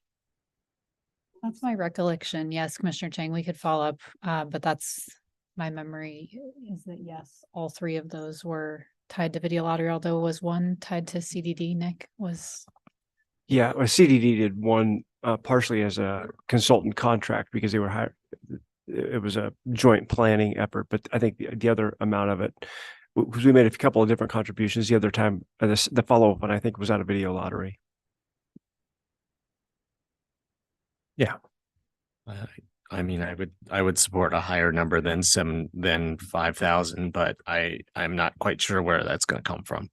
That's my recollection. Yes, Commissioner Chang, we could follow up, but that's my memory is that yes, all 3 of those were tied to video lottery, although was one tied to CDD, Nick was. Yeah, well, CDD did one partially as a consultant contract because they were hired. It was a joint planning effort, but I think the other amount of it, because we made a couple of different contributions the other time, the follow-up one I think was out of video lottery. Yeah. I mean, I would support a higher number than 5,000, but I'm not quite sure where that's going to come from.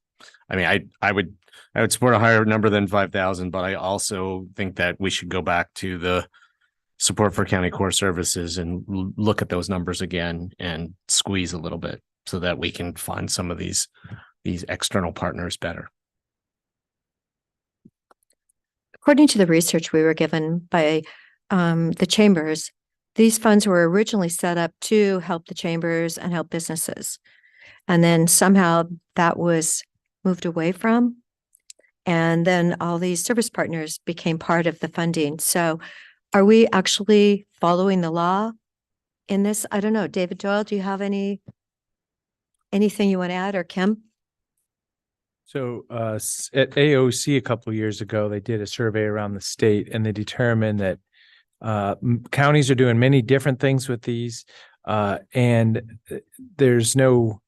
I mean, I would support a higher number than 5,000, but I also think that we should go back to the support for county core services and look at those numbers again and squeeze a little bit so that we can find some of these external partners better. According to the research we were given by the chambers, these funds were originally set up to help the chambers and help businesses. And then somehow that was moved away from. And then all these service partners became part of the funding. So are we actually following the law in this? I don't know. David Doyle, do you have anything you want to add, or Kim? So at AOC a couple of years ago, they did a survey around the state and they determined that counties are doing many different things with these, and there's no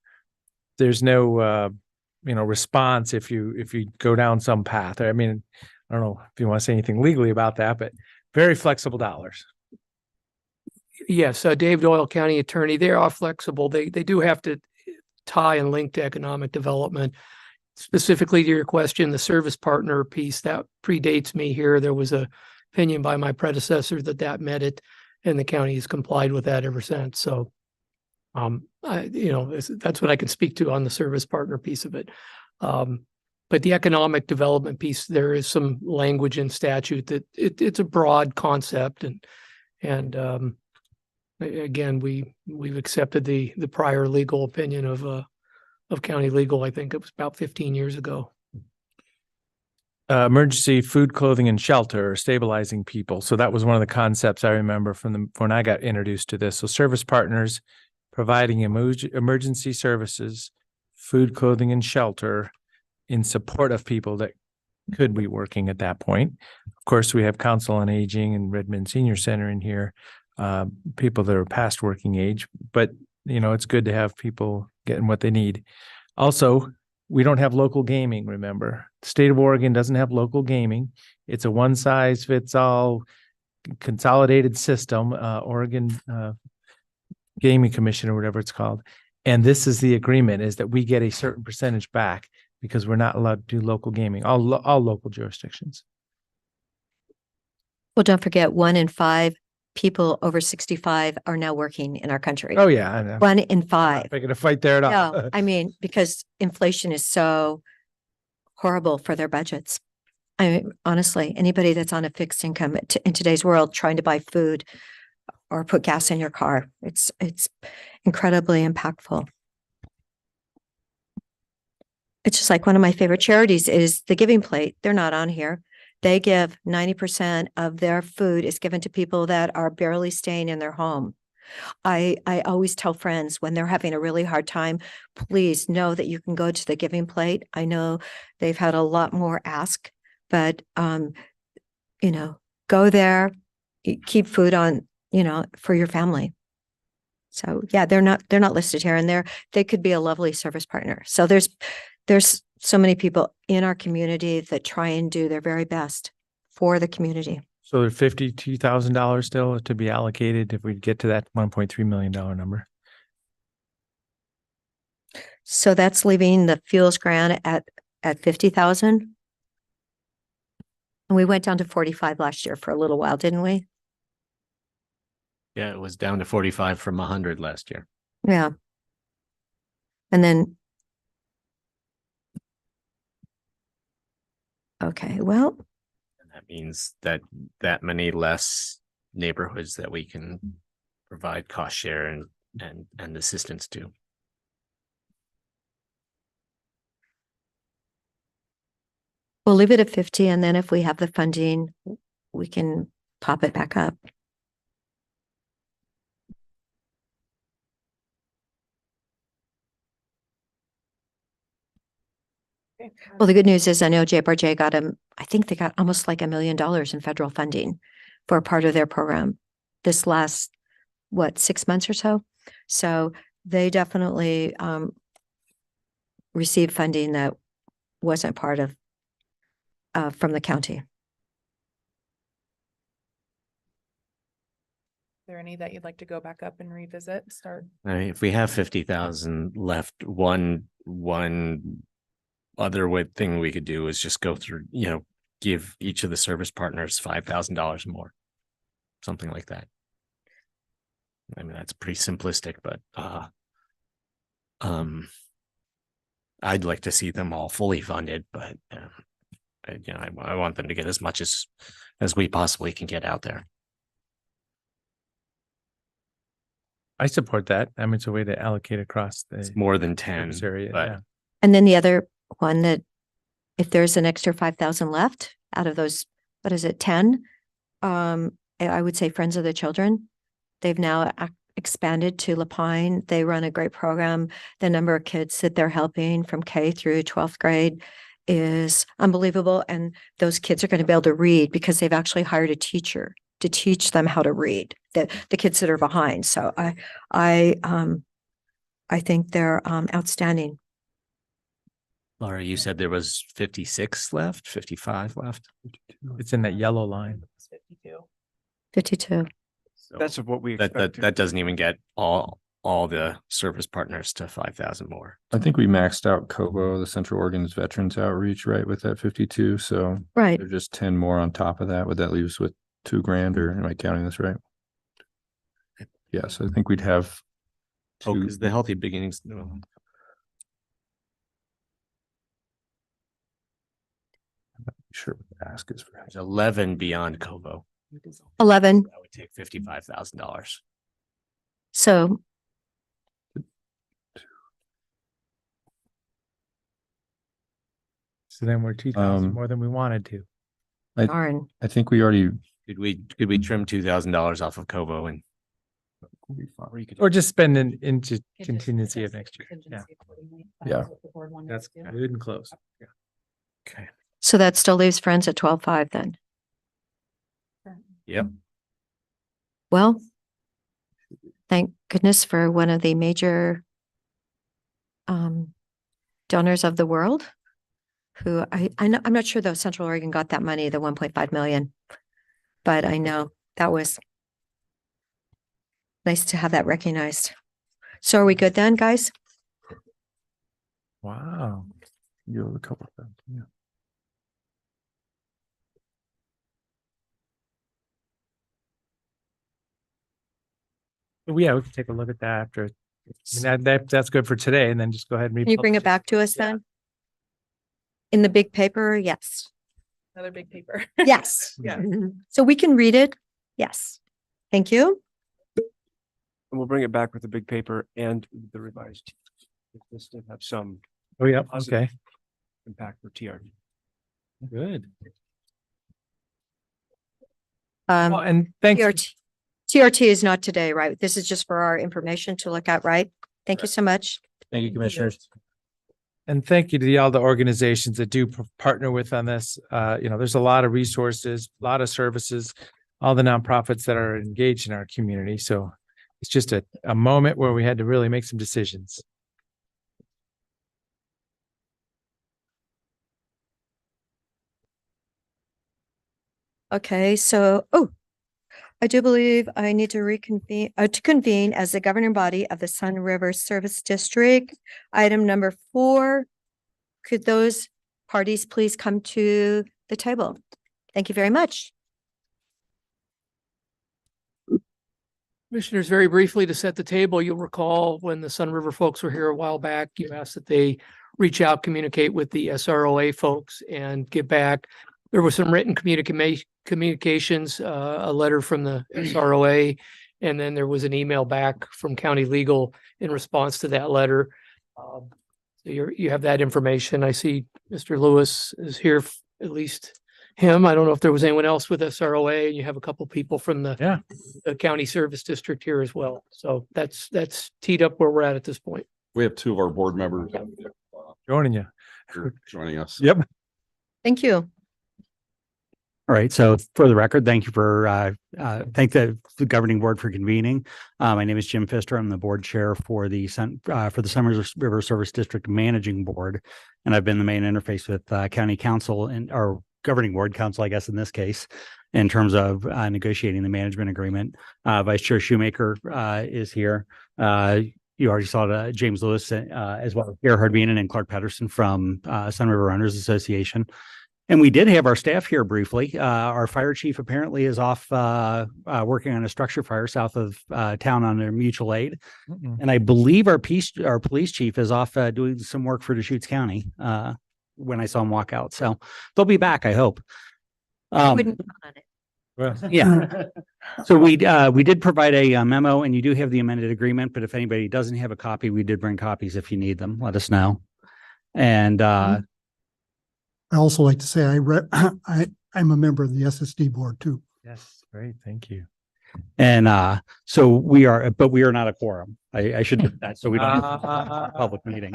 response if you go down some path. I mean, I don't know if you want to say anything legally about that, but very flexible dollars. Yes, Dave Doyle, County Attorney. They are flexible. They do have to tie and link to economic development. Specifically to your question, the service partner piece that predates me here. There was a opinion by my predecessor that met it, and the county has complied with that ever since. So, that's what I can speak to on the service partner piece of it. But the economic development piece, there is some language in statute that it's a broad concept, and again, we've accepted the prior legal opinion of county legal. I think it was about 15 years ago. Emergency food, clothing, and shelter, or stabilizing people. So that was one of the concepts I remember from when I got introduced to this. So service partners providing emergency services, food, clothing, and shelter in support of people that could be working at that point. Of course, we have Council on Aging and Redmond Senior Center in here, people that are past working age, but it's good to have people getting what they need. Also, we don't have local gaming, remember. The state of Oregon doesn't have local gaming. It's a one-size-fits-all consolidated system, Oregon Gaming Commission or whatever it's called. And this is the agreement, is that we get a certain percentage back because we're not allowed to do local gaming, all local jurisdictions. Well, don't forget, 1 in 5 people over 65 are now working in our country. Oh, yeah. I know. 1 in 5. Picking a fight there at all. No, I mean, because inflation is so horrible for their budgets. I mean, honestly, anybody that's on a fixed income in today's world trying to buy food or put gas in your car, it's incredibly impactful. It's just like one of my favorite charities is the Giving Plate. They're not on here. They give 90% of their food is given to people that are barely staying in their home. I always tell friends when they're having a really hard time, please know that you can go to the Giving Plate. I know they've had a lot more ask, but go there, keep food on, for your family. So yeah, they're not listed here, and they could be a lovely service partner. So there's so many people in our community that try and do their very best. for the community. So there's $52,000 still to be allocated if we get to that $1.3 million number. So that's leaving the fuels grant at 50,000. And we went down to 45 last year for a little while, didn't we? Yeah, it was down to 45 from 100 last year. Yeah. And then. Okay, well, And that means that many less neighborhoods that we can provide cost share and assistance to. we'll leave it at 50, and then if we have the funding, we can pop it back up. Well, the good news is I know JBRJ got I think they got almost like $1 million in federal funding for a part of their program this last, 6 months or so? So they definitely received funding that wasn't part of from the county. Are there any that you'd like to go back up and revisit, start? I mean, if we have 50,000 left, one other thing we could do is just go through, give each of the service partners $5,000 more, something like that. I mean, that's pretty simplistic, but I'd like to see them all fully funded, but I want them to get as much as we possibly can get out there. I support that. I mean, it's a way to allocate across the It's more than 10, service area. but Yeah. And then the other one that if there's an extra 5,000 left out of those, 10? I would say Friends of the Children. They've now expanded to Lapine. They run a great program. The number of kids that they're helping from K through 12th grade is unbelievable. And those kids are going to be able to read because they've actually hired a teacher to teach them how to read, the kids that are behind. So I think they're outstanding. Laura, you said there was 56 left, 55 left. It's in that yellow line. 52. So That's what we that expect. that doesn't even get all the service partners to 5,000 more. I think we maxed out COBO, the Central Oregon's Veterans Outreach, right, with that 52. So Right. there's just 10 more on top of that. Would that leave us with $2,000, or am I counting this right? Yes, I think we'd have. Oh, two- because the Healthy Beginnings. Sure, ask is for. There's 11 beyond Kovo. 11. That would take $55,000. So So then we're 2,000 Um, more than we wanted to. darn. I think we already. Could we trim $2,000 off of Kovo and Or just spend into contingency of next year. Yeah. Yeah. That's good and close. Yeah. okay. So that still leaves Friends at 12.5 then. Yep. Well, thank goodness for one of the major donors of the world who I know, I'm not sure though Central Oregon got that money, the 1.5 million, but I know that was nice to have that recognized. So are we good then, guys? Wow. You have a couple of them. Yeah. Yeah, we can take a look at that after. I mean, that's good for today, and then just go ahead and. Can you bring it back to us then? In the big paper? Yes. Another big paper. Yes. Yeah. So we can read it. Yes. Thank you. And we'll bring it back with the big paper and the revised. This did have some Oh, yeah, positive okay, impact for TRD. good. Well, Um, and thanks. TRT is not today, right? This is just for our information to look at, right? Thank you so much. Thank you, commissioners. And thank you to all the organizations that do partner with on this. There's a lot of resources, a lot of services, all the nonprofits that are engaged in our community. So it's just a moment where we had to really make some decisions. Okay, so, I do believe I need to convene as the governing body of the Sun River Service District. Item number 4. Could those parties please come to the table? Thank you very much. Commissioners, very briefly to set the table, you'll recall when the Sun River folks were here a while back, you asked that they reach out, communicate with the SROA folks and get back. There was some written communications, a letter from the SROA, and then there was an email back from county legal in response to that letter. So you have that information. I see Mr. Lewis is here, at least him. I don't know if there was anyone else with SROA, and you have a couple people from the county service district here as well. So that's teed up where we're at this point. We have 2 of our board members Joining you. joining us. Yep. Thank you. All right. So for the record, thank you for thank the governing board for convening. My name is Jim Pfister. I'm the board chair for the Sun River Service District Managing Board, and I've been the main interface with county council and our governing board council, I guess in this case, in terms of negotiating the management agreement. Vice Chair Shoemaker is here. You already saw James Lewis as well as Gerhard Wienen and Clark Pedersen from Sun River Owners Association. And we did have our staff here briefly. Our fire chief apparently is off working on a structure fire south of town on their mutual aid. And I believe our police chief is off doing some work for Deschutes County when I saw him walk out. So they'll be back, I hope. Wouldn't count on it. Yeah. So we did provide a memo, and you do have the amended agreement, but if anybody doesn't have a copy, we did bring copies if you need them. Let us know. And I also like to say I'm a member of the SSD board too. Yes, great. Thank you. And so we are, but we are not a quorum. I should do that so we don't have a public meeting.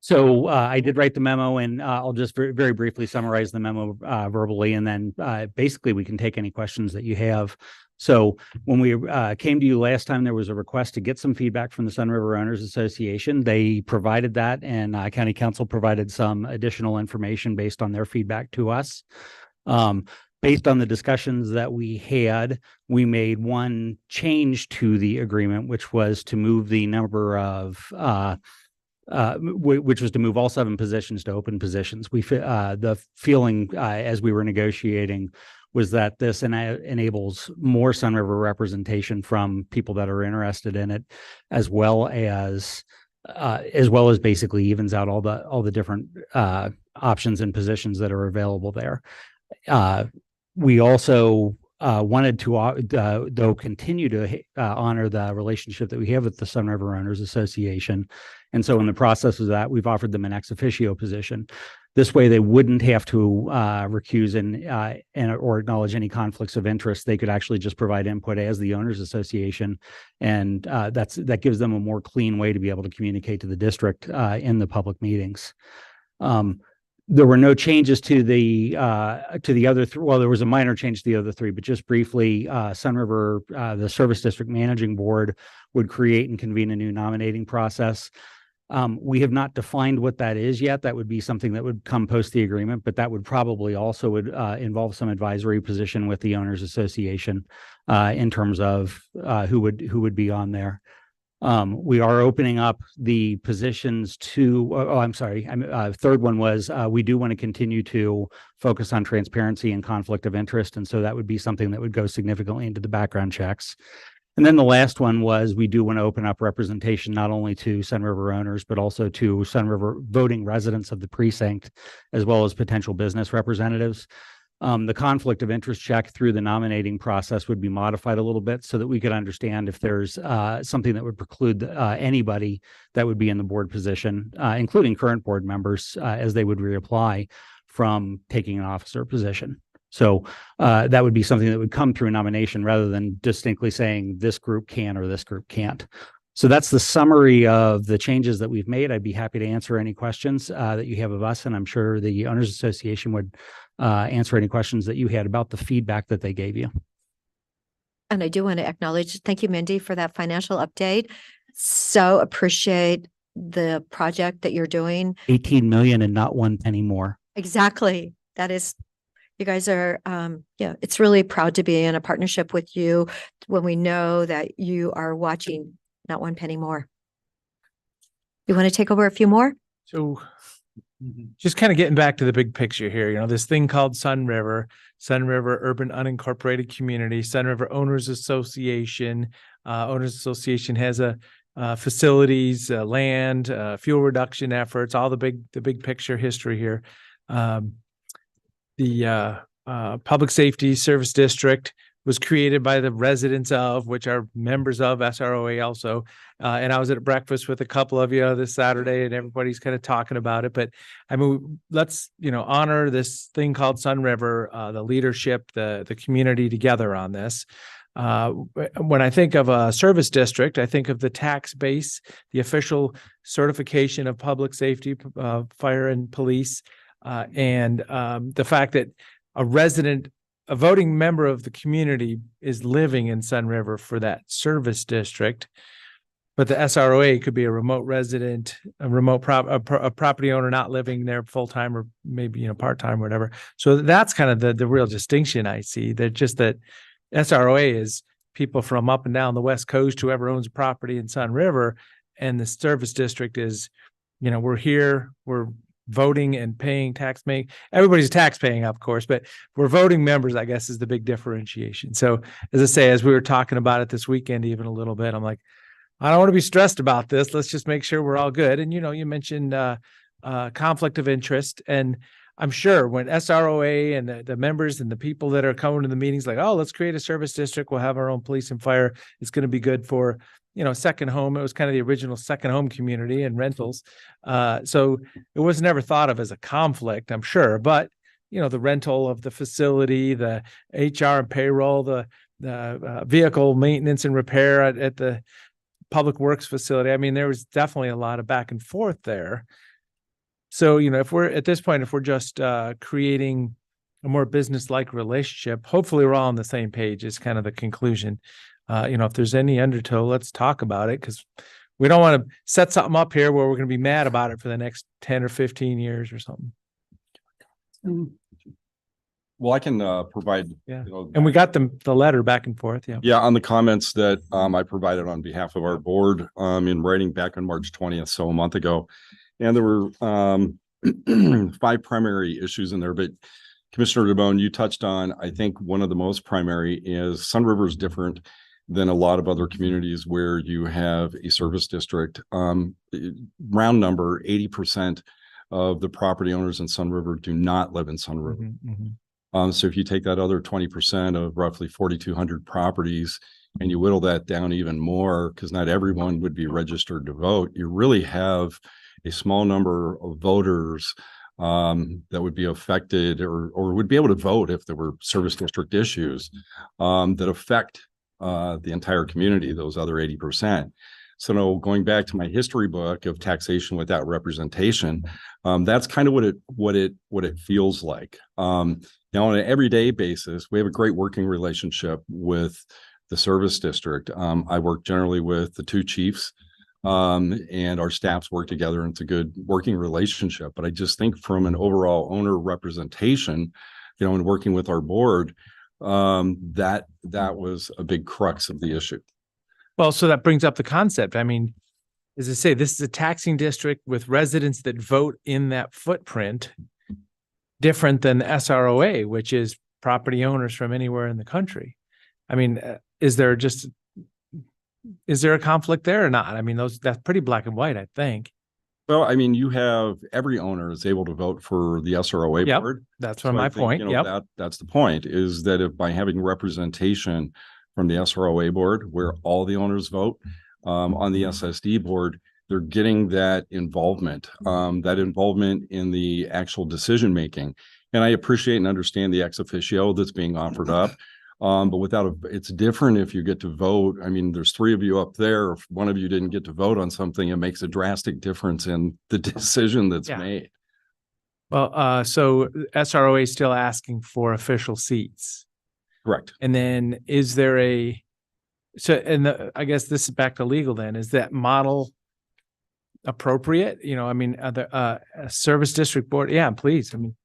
So I did write the memo, and I'll just very briefly summarize the memo verbally, and then basically we can take any questions that you have. So when we came to you last time, there was a request to get some feedback from the Sun River Owners Association. They provided that, and county council provided some additional information based on their feedback to us. Based on the discussions that we had, we made one change to the agreement, which was to move the number of which was to move all 7 positions to open positions. The feeling as we were negotiating was that this enables more Sun River representation from people that are interested in it, as well as basically evens out all the different options and positions that are available there. We also wanted to, though, continue to honor the relationship that we have with the Sun River Owners Association. And so in the process of that, we've offered them an ex officio position. This way, they wouldn't have to recuse or acknowledge any conflicts of interest. They could actually just provide input as the Owners Association. And that gives them a more clean way to be able to communicate to the district in the public meetings. There were no changes to the other 3. Well, there was a minor change to the other 3, but just briefly, Sun River, the Service District Managing Board would create and convene a new nominating process. We have not defined what that is yet. That would be something that would come post the agreement, but that would probably also involve some advisory position with the Owners Association in terms of who would be on there. We are opening up the positions to, I'm sorry. Third one was we do want to continue to focus on transparency and conflict of interest. And so that would be something that would go significantly into the background checks. And then the last one was we do want to open up representation not only to Sun River owners, but also to Sun River voting residents of the precinct, as well as potential business representatives. The conflict of interest check through the nominating process would be modified a little bit so that we could understand if there's something that would preclude anybody that would be in the board position, including current board members, as they would reapply from taking an officer position. So that would be something that would come through a nomination rather than distinctly saying this group can or this group can't. So that's the summary of the changes that we've made. I'd be happy to answer any questions that you have of us, and I'm sure the Owners Association would answer any questions that you had about the feedback that they gave you. And I do want to acknowledge, thank you, Mindy, for that financial update. So appreciate the project that you're doing. 18 million and not 1 penny more. Exactly. That is, You guys are, yeah, it's really proud to be in a partnership with you when we know that you are watching not one penny more. You want to take over a few more? So just kind of getting back to the big picture here, you know, this thing called Sun River Urban Unincorporated Community, Sun River Owners Association. Owners Association has a facilities, land, fuel reduction efforts, all the big picture history here. The Public Safety Service District was created by the residents of, which are members of SROA also. And I was at a breakfast with a couple of you this Saturday, and everybody's kind of talking about it. But I mean, let's, you know, honor this thing called Sun River, the leadership, the community together on this. When I think of a service district, I think of the tax base, the official certification of public safety, fire and police, and the fact that a voting member of the community is living in Sun River for that service district, but the SROA could be a remote resident, a property owner not living there full time or maybe, you know, part time or whatever. So that's kind of the real distinction I see. That just that SROA is people from up and down the West Coast, whoever owns property in Sun River, and the service district is, you know, we're here, we're voting and paying tax. Everybody's tax paying, of course, but we're voting members, I guess, is the big differentiation. So as I say, as we were talking about it this weekend, even a little bit, I'm like, I don't want to be stressed about this. Let's just make sure we're all good. And, you know, you mentioned conflict of interest, and I'm sure when SROA and the members and the people that are coming to the meetings, like, oh, let's create a service district, we'll have our own police and fire, it's going to be good for, you know, second home. It was kind of the original second home community and rentals. So it was never thought of as a conflict, I'm sure. But, you know, the rental of the facility, the HR and payroll, the vehicle maintenance and repair at the public works facility. I mean, there was definitely a lot of back and forth there. So, you know, if we're at this point, if we're just creating a more business-like relationship, hopefully we're all on the same page is kind of the conclusion. You know, if there's any undertow, let's talk about it, because we don't want to set something up here where we're going to be mad about it for the next 10 or 15 years or something. Well, I can provide. Yeah. You know, and we got the letter back and forth. Yeah. Yeah. On the comments that I provided on behalf of our board in writing back on March 20th, so a month ago. And there were 5 primary issues in there, but Commissioner DeBone, you touched on, I think one of the most primary is Sun River is different than a lot of other communities where you have a service district. Round number, 80% of the property owners in Sun River do not live in Sun River. So if you take that other 20% of roughly 4,200 properties and you whittle that down even more, because not everyone would be registered to vote, you really have a small number of voters that would be affected or would be able to vote if there were service district issues that affect the entire community, those other 80%. So now going back to my history book of taxation without representation, that's kind of what it feels like. Now on an everyday basis, we have a great working relationship with the service district. I work generally with the 2 chiefs. And our staffs work together, and it's a good working relationship. But I just think from an overall owner representation, you know, and working with our board, that was a big crux of the issue. Well, so that brings up the concept. I mean, as I say, this is a taxing district with residents that vote in that footprint, different than SROA, which is property owners from anywhere in the country. I mean, is there a conflict there or not? I mean, that's pretty black and white, I think. Well, I mean, you have every owner is able to vote for the SROA board. That's my point. You know, that's the point, is that if by having representation from the SROA board, where all the owners vote, on the SSD board, they're getting that involvement in the actual decision making. And I appreciate and understand the ex officio that's being offered up. But it's different if you get to vote. I mean, there's 3 of you up there. If one of you didn't get to vote on something, it makes a drastic difference in the decision that's made. Well, so SROA is still asking for official seats. Correct. And then I guess this is back to legal then, is that model appropriate? You know, I mean, a service district board. Yeah, please. I mean,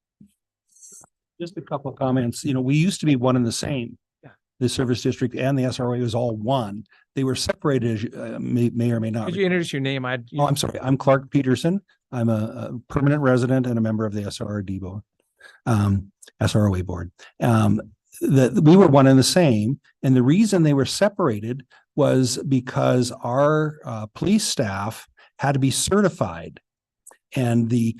Just a couple of comments. We used to be one and the same. The service district and the SROA was all one. They were separated, as you may or may not. Could you introduce your name? Oh, I'm sorry. I'm Clark Peterson. I'm a permanent resident and a member of the SROD board, SROA board. That we were one and the same. And the reason they were separated was because our police staff had to be certified. And the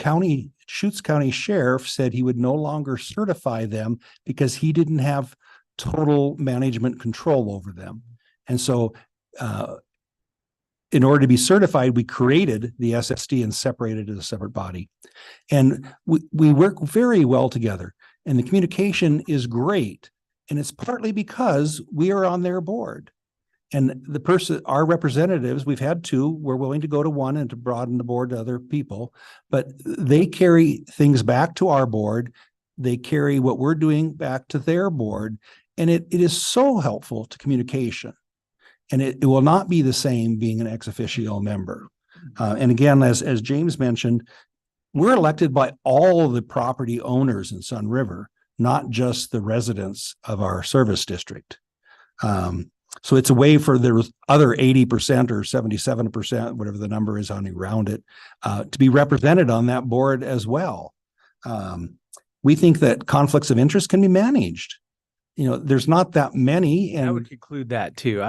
Schutz County Sheriff said he would no longer certify them because he didn't have total management control over them. And so in order to be certified, we created the SSD and separated it as a separate body. And we work very well together, and the communication is great. And it's partly because we are on their board. And our representatives, we've had two, we're willing to go to one and to broaden the board to other people, but they carry things back to our board. They carry what we're doing back to their board. And it is so helpful to communication. And it will not be the same being an ex officio member. And again, as James mentioned, we're elected by all of the property owners in Sun River, not just the residents of our service district. So it's a way for the other 80% or 77%, whatever the number is on around it, to be represented on that board as well. We think that conflicts of interest can be managed. There's not that many. And I would conclude that too.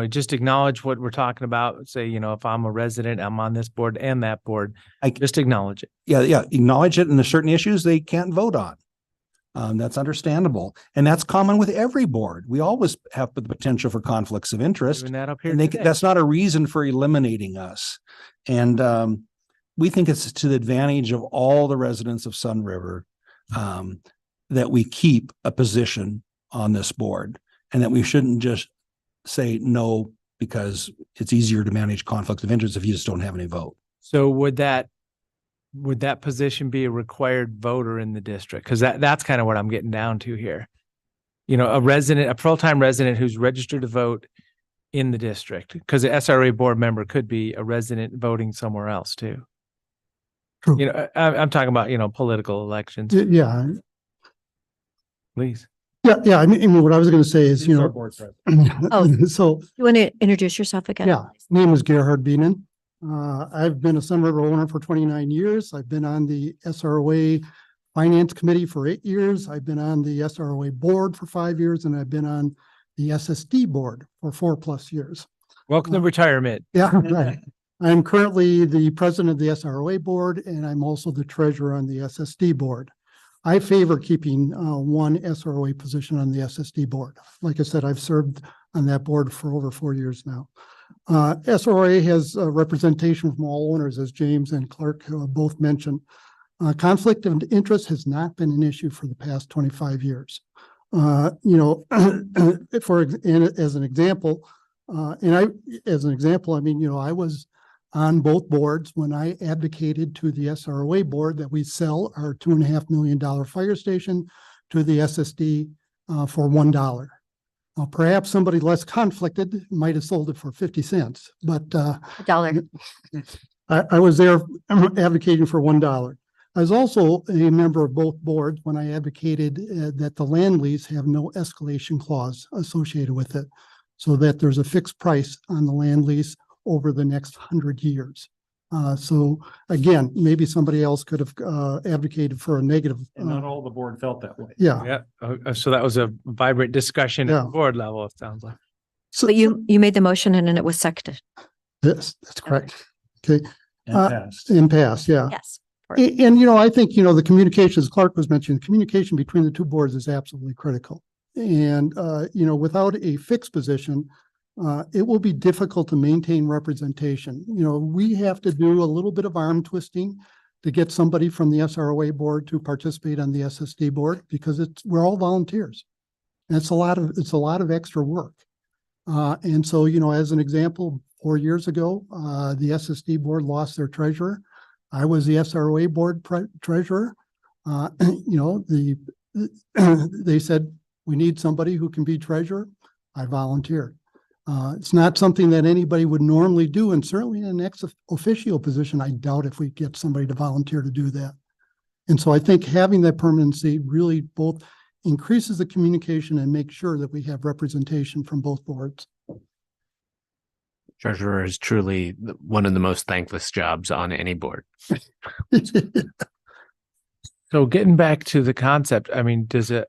Just acknowledge what we're talking about. Say, if I'm a resident, I'm on this board and that board. I just acknowledge it. Yeah. Acknowledge it. And there's certain issues they can't vote on. That's understandable. And that's common with every board. We always have the potential for conflicts of interest. Doing that up here and that's not a reason for eliminating us. And we think it's to the advantage of all the residents of Sun River that we keep a position on this board, and that we shouldn't just say no because it's easier to manage conflicts of interest if you just don't have any vote. So would that position be a required voter in the district? Because that's kind of what I'm getting down to here. A full-time resident who's registered to vote in the district, because the SRA board member could be a resident voting somewhere else too. True. I'm talking about, political elections. Yeah. Please. Yeah. I mean, what I was going to say is, Oh. so You want to introduce yourself again? yeah, name is Gerhard Bienen. I've been a Sun River owner for 29 years. I've been on the SROA Finance Committee for 8 years. I've been on the SROA board for 5 years, and I've been on the SSD board for 4+ years. Welcome to retirement. Yeah, right. I'm currently the president of the SROA board, and I'm also the treasurer on the SSD board. I favor keeping one SROA position on the SSD board. Like I said, I've served on that board for over 4 years now. SROA has representation from all owners, as James and Clark both mentioned. Conflict of interest has not been an issue for the past 25 years. As an example, I mean, I was on both boards when I advocated to the SROA board that we sell our $2.5 million fire station to the SSD for $1. Now, perhaps somebody less conflicted might have sold it for 50 cents, but $1. I was there advocating for $1. I was also a member of both boards when I advocated that the land lease have no escalation clause associated with it, so that there's a fixed price on the land lease over the next 100 years. So again, maybe somebody else could have advocated for a negative. And not all the board felt that way. Yeah. So that was a vibrant discussion at Yeah. the board level, it sounds like. So But you made the motion and then it was seconded. yes, that's correct. Okay. And passed. In past, yeah. Yes. And, I think, the communication, as Clark was mentioning, communication between the two boards is absolutely critical. And, without a fixed position, it will be difficult to maintain representation. We have to do a little bit of arm twisting to get somebody from the SROA board to participate on the SSD board, because we're all volunteers. And it's a lot of extra work. And so, as an example, 4 years ago, the SSD board lost their treasurer. I was the SROA board treasurer. They said, we need somebody who can be treasurer. I volunteered. It's not something that anybody would normally do, and certainly in an ex officio position, I doubt if we get somebody to volunteer to do that. And so I think having that permanency really both increases the communication and makes sure that we have representation from both boards. Treasurer is truly one of the most thankless jobs on any board. So getting back to the concept, I mean, does a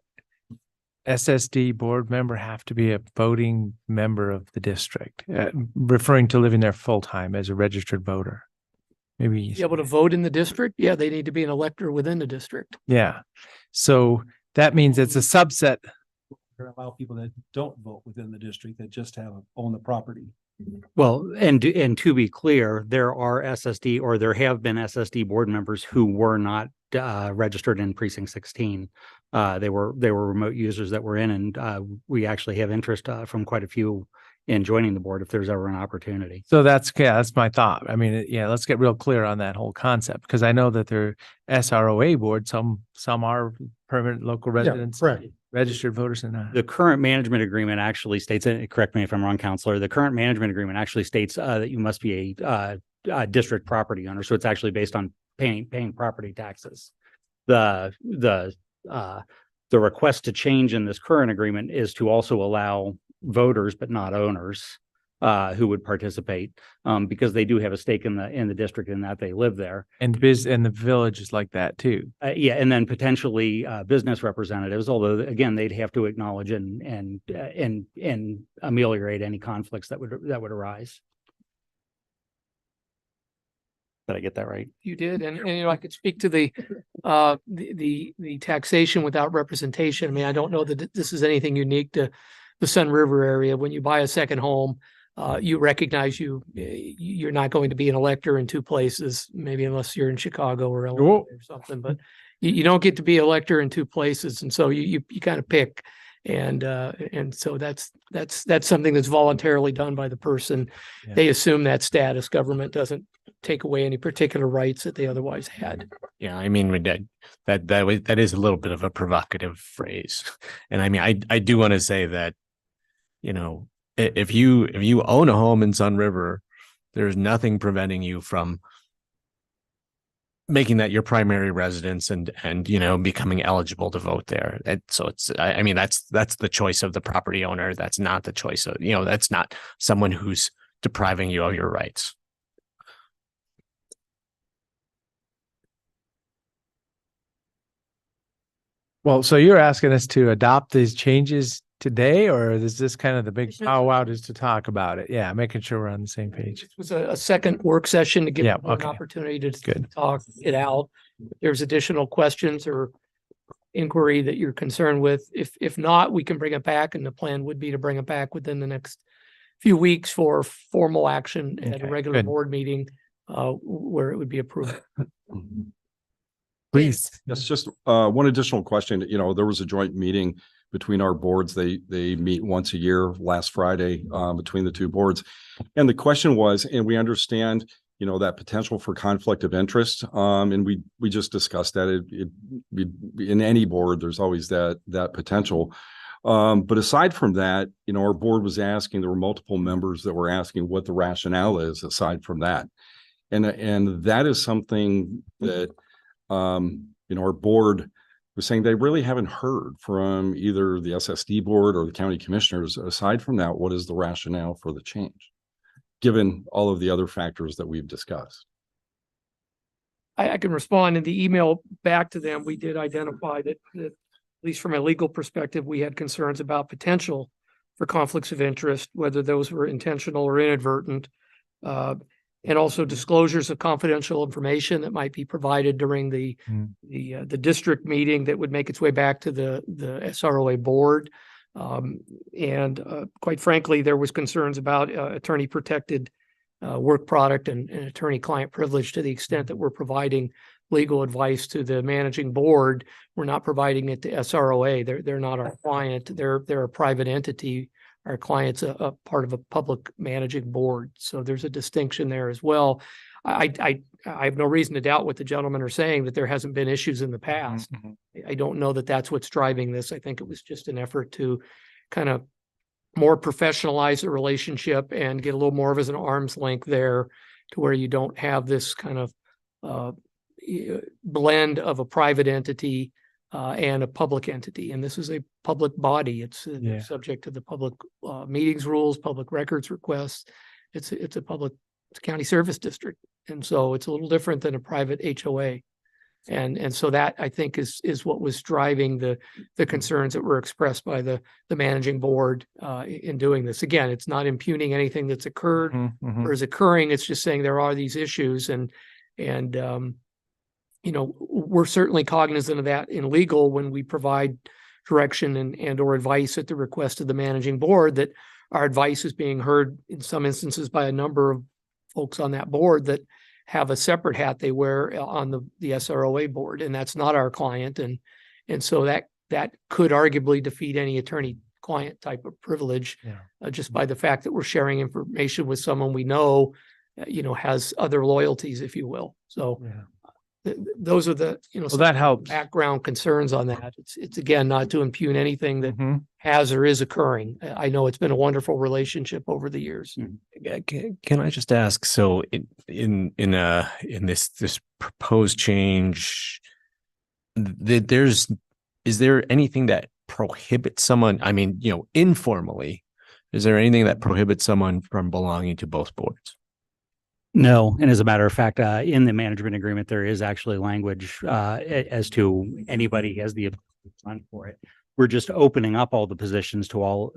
SSD board member have to be a voting member of the district, referring to living there full time as a registered voter? Maybe. Be able to vote in the district? Yeah, they need to be an elector within the district. Yeah. So that means it's a subset. Or allow people that don't vote within the district that just own the property. Well, and to be clear, there are SSD or there have been SSD board members who were not registered in precinct 16. They were remote users that were in, and we actually have interest from quite a few in joining the board if there's ever an opportunity. So that's my thought. I mean, yeah, let's get real clear on that whole concept, because I know that there are SROA boards, some are permanent local residents, right. Registered voters, and The current management agreement actually states, and correct me if I'm wrong, Counselor, the current management agreement actually states that you must be a district property owner. So it's actually based on paying property taxes. The request to change in this current agreement is to also allow voters, but not owners, who would participate, because they do have a stake in the district in that they live there. and the village is like that too. Yeah, and then potentially business representatives, although again, they'd have to acknowledge and ameliorate any conflicts that would arise. Did I get that right? You did, and I could speak to the taxation without representation. I mean, I don't know that this is anything unique to the Sun River area. When you buy a second home, you recognize you're not going to be an elector in two places, maybe unless you're in Chicago or LA or something, but you don't get to be elector in two places. And so you kind of pick. And so that's something that's voluntarily done by the person. Yeah. They assume that status. Government doesn't take away any particular rights that they otherwise had. Yeah, I mean, that is a little bit of a provocative phrase. And I mean, I do want to say that, if you own a home in Sun River, there's nothing preventing you from making that your primary residence and becoming eligible to vote there. And so I mean, that's the choice of the property owner. That's not the choice of, that's not someone who's depriving you of your rights. Well, so you're asking us to adopt these changes today, or is this kind of the big powwow just to talk about it? Yeah, making sure we're on the same page. It was a second work session to give Yeah, everyone okay. an opportunity to Good. talk it out. If there's additional questions or inquiry that you're concerned with. If not, we can bring it back, and the plan would be to bring it back within the next few weeks for formal action at a Okay, regular good. board meeting where it would be approved. Please. Yes, just one additional question. There was a joint meeting between our boards. They meet once a year, last Friday, between the two boards. And the question was, and we understand, that potential for conflict of interest. And we just discussed that in any board, there's always that potential. But aside from that, our board was asking, there were multiple members that were asking what the rationale is aside from that. And that is something that, our board was saying they really haven't heard from either the SSD board or the county commissioners. Aside from that, what is the rationale for the change, given all of the other factors that we've discussed? I can respond in the email back to them. We did identify that at least from a legal perspective, we had concerns about potential for conflicts of interest, whether those were intentional or inadvertent, and also disclosures of confidential information that might be provided during the district meeting that would make its way back to the SROA board. And quite frankly, there was concerns about attorney protected work product and attorney-client privilege to the extent that we're providing legal advice to the managing board. We're not providing it to SROA. They're not our client. They're a private entity. Our client's a part of a public managing board. So there's a distinction there as well. I have no reason to doubt what the gentlemen are saying, that there hasn't been issues in the past. I don't know that that's what's driving this. I think it was just an effort to kind of more professionalize the relationship and get a little more of as an arm's length there, to where you don't have this kind of blend of a private entity and a public entity. And this is a public body. It's subject to the public meetings rules, public records requests. It's a county service district. And so it's a little different than a private HOA. And so that, I think, is what was driving the concerns that were expressed by the managing board in doing this. Again, it's not impugning anything that's occurred or is occurring. It's just saying there are these issues, and you know, we're certainly cognizant of that in legal when we provide direction and or advice at the request of the managing board, that our advice is being heard in some instances by a number of folks on that board that have a separate hat they wear on the SROA board, and that's not our client. And so that could arguably defeat any attorney-client type of privilege just by the fact that we're sharing information with someone we know, you know, has other loyalties, if you will. So those are the, you know, well, that helps. Background concerns on that. It's again, not to impugn anything that has or is occurring. I know it's been a wonderful relationship over the years. Can I just ask? So in this proposed change, is there anything that prohibits someone? I mean, you know, informally, is there anything that prohibits someone from belonging to both boards? No, and as a matter of fact, in the management agreement, there is actually language as to anybody has the ability to run for it. We're just opening up all the positions to all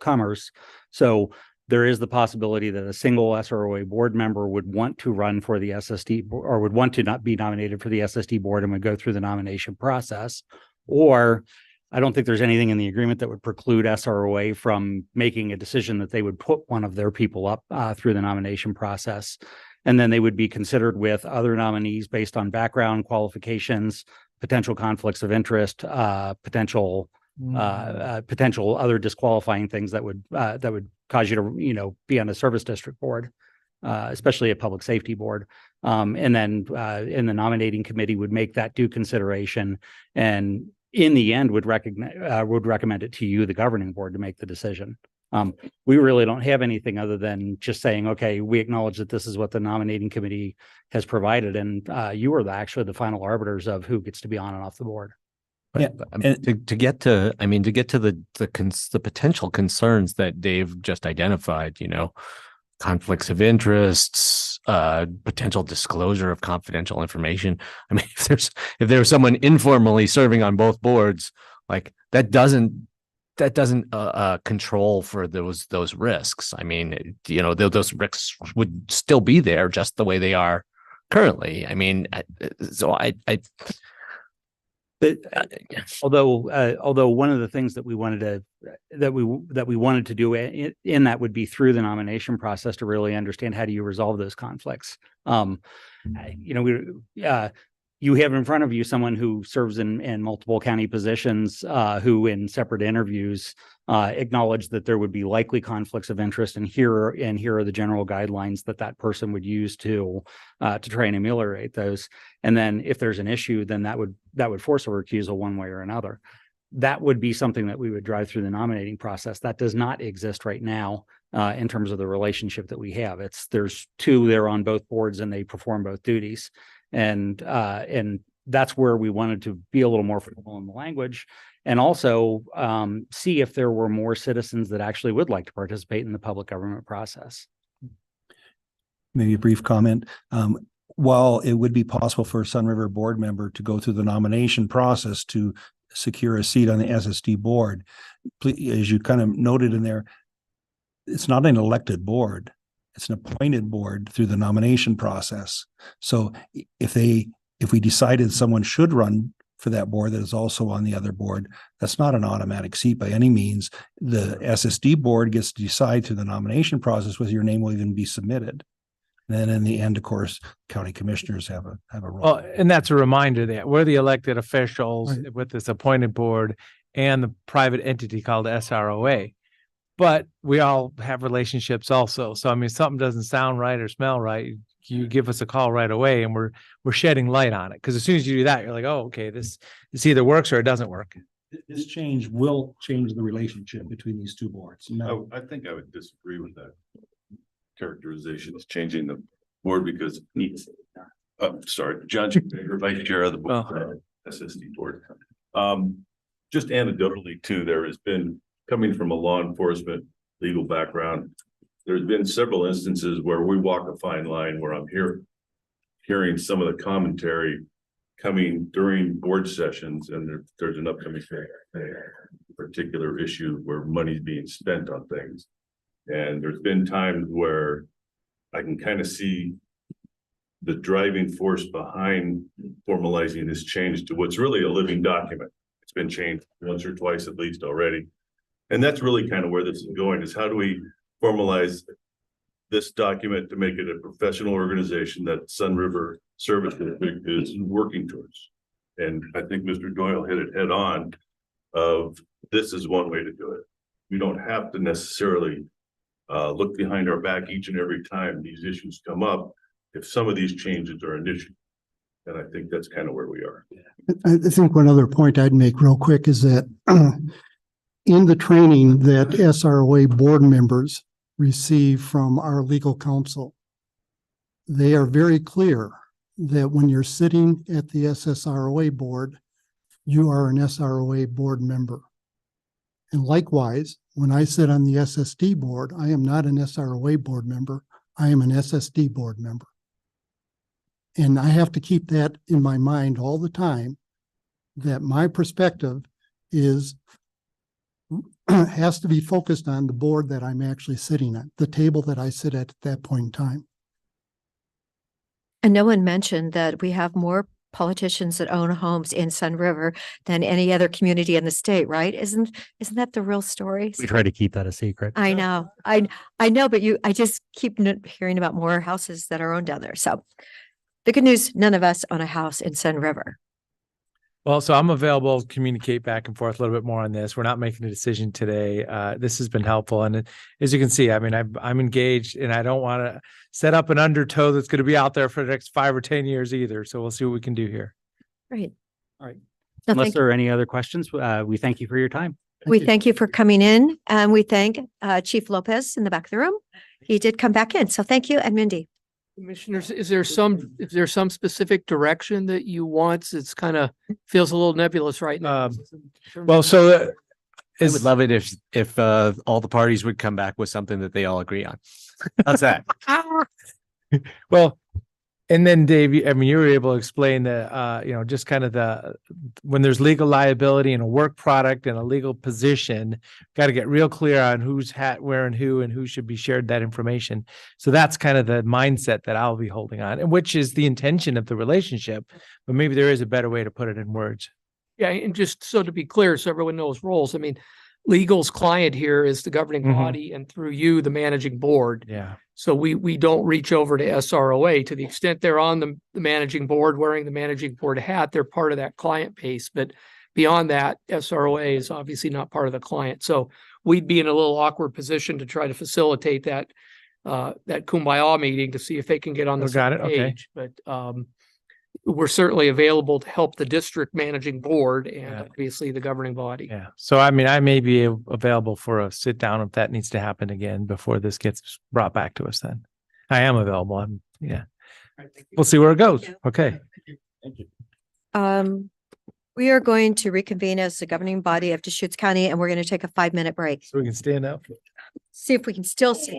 comers. So there is the possibility that a single SROA board member would want to run for the SSD or would want to not be nominated for the SSD board and would go through the nomination process. Or I don't think there's anything in the agreement that would preclude SROA from making a decision that they would put one of their people up through the nomination process. And then they would be considered with other nominees based on background, qualifications, potential conflicts of interest, potential other disqualifying things that would cause you to, you know, be on a service district board, especially a public safety board. And then in the nominating committee would make that due consideration, and in the end would recommend it to you, the governing board, to make the decision. We really don't have anything other than just saying, okay, we acknowledge that this is what the nominating committee has provided, and you are actually the final arbiters of who gets to be on and off the board. But to get to the potential concerns that Dave just identified, you know, conflicts of interests, potential disclosure of confidential information. I mean, if there's someone informally serving on both boards, like that doesn't control for those risks. I mean, you know, those risks would still be there just the way they are currently. I mean, But although one of the things that we wanted to do in that would be through the nomination process to really understand how do you resolve those conflicts. You know, you have in front of you someone who serves in multiple county positions, who in separate interviews acknowledged that there would be likely conflicts of interest, and here are the general guidelines that person would use to try and ameliorate those. And then if there's an issue, then that would force a recusal one way or another. That would be something that we would drive through the nominating process. That does not exist right now in terms of the relationship that we have. There's two there on both boards and they perform both duties. And that's where we wanted to be a little more formal in the language, and also see if there were more citizens that actually would like to participate in the public government process. Maybe a brief comment. While it would be possible for a Sunriver board member to go through the nomination process to secure a seat on the SSD board, as you kind of noted in there, it's not an elected board. It's an appointed board through the nomination process. So if we decided someone should run for that board that is also on the other board, that's not an automatic seat by any means. The SSD board gets to decide through the nomination process whether your name will even be submitted. And then in the end, of course, county commissioners have a role. Well, and that's a reminder that we're the elected officials with this appointed board and the private entity called SROA. But we all have relationships also. So, I mean, something doesn't sound right or smell right, you give us a call right away, and we're shedding light on it. Because as soon as you do that, you're like, oh, okay, this either works or it doesn't work. This change will change the relationship between these two boards. No, I think I would disagree with that characterization. It's changing the board because Sorry, John Baker, Vice Chair of the board, SSD board. Just anecdotally too, there has been, coming from a law enforcement legal background, there's been several instances where we walk a fine line where I'm hearing some of the commentary coming during board sessions, and there's an upcoming particular issue where money's being spent on things. And there's been times where I can kind of see the driving force behind formalizing this change to what's really a living document. It's been changed once or twice at least already. And that's really kind of where this is going, is how do we formalize this document to make it a professional organization that Sun River Service District is working towards. And I think Mr. Doyle hit it head on of this is one way to do it. We don't have to necessarily look behind our back each and every time these issues come up if some of these changes are an issue. And I think that's kind of where we are. I think one other point I'd make real quick is that in the training that SROA board members receive from our legal counsel, they are very clear that when you're sitting at the SSROA board, you are an SROA board member. And likewise, when I sit on the SSD board, I am not an SROA board member. I am an SSD board member. And I have to keep that in my mind all the time, that my perspective is has to be focused on the board that I'm actually sitting at, the table that I sit at that point in time. And no one mentioned that we have more politicians that own homes in Sun River than any other community in the state, right? Isn't that the real story? We try to keep that a secret. I know, I know, but I just keep hearing about more houses that are owned down there. So the good news, none of us own a house in Sun River. Well, so I'm available to communicate back and forth a little bit more on this. We're not making a decision today. This has been helpful. And as you can see, I mean, I'm engaged and I don't want to set up an undertow that's going to be out there for the next 5 or 10 years either. So we'll see what we can do here. Great. All right. No, Unless thank there are any other questions, we thank you for your time. We thank you for coming in, and we thank Chief Lopez in the back of the room. He did come back in. So thank you. And Mindy. Commissioners, is there some specific direction that you want? It's kind of feels a little nebulous right now. Well, so I would love it if all the parties would come back with something that they all agree on. How's that? Well, and then Dave, I mean, you were able to explain the, just kind of when there's legal liability in a work product and a legal position, got to get real clear on who's wearing who and who should be shared that information. So that's kind of the mindset that I'll be holding on, and which is the intention of the relationship, but maybe there is a better way to put it in words. Yeah, and just so to be clear, so everyone knows roles, I mean, legal's client here is the governing body, and through you, the managing board. Yeah. So we don't reach over to SROA. To the extent they're on the managing board, wearing the managing board hat, they're part of that client base. But beyond that, SROA is obviously not part of the client. So we'd be in a little awkward position to try to facilitate that kumbaya meeting to see if they can get on the same page. But we're certainly available to help the district managing board and obviously the governing body. Yeah. So, I mean, I may be available for a sit down if that needs to happen again before this gets brought back to us then. I am available. We'll see where it goes. Okay. Thank you. We are going to reconvene as the governing body of Deschutes County, and we're going to take a 5-minute break. So we can stand up. See if we can still see.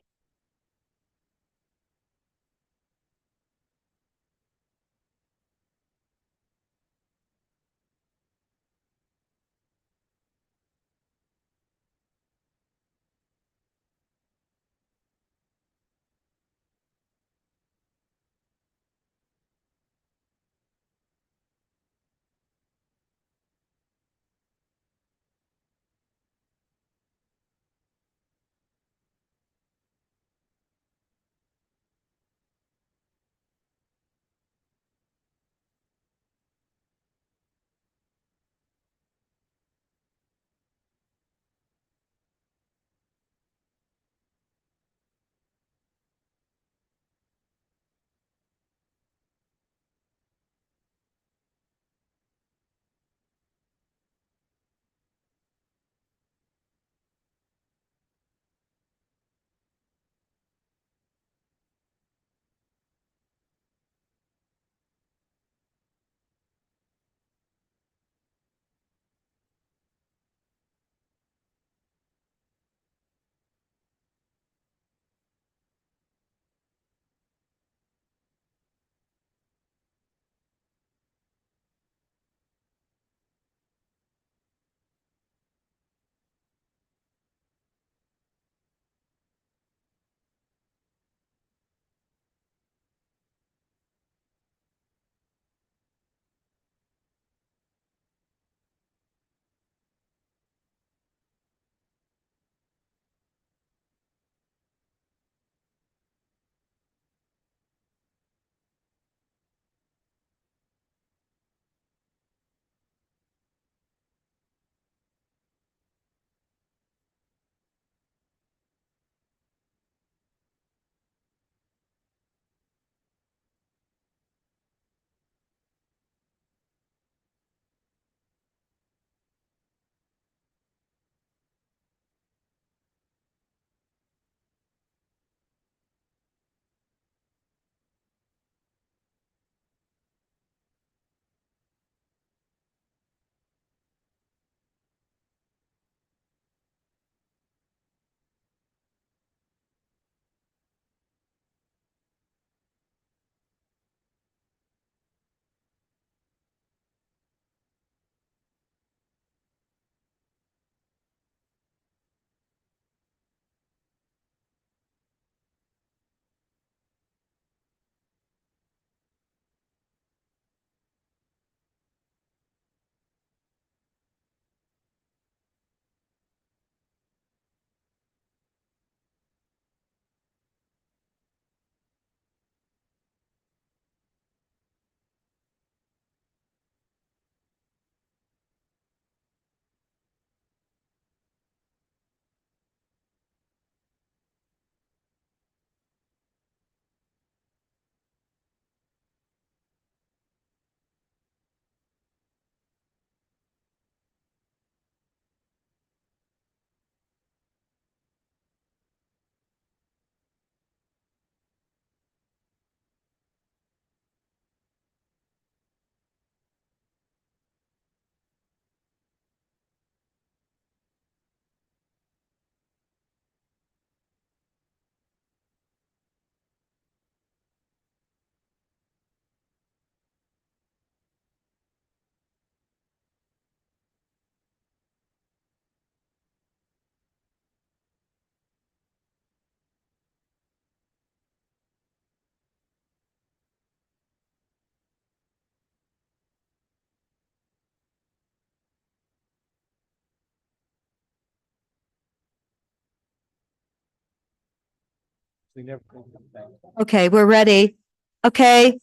Okay, we're ready. Okay.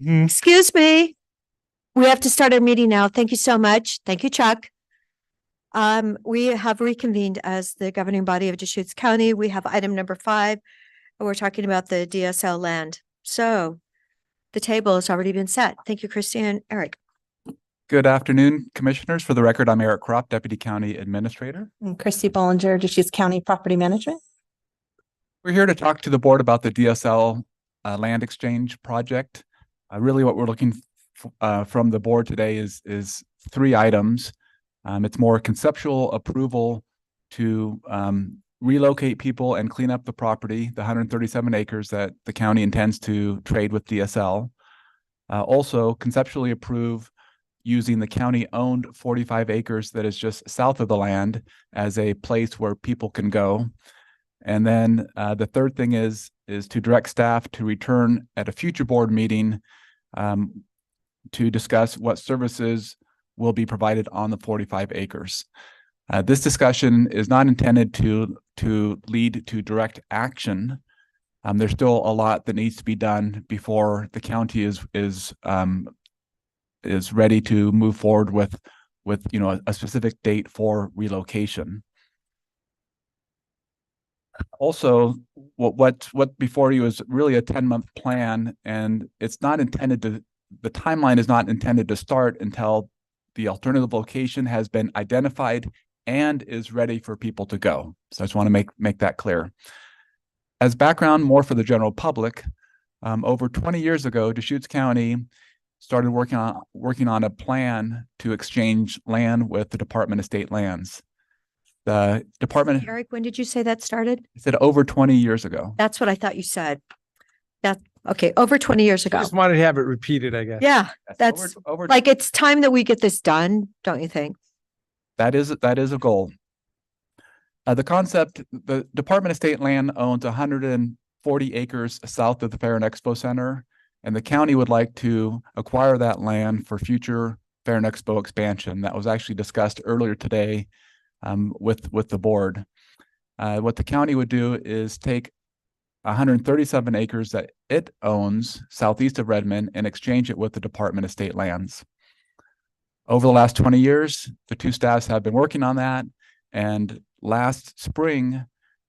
Excuse me. We have to start our meeting now. Thank you so much. Thank you, Chuck. We have reconvened as the governing body of Deschutes County. We have item number 5. And we're talking about the DSL land. So the table has already been set. Thank you, Christy and Eric. Good afternoon, Commissioners. For the record, I'm Eric Kropp, Deputy County Administrator. And Christy Bollinger, Deschutes County Property Management. We're here to talk to the board about the DSL land exchange project. Really what we're looking from the board today is 3 items. It's more conceptual approval to relocate people and clean up the property, the 137 acres that the county intends to trade with DSL. Also conceptually approve using the county-owned 45 acres that is just south of the land as a place where people can go. And then the third thing is to direct staff to return at a future board meeting to discuss what services will be provided on the 45 acres. This discussion is not intended to lead to direct action. There's still a lot that needs to be done before the county is ready to move forward with a specific date for relocation. Also, what before you is really a 10-month plan, and it's not intended to. The timeline is not intended to start until the alternative location has been identified and is ready for people to go. So I just want to make that clear. As background, more for the general public, over 20 years ago, Deschutes County started working on a plan to exchange land with the Department of State Lands. The department. Eric, when did you say that started? I said over 20 years ago. That's what I thought you said. Okay, over 20 years ago. Just wanted to have it repeated, I guess. Yeah, that's like, it's time that we get this done, don't you think? That is a goal. The concept, the Department of State Land owns 140 acres south of the Fair and Expo Center, and the county would like to acquire that land for future Fair and Expo expansion. That was actually discussed earlier today with the board. What the county would do is take 137 acres that it owns southeast of Redmond and exchange it with the Department of State Lands. Over the last 20 years, the 2 staffs have been working on that, and last spring,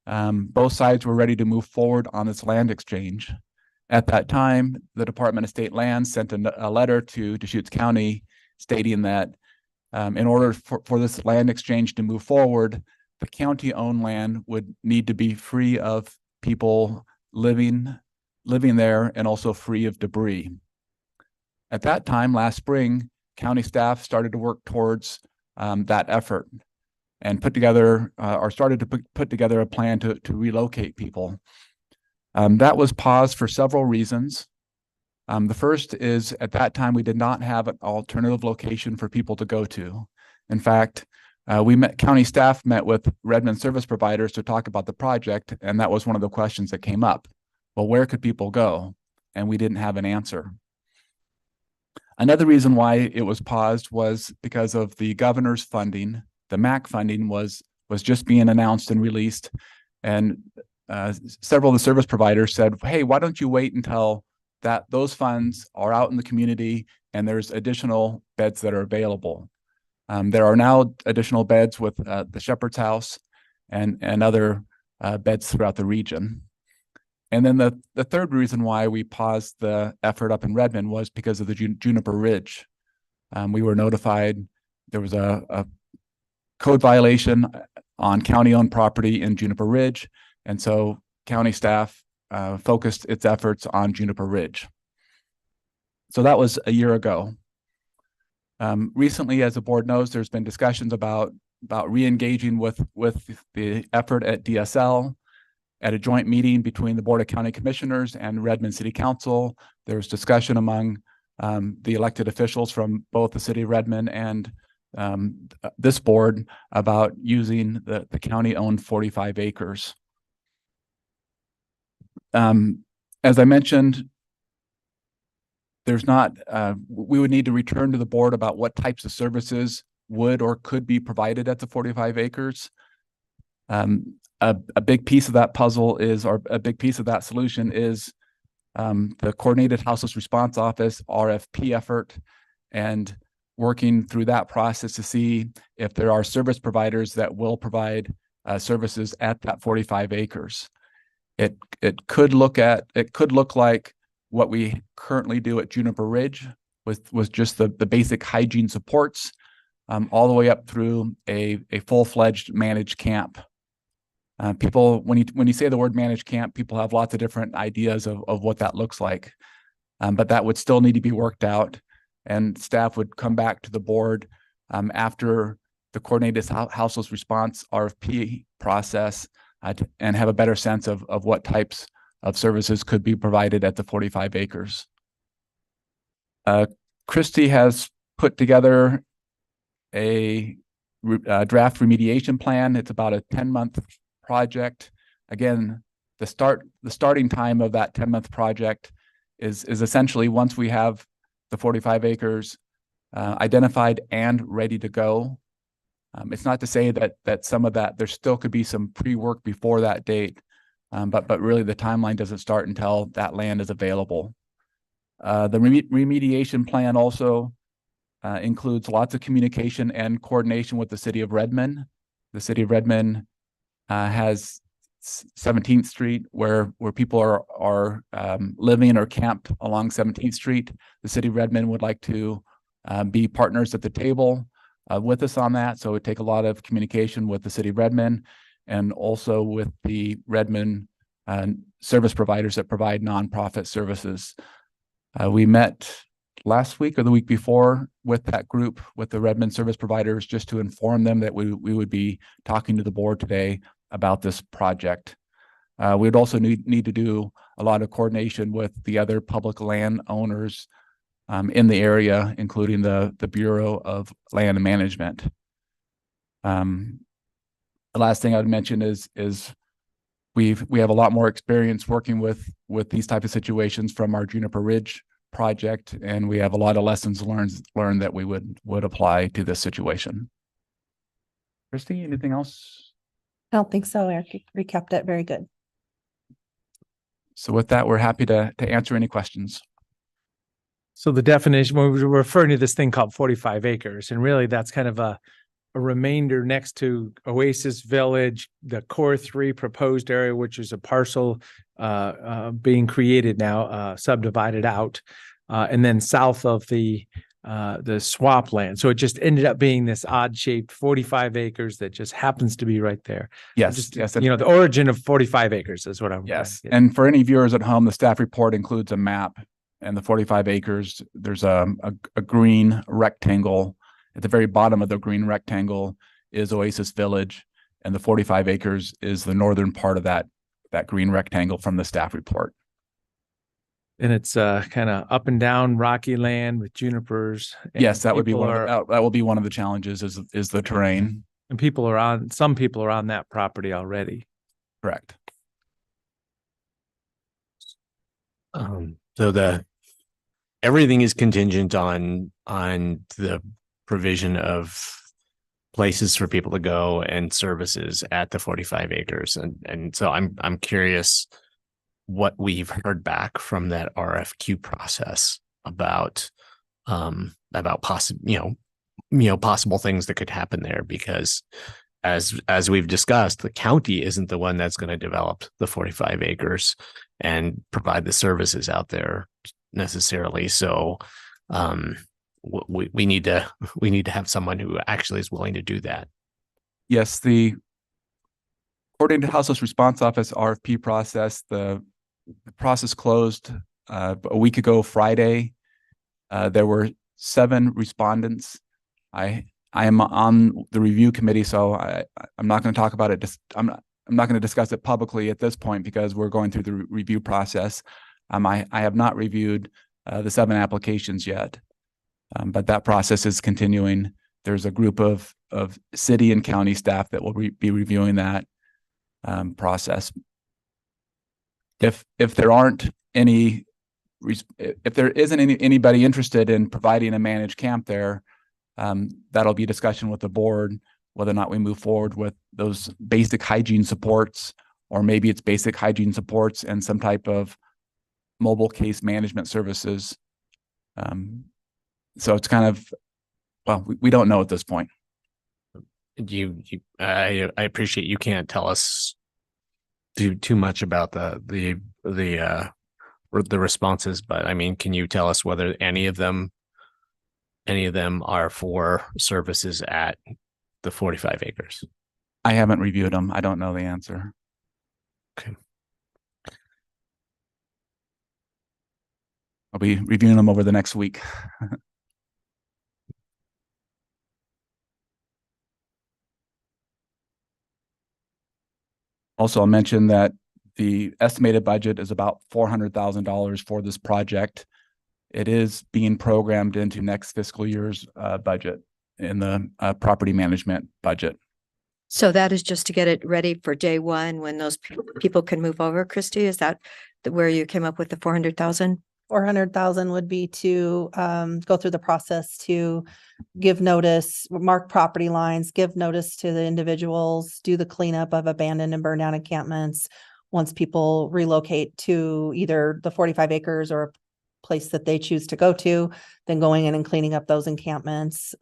both sides were ready to move forward on this land exchange. At that time, the Department of State Lands sent a letter to Deschutes County stating that in order for this land exchange to move forward, the county-owned land would need to be free of people living there and also free of debris. At that time, last spring, county staff started to work towards that effort and started to put together a plan to relocate people. That was paused for several reasons. The first is at that time, we did not have an alternative location for people to go to. In fact, county staff met with Redmond service providers to talk about the project, and that was one of the questions that came up. Well, where could people go? And we didn't have an answer. Another reason why it was paused was because of the governor's funding. The MAC funding was just being announced and released, and several of the service providers said, hey, why don't you wait until those funds are out in the community and there's additional beds that are available. There are now additional beds with the Shepherd's House and other beds throughout the region. And then the third reason why we paused the effort up in Redmond was because of the Juniper Ridge. We were notified there was a code violation on county-owned property in Juniper Ridge, and so county staff focused its efforts on Juniper Ridge. So that was a year ago. Recently, as the board knows, there's been discussions about re-engaging with the effort at DSL. At a joint meeting between the Board of County Commissioners and Redmond City Council, there was discussion among the elected officials from both the city of Redmond and this board about using the county-owned 45 acres. As I mentioned, we would need to return to the board about what types of services would or could be provided at the 45 acres. a big piece of that puzzle is, or a big piece of that solution is the Coordinated Houseless Response Office RFP effort, and working through that process to see if there are service providers that will provide services at that 45 acres. It could look like what we currently do at Juniper Ridge with just the basic hygiene supports, all the way up through a full-fledged managed camp. People, when you say the word managed camp, people have lots of different ideas of what that looks like. But that would still need to be worked out, and staff would come back to the board after the Coordinated Houseless Response RFP process and have a better sense of what types of services could be provided at the 45 acres. Christy has put together a draft remediation plan. It's about a 10-month project. Again, the starting time of that 10-month project is essentially once we have the 45 acres identified and ready to go. It's not to say that some of that, there still could be some pre-work before that date, but really the timeline doesn't start until that land is available. The remediation plan also includes lots of communication and coordination with the city of Redmond. The city of Redmond has 17th Street where people are living or camped along 17th Street. The city of Redmond would like to be partners at the table with us on that. So it would take a lot of communication with the city of Redmond and also with the Redmond service providers that provide nonprofit services. We met last week or the week before with that group, with the Redmond service providers, just to inform them that we would be talking to the board today about this project. We would also need to do a lot of coordination with the other public land owners in the area, including the Bureau of Land Management. The last thing I would mention is we have a lot more experience working with these type of situations from our Juniper Ridge project, and we have a lot of lessons learned that we would apply to this situation. Christy, anything else? I don't think so, Eric. You recapped it very good. So with that, we're happy to answer any questions. So the definition, we're referring to this thing called 45 acres, and really that's kind of a remainder next to Oasis Village, the Core 3 proposed area, which is a parcel being created now, subdivided out, and then south of the swamp land. So it just ended up being this odd shaped 45 acres that just happens to be right there. Yes, yes. You know, the origin of 45 acres is what I'm. Yes. And for any viewers at home, the staff report includes a map, and the 45 acres, there's a green rectangle. At the very bottom of the green rectangle is Oasis Village, and the 45 acres is the northern part of that green rectangle from the staff report. And it's kind of up and down rocky land with junipers. Yes, that would be that will be one of the challenges is the terrain. And some people are on that property already. Correct. So everything is contingent on the provision of places for people to go and services at the 45 acres. And so I'm curious what we've heard back from that RFQ process about possible things that could happen there, because as we've discussed, the county isn't the one that's going to develop the 45 acres and provide the services out there necessarily. So we need to have someone who actually is willing to do that. Yes, the Coordinated Houseless Response Office RFP process, the process closed a week ago Friday. There were 7 respondents. I am on the review committee, so I'm not going to talk about it. I'm not going to discuss it publicly at this point because we're going through the review process. I have not reviewed the 7 applications yet, but that process is continuing. There's a group of city and county staff that will be reviewing that process. If there aren't any, if there isn't anybody interested in providing a managed camp there, that'll be discussion with the board whether or not we move forward with those basic hygiene supports, or maybe it's basic hygiene supports and some type of mobile case management services. So it's kind of, well, we don't know at this point. I appreciate you can't tell us too much about the responses, but I mean, can you tell us whether any of them are for services at the 45 acres? I haven't reviewed them. I don't know the answer. Okay. I'll be reviewing them over the next week. Also, I'll mention that the estimated budget is about $400,000 for this project. It is being programmed into next fiscal year's budget in the property management budget. So that is just to get it ready for day one when those people can move over, Christy? Is that where you came up with the 400,000? 400,000 would be to go through the process to give notice, mark property lines, give notice to the individuals, do the cleanup of abandoned and burned down encampments. Once people relocate to either the 45 acres or a place that they choose to go to, then going in and cleaning up those encampments.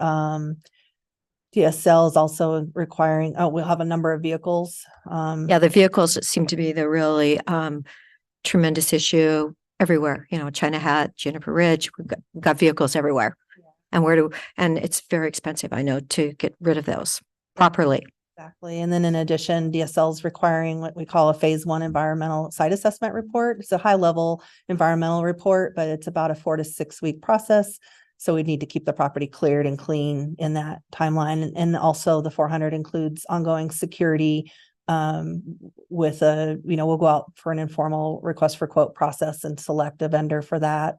DSL is also requiring, we'll have a number of vehicles. Yeah, the vehicles seem to be the really tremendous issue everywhere, China Hat, Juniper Ridge, we've got vehicles everywhere. Yeah. And it's very expensive, I know, to get rid of those properly. Exactly. And then in addition, DSL is requiring what we call a phase 1 environmental site assessment report. It's a high level environmental report, but it's about a 4 to 6 week process. So we need to keep the property cleared and clean in that timeline. And also the 400 includes ongoing security with we'll go out for an informal request for quote process and select a vendor for that.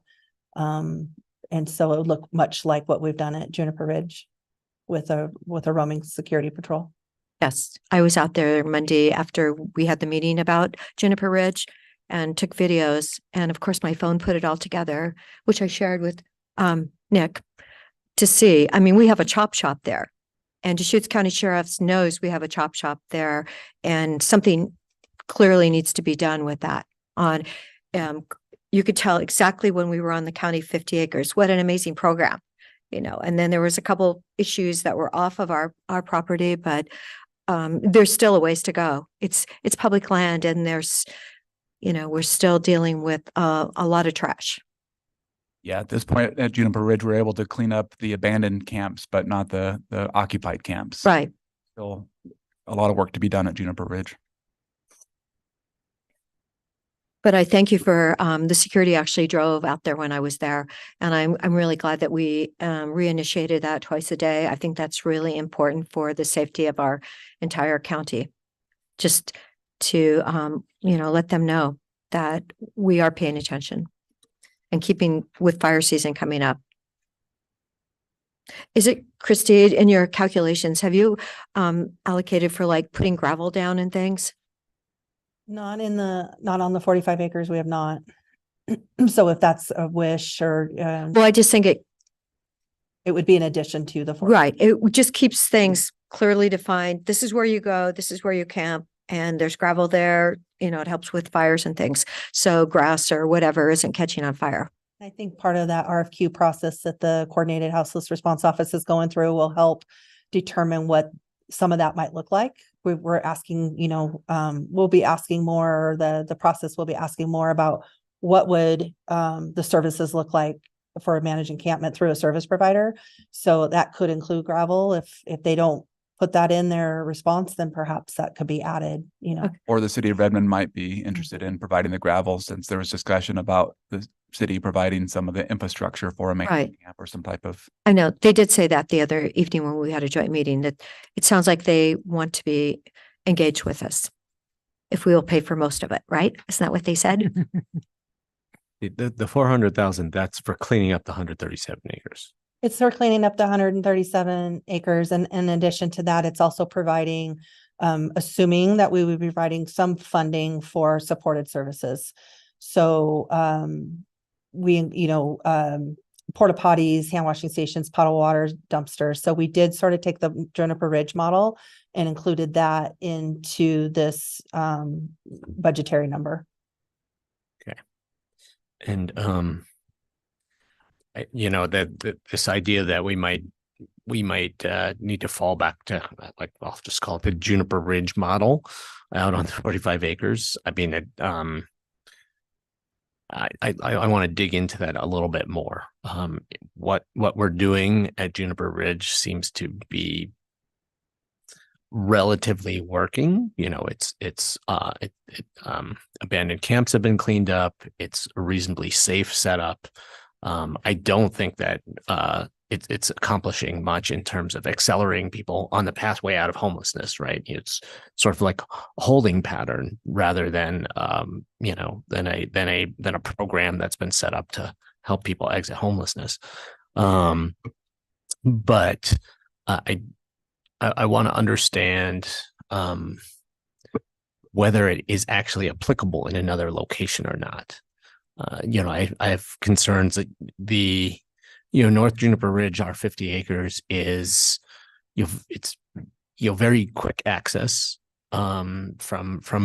And so it would look much like what we've done at Juniper Ridge with a roaming security patrol. Yes, I was out there Monday after we had the meeting about Juniper Ridge and took videos. And of course, my phone put it all together, which I shared with Nick to see. I mean, we have a chop shop there. And Deschutes County Sheriff's knows we have a chop shop there, and something clearly needs to be done with that. You could tell exactly when we were on the county 50 acres, what an amazing program, and then there was a couple issues that were off of our property, but there's still a ways to go. It's public land, and there's, we're still dealing with a lot of trash. Yeah, at this point at Juniper Ridge, we're able to clean up the abandoned camps, but not the occupied camps. Right. Still a lot of work to be done at Juniper Ridge. But I thank you for the security actually drove out there when I was there. And I'm really glad that we reinitiated that twice a day. I think that's really important for the safety of our entire county. Just to, let them know that we are paying attention and keeping with fire season coming up. Is it, Christy, in your calculations, have you allocated for like putting gravel down and things? Not on the 45 acres, we have not. So if that's a wish or. Well, I just think it would be in addition to the. Right. It just keeps things clearly defined. This is where you go, this is where you camp, and there's gravel there. It helps with fires and things. So grass or whatever isn't catching on fire. I think part of that RFQ process that the Coordinated Houseless Response Office is going through will help determine what some of that might look like. We're asking, we'll be asking more, the process will be asking more about what would the services look like for a managed encampment through a service provider. So that could include gravel. If they don't put that in their response, then perhaps that could be added, Or the city of Redmond might be interested in providing the gravel, since there was discussion about the city providing some of the infrastructure for a maintenance camp or some type of. I know they did say that the other evening when we had a joint meeting, that it sounds like they want to be engaged with us if we will pay for most of it, right? Isn't that what they said? The 400,000, that's for cleaning up the 137 acres. It's for cleaning up the 137 acres. And in addition to that, it's also providing, assuming that we would be providing some funding for supported services. So porta potties, hand washing stations, puddle water dumpsters. So we did sort of take the Juniper Ridge model and included that into this budgetary number. And you know, that this idea that we might need to fall back to, like, I'll just call it the Juniper Ridge model out on the 45 acres. I mean, I want to dig into that a little bit more. What we're doing at Juniper Ridge seems to be relatively working. You know, abandoned camps have been cleaned up. It's a reasonably safe setup. I don't think that it's accomplishing much in terms of accelerating people on the pathway out of homelessness, right? It's sort of like a holding pattern rather than than a program that's been set up to help people exit homelessness. But I want to understand whether it is actually applicable in another location or not. I have concerns that North Juniper Ridge, our 50 acres is, it's very quick access from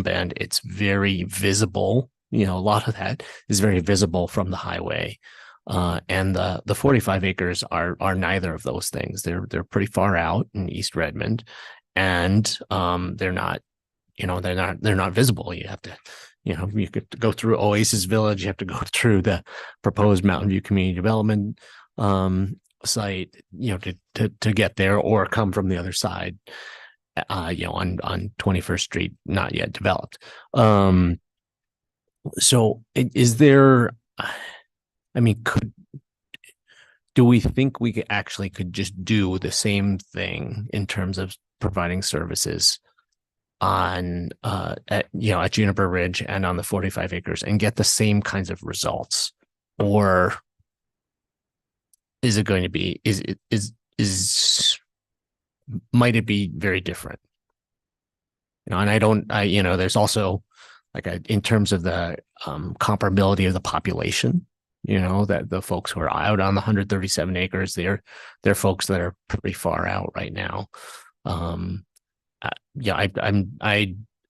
Bend. It's very visible. A lot of that is very visible from the highway. And the 45 acres are neither of those things. They're pretty far out in East Redmond, and they're not visible. You have to, you could go through Oasis Village. You have to go through the proposed Mountain View Community Development site, to get there, or come from the other side, on 21st Street, not yet developed. So is there, do we think we could just do the same thing in terms of providing services on at Juniper Ridge and on the 45 acres and get the same kinds of results? Or is it going to be, might it be very different? And there's also, like, in terms of the comparability of the population, that the folks who are out on the 137 acres, they're folks that are pretty far out right now.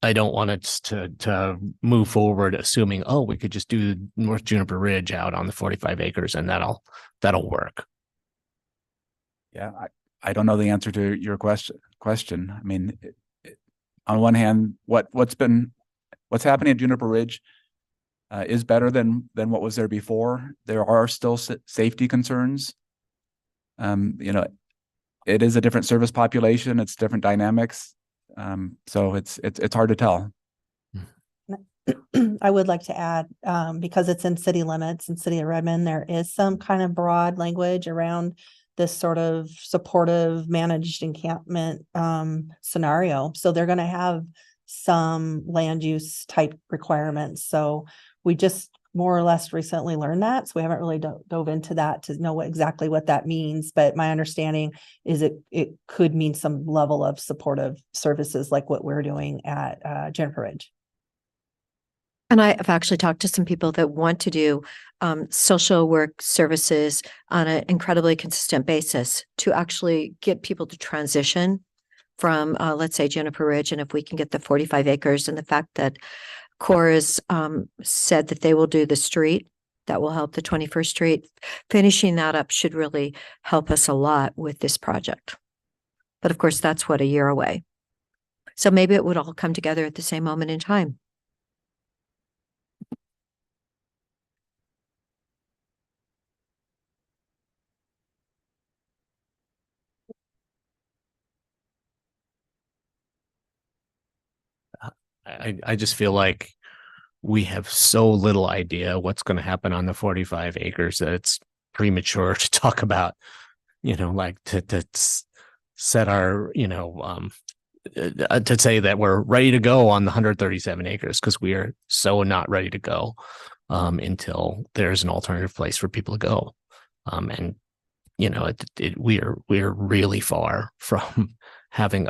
I don't want us to move forward assuming, we could just do North Juniper Ridge out on the 45 acres and that'll work. Yeah, I don't know the answer to your question. I mean, on one hand, what's happening at Juniper Ridge is better than what was there before. There are still safety concerns. It is a different service population. It's different dynamics. So it's hard to tell. I would like to add, because it's in city limits in City of Redmond, there is some kind of broad language around this sort of supportive managed encampment scenario. So they're going to have some land use type requirements. So we just more or less recently learned that. So we haven't really dove into that to know exactly what that means. But my understanding is it could mean some level of supportive services like what we're doing at Juniper Ridge. And I have actually talked to some people that want to do social work services on an incredibly consistent basis to actually get people to transition from, let's say, Juniper Ridge. And if we can get the 45 acres and the fact that Core has said that they will do the street, that will help the 21st Street. Finishing that up should really help us a lot with this project. But of course, that's a year away. So maybe it would all come together at the same moment in time. I just feel like we have so little idea what's going to happen on the 45 acres that it's premature to talk about, like to set our, to say that we're ready to go on the 137 acres, because we are so not ready to go until there's an alternative place for people to go. And, we are really far from having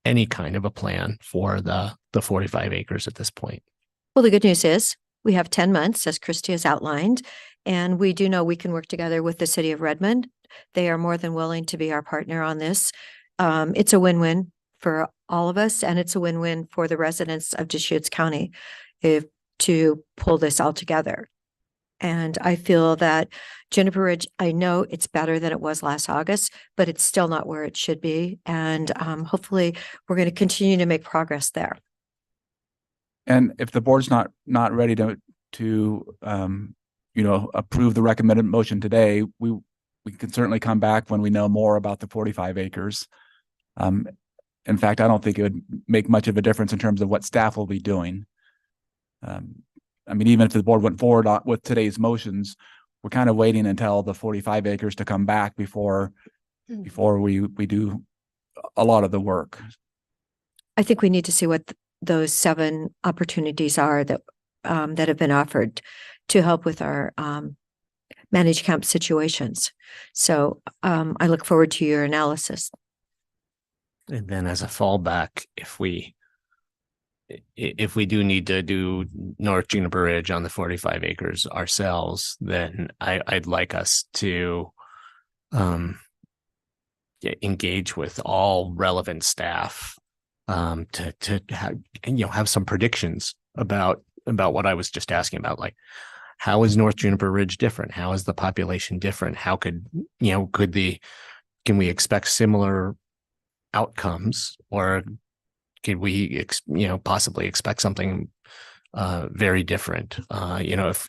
any kind of a plan for the 45 acres at this point. Well, the good news is We have 10 months, as Christy has outlined, and we do know we can work together with the city of Redmond. They are more than willing to be our partner on this. It's a win-win for all of us, and it's a win-win for the residents of Deschutes County to pull this all together. And I feel that Juniper Ridge, I know it's better than it was last August, but it's still not where it should be. And hopefully we're going to continue to make progress there. And if the board's not ready to approve the recommended motion today, we can certainly come back when we know more about the 45 acres. In fact, I don't think it would make much of a difference in terms of what staff will be doing. I mean, even if the board went forward with today's motions, we're kind of waiting until the 45 acres to come back before we do a lot of the work. I think we need to see what those 7 opportunities are that have been offered to help with our managed camp situations. So I look forward to your analysis. And then as a fallback, if we do need to do North Juniper Ridge on the 45 acres ourselves, then I'd like us to engage with all relevant staff to have some predictions about what I was just asking about, like how is North Juniper Ridge different? How is the population different? How can we expect similar outcomes, or could we possibly expect something very different?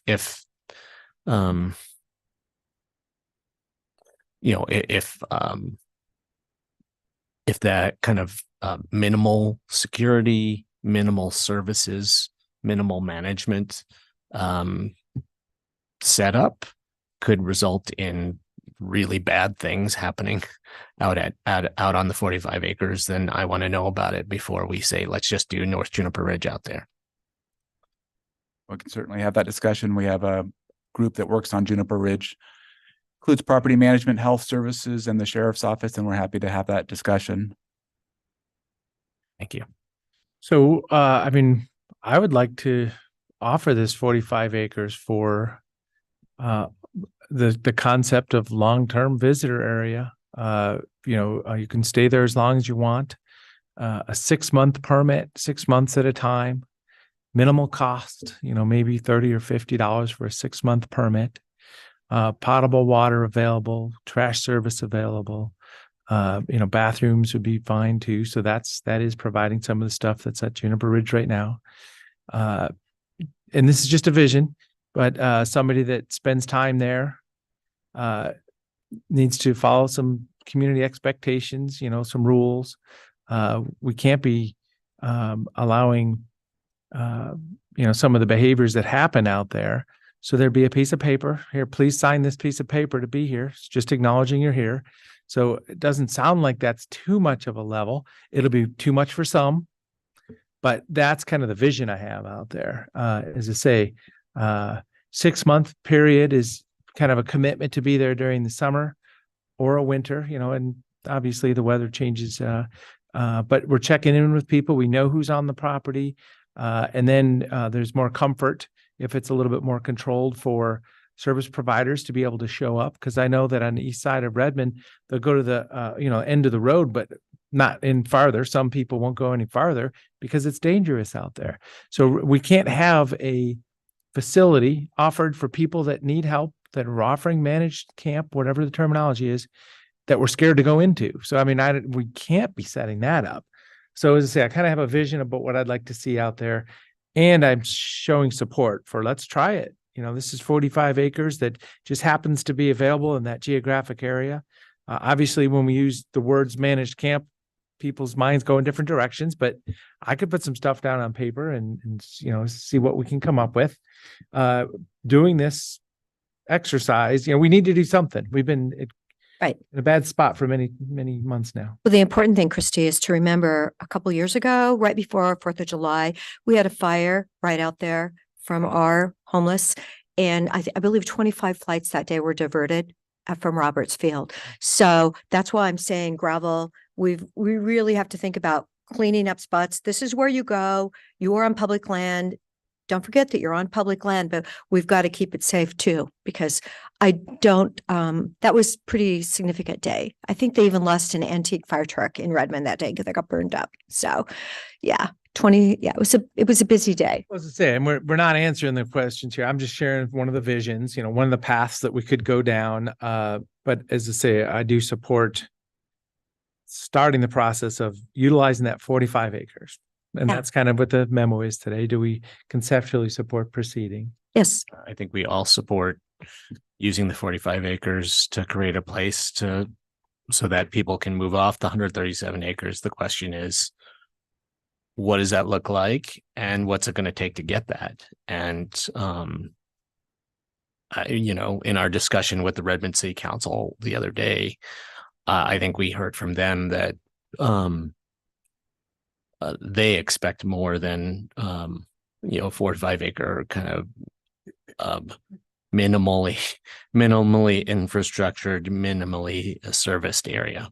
If that kind of minimal security, minimal services, minimal management setup could result in really bad things happening out on the 45 acres, then I want to know about it before we say, let's just do North Juniper Ridge out there. We can certainly have that discussion. We have a group that works on Juniper Ridge, includes property management, health services, and the sheriff's office, and we're happy to have that discussion. Thank you. So, I would like to offer this 45 acres for the concept of long-term visitor area. You can stay there as long as you want. A 6-month permit, 6 months at a time, minimal cost, maybe $30 or $50 for a 6-month permit. Potable water available, trash service available. Bathrooms would be fine too. So that is providing some of the stuff that's at Juniper Ridge right now. And this is just a vision, but somebody that spends time there needs to follow some community expectations, some rules. We can't be allowing some of the behaviors that happen out there. So there'd be a piece of paper here. Please sign this piece of paper to be here. It's just acknowledging you're here. So it doesn't sound like that's too much of a level. It'll be too much for some, but that's kind of the vision I have out there. As I say, 6-month period is kind of a commitment to be there during the summer or a winter, and obviously the weather changes. But we're checking in with people. We know who's on the property. And then there's more comfort if it's a little bit more controlled for service providers to be able to show up. Because I know that on the east side of Redmond, they'll go to the end of the road, but not in farther. Some people won't go any farther because it's dangerous out there. So we can't have a facility offered for people that need help, that are offering managed camp, whatever the terminology is, that we're scared to go into. So, we can't be setting that up. So as I say, I kind of have a vision about what I'd like to see out there, and I'm showing support for let's try it. This is 45 acres that just happens to be available in that geographic area. Obviously, when we use the words managed camp, people's minds go in different directions, but I could put some stuff down on paper and see what we can come up with. Doing this exercise, we need to do something. We've been in a bad spot for many, many months now. Well, the important thing, Christy, is to remember a couple years ago, right before our 4th of July, we had a fire right out there from our homeless. And I believe 25 flights that day were diverted from Roberts Field. So that's why I'm saying gravel, we really have to think about cleaning up spots. This is where you go. You are on public land. don't forget that you're on public land, but we've got to keep it safe too, because I don't, that was pretty significant day. I think they even lost an antique fire truck in Redmond that day because they got burned up. So yeah, it was a busy day. As I say, and we're not answering the questions here. I'm just sharing one of the visions, one of the paths that we could go down. But as I say, I do support starting the process of utilizing that 45 acres. And Yeah. that's kind of what the memo is today. Do we conceptually support proceeding? Yes. I think we all support using the 45 acres to create a place so that people can move off the 137 acres. The question is, what does that look like, and what's it going to take to get that? And in our discussion with the Redmond City Council the other day, I think we heard from them that they expect more than 4 to 5 acre kind of minimally infrastructured, minimally serviced area.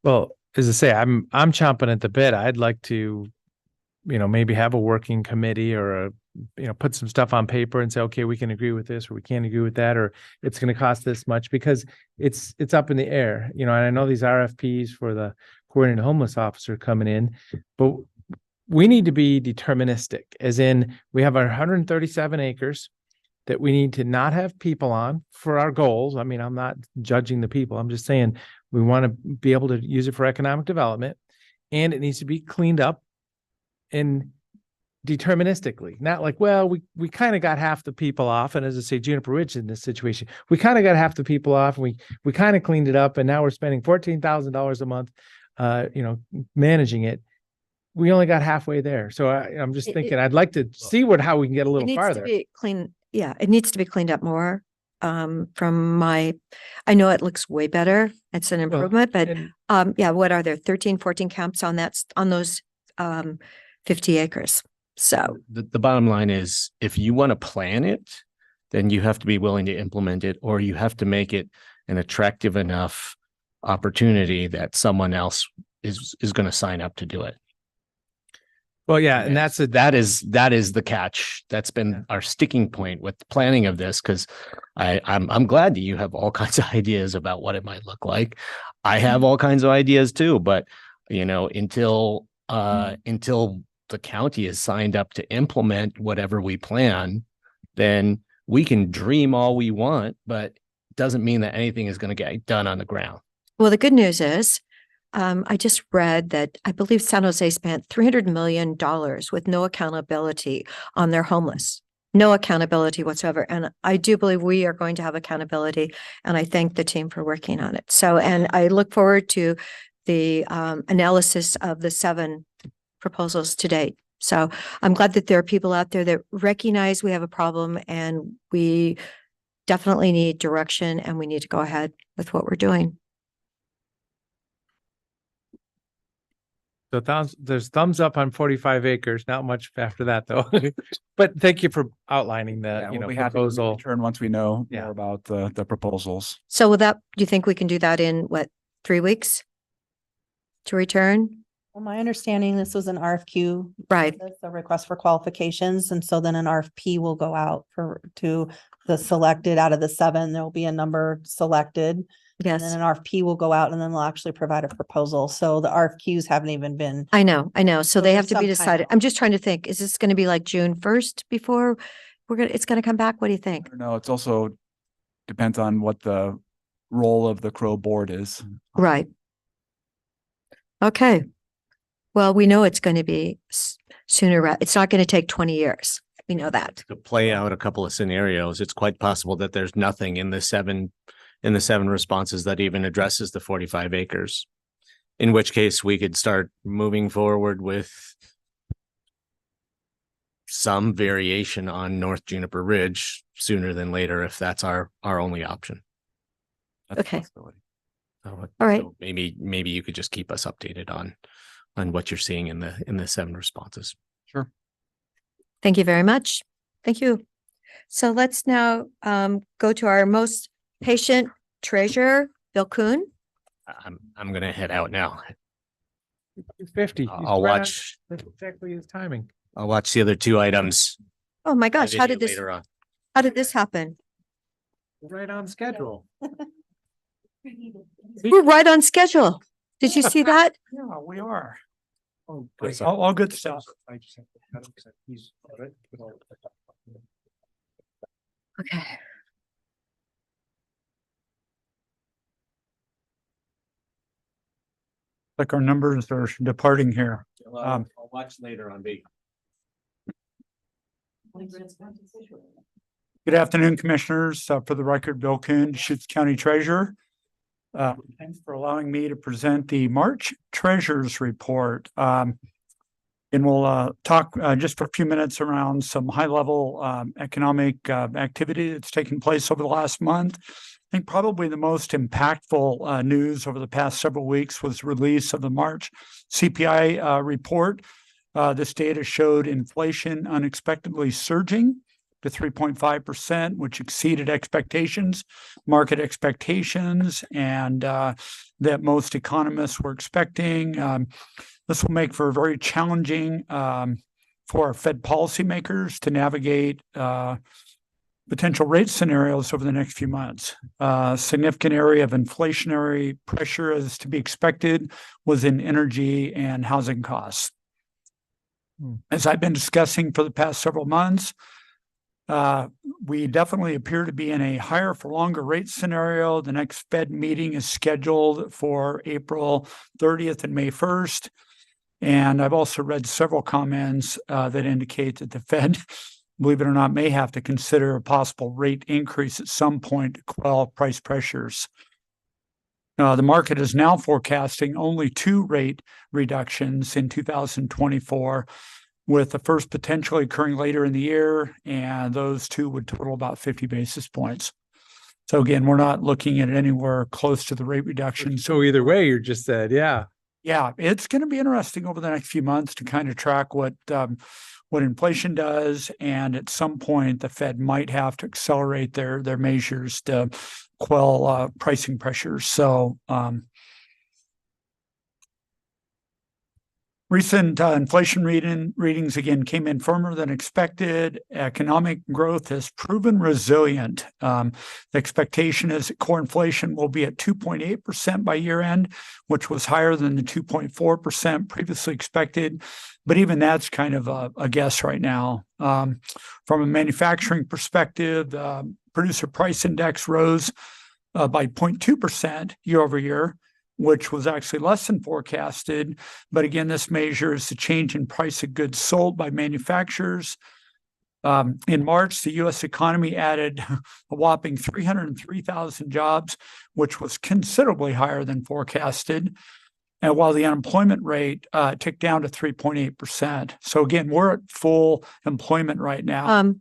Well, as I say, I'm chomping at the bit. I'd like to, maybe have a working committee or put some stuff on paper and say, okay, we can agree with this or we can't agree with that, or it's going to cost this much, because it's up in the air. And I know these RFPs for the coordinated homeless officer coming in, but we need to be deterministic, as in we have our 137 acres that we need to not have people on for our goals. I mean, I'm not judging the people. I'm just saying we want to be able to use it for economic development, and it needs to be cleaned up and deterministically, not like, well, we kind of got half the people off. And as I say, Juniper Ridge in this situation, we kind of got half the people off, and we kind of cleaned it up, and now we're spending $14,000 a month, managing it. We only got halfway there. So I'm just thinking, I'd like to see how we can get a It little needs farther. to be clean. Yeah, it needs to be cleaned up more. I know it looks way better. It's an improvement, but what are there? 13, 14 camps on those 50 acres. So The bottom line is, if you want to plan it, then you have to be willing to implement it, or you have to make it an attractive enough opportunity that someone else is going to sign up to do it. Well, yeah, and that is the catch. That's been our sticking point with the planning of this, because I'm glad that you have all kinds of ideas about what it might look like. I have all kinds of ideas too, but until the county is signed up to implement whatever we plan, then we can dream all we want, but it doesn't mean that anything is going to get done on the ground. well, the good news is, I just read that I believe San Jose spent $300 million with no accountability on their homeless. No accountability whatsoever. And I do believe we are going to have accountability, and I thank the team for working on it. So, and I look forward to the analysis of the 7 proposals to date. So I'm glad that there are people out there that recognize we have a problem, and we definitely need direction, and we need to go ahead with what we're doing. So there's thumbs up on 45 acres, not much after that though. But thank you for outlining the, We'll be happy to proposal. return once we know more about the proposals. So with that, do you think we can do that in 3 weeks to return? Well, my understanding, this was an RFQ. Right. A request for qualifications. And so then an RFP will go out to the selected out of the 7. There'll be a number selected. Yes. And then an RFP will go out, and then they'll actually provide a proposal. So the RFQs haven't even been. I know. So they have to be there's some time decided. I'm just trying to think, is this going to be like June 1st before it's going to come back? What do you think? No, it's also depends on what the role of the Crow board is. Right. Okay. Well, we know it's going to be sooner. It's not going to take 20 years. We know that. To play out a couple of scenarios, it's quite possible that there's nothing in the 7 responses that even addresses the 45 acres. In which case we could start moving forward with some variation on North Juniper Ridge sooner than later, if that's our only option. That's Okay. a possibility. All right. So maybe you could just keep us updated on what you're seeing in the 7 responses. Sure. Thank you very much. Thank you. So let's now go to our most patient treasurer, Bill Kuhn. I'm gonna head out now. 50. I'll watch. That's exactly his timing. I'll watch the other 2 items Oh my a gosh, how video did this, later on. how did this happen? Right on schedule. We're right on schedule. Did you see that? Yeah, we are. Oh, Great. All good stuff. Okay. Like our numbers are departing here. I'll watch later on B. Good afternoon, Commissioners. For the record, Bill Kuhn, Deschutes County Treasurer. Thanks for allowing me to present the March Treasurers Report. And we'll talk just for a few minutes around some high-level economic activity that's taken place over the last month. I think probably the most impactful news over the past several weeks was release of the March CPI report. This data showed inflation unexpectedly surging to 3.5%, which exceeded expectations, market expectations, and that most economists were expecting. This will make for a very challenging for our Fed policymakers to navigate potential rate scenarios over the next few months. Significant area of inflationary pressure is to be expected was in energy and housing costs. As I've been discussing for the past several months, we definitely appear to be in a higher for longer rate scenario. The next Fed meeting is scheduled for April 30th and May 1st. And I've also read several comments that indicate that the Fed, believe it or not, may have to consider a possible rate increase at some point to quell price pressures. The market is now forecasting only 2 rate reductions in 2024, with the first potentially occurring later in the year, and those 2 would total about 50 basis points. So again, we're not looking at anywhere close to the rate reduction. So either way, you're just said, yeah. Yeah, it's going to be interesting over the next few months to kind of track what inflation does, and at some point the Fed might have to accelerate their measures to quell pricing pressures. So recent inflation readings again came in firmer than expected. Economic growth has proven resilient. The expectation is that core inflation will be at 2.8% by year end, which was higher than the 2.4% previously expected. But even that's kind of a guess right now. From a manufacturing perspective, producer price index rose by 0.2% year over year, which was actually less than forecasted. But again, this measures the change in price of goods sold by manufacturers. In March, the U.S. economy added a whopping 303,000 jobs, which was considerably higher than forecasted. And while the unemployment rate ticked down to 3.8%. So again, we're at full employment right now.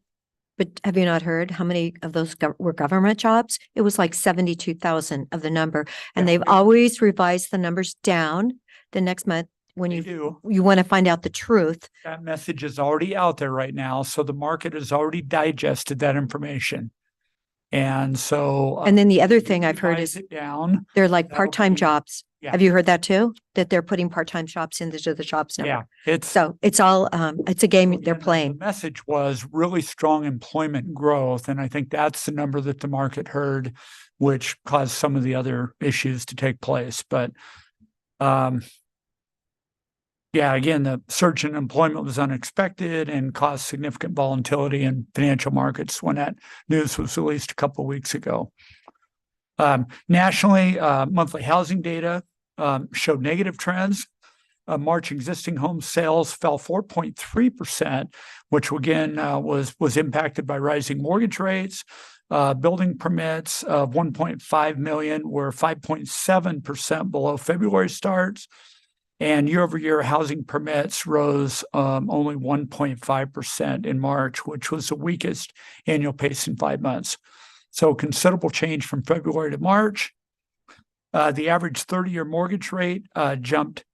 But have you not heard how many of those were government jobs? It was like 72,000 of the number. And they've always revised the numbers down the next month when you want to find out the truth. That message is already out there right now. So the market has already digested that information. And so. And then the other thing I've heard is they're like part-time jobs. Yeah. Have you heard that too? That they're putting part-time jobs into the jobs number. Yeah, it's all it's a game they're playing. The message was really strong employment growth, and I think that's the number that the market heard, which caused some of the other issues to take place. But yeah, again, the surge in employment was unexpected and caused significant volatility in financial markets when that news was released a couple of weeks ago. Nationally, monthly housing data showed negative trends. March existing home sales fell 4.3%, which again was impacted by rising mortgage rates. Building permits of 1.5 million were 5.7% below February starts. And year over year, housing permits rose only 1.5% in March, which was the weakest annual pace in 5 months. So considerable change from February to March. The average 30-year mortgage rate jumped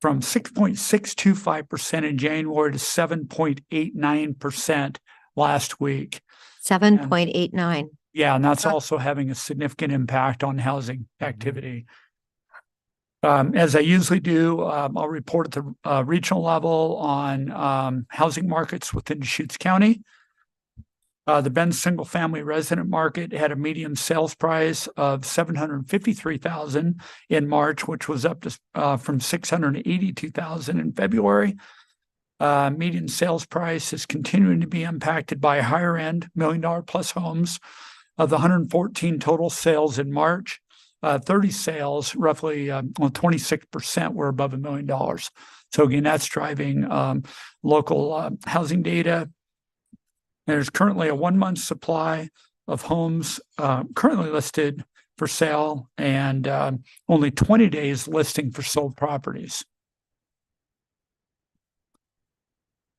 from 6.625% in January to 7.89% last week. 7.89. Yeah, and that's also having a significant impact on housing activity. As I usually do, I'll report at the regional level on housing markets within Deschutes County. The Bend single family resident market had a median sales price of $753,000 in March, which was up to from $682,000 in February. Median sales price is continuing to be impacted by higher end $1 million plus homes. Of the 114 total sales in March, 30 sales, roughly 26% were above $1 million. So again, that's driving local housing data. There's currently a 1 month supply of homes currently listed for sale and only 20 days listing for sold properties.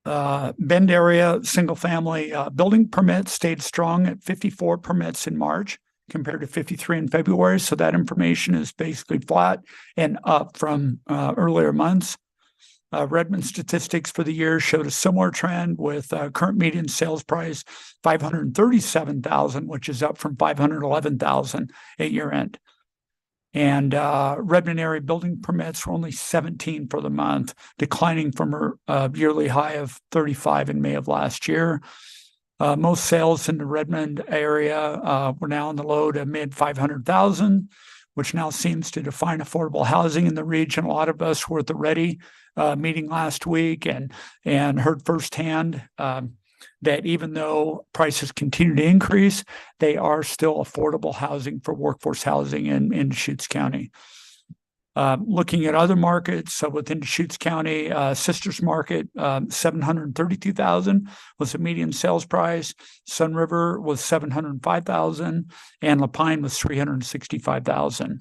Bend area single family building permits stayed strong at 54 permits in March compared to 53 in February. So that information is basically flat and up from earlier months. Redmond statistics for the year showed a similar trend with current median sales price $537,000, which is up from $511,000 at year end. And Redmond area building permits were only 17 for the month, declining from a yearly high of 35 in May of last year. Most sales in the Redmond area were now in the low to mid 500,000, which now seems to define affordable housing in the region. A lot of us were at the Ready meeting last week and heard firsthand that even though prices continue to increase, they are still affordable housing for workforce housing in Deschutes County. Looking at other markets, so within Deschutes County, Sisters Market, $732,000 was the median sales price. Sun River was $705,000, and La Pine was $365,000.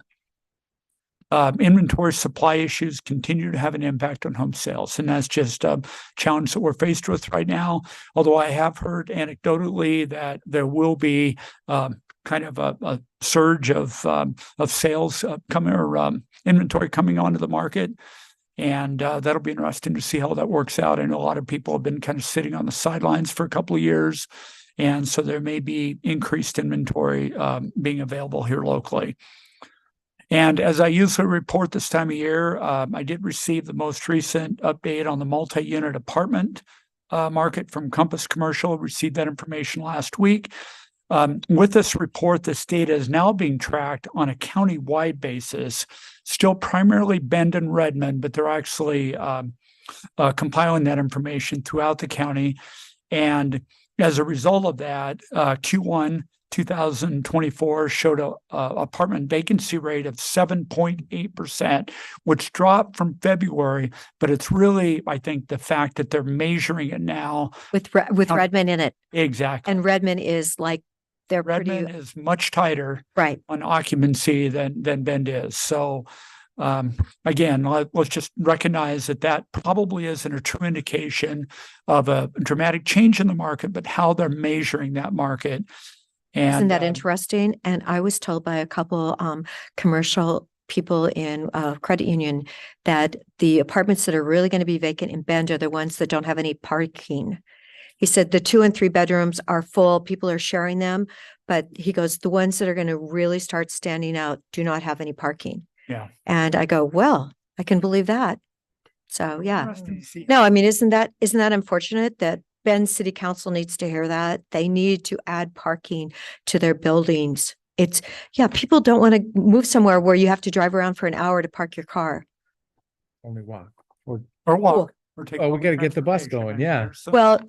Inventory supply issues continue to have an impact on home sales, and that's just a challenge that we're faced with right now. Although I have heard anecdotally that there will be kind of a surge of sales coming or inventory coming onto the market, and that'll be interesting to see how that works out. I know a lot of people have been kind of sitting on the sidelines for a couple of years, and so there may be increased inventory being available here locally. And as I usually report this time of year, I did receive the most recent update on the multi-unit apartment market from Compass Commercial. Received that information last week. With this report, this data is now being tracked on a county-wide basis, still primarily Bend and Redmond, but they're actually compiling that information throughout the county. And as a result of that, Q1 2024 showed a apartment vacancy rate of 7.8%, which dropped from February, but it's really, I think, the fact that they're measuring it now with Redmond in it. Exactly. And Redmond is like they're Redmond is much tighter right on occupancy than Bend is. So again, let's just recognize that probably isn't a true indication of a dramatic change in the market, but how they're measuring that market. And isn't that interesting? And I was told by a couple commercial people in credit union that the apartments that are really going to be vacant in Bend are the ones that don't have any parking. He said the 2 and 3 bedrooms are full, people are sharing them, but he goes, the ones that are going to really start standing out do not have any parking. Yeah. And I go, well, I can believe that. So yeah. No, I mean, isn't that unfortunate that Bend City Council needs to hear that? They need to add parking to their buildings. People don't want to move somewhere where you have to drive around for an hour to park your car. Only walk. Or walk. Or take we got to get the bus going. Yeah. Well,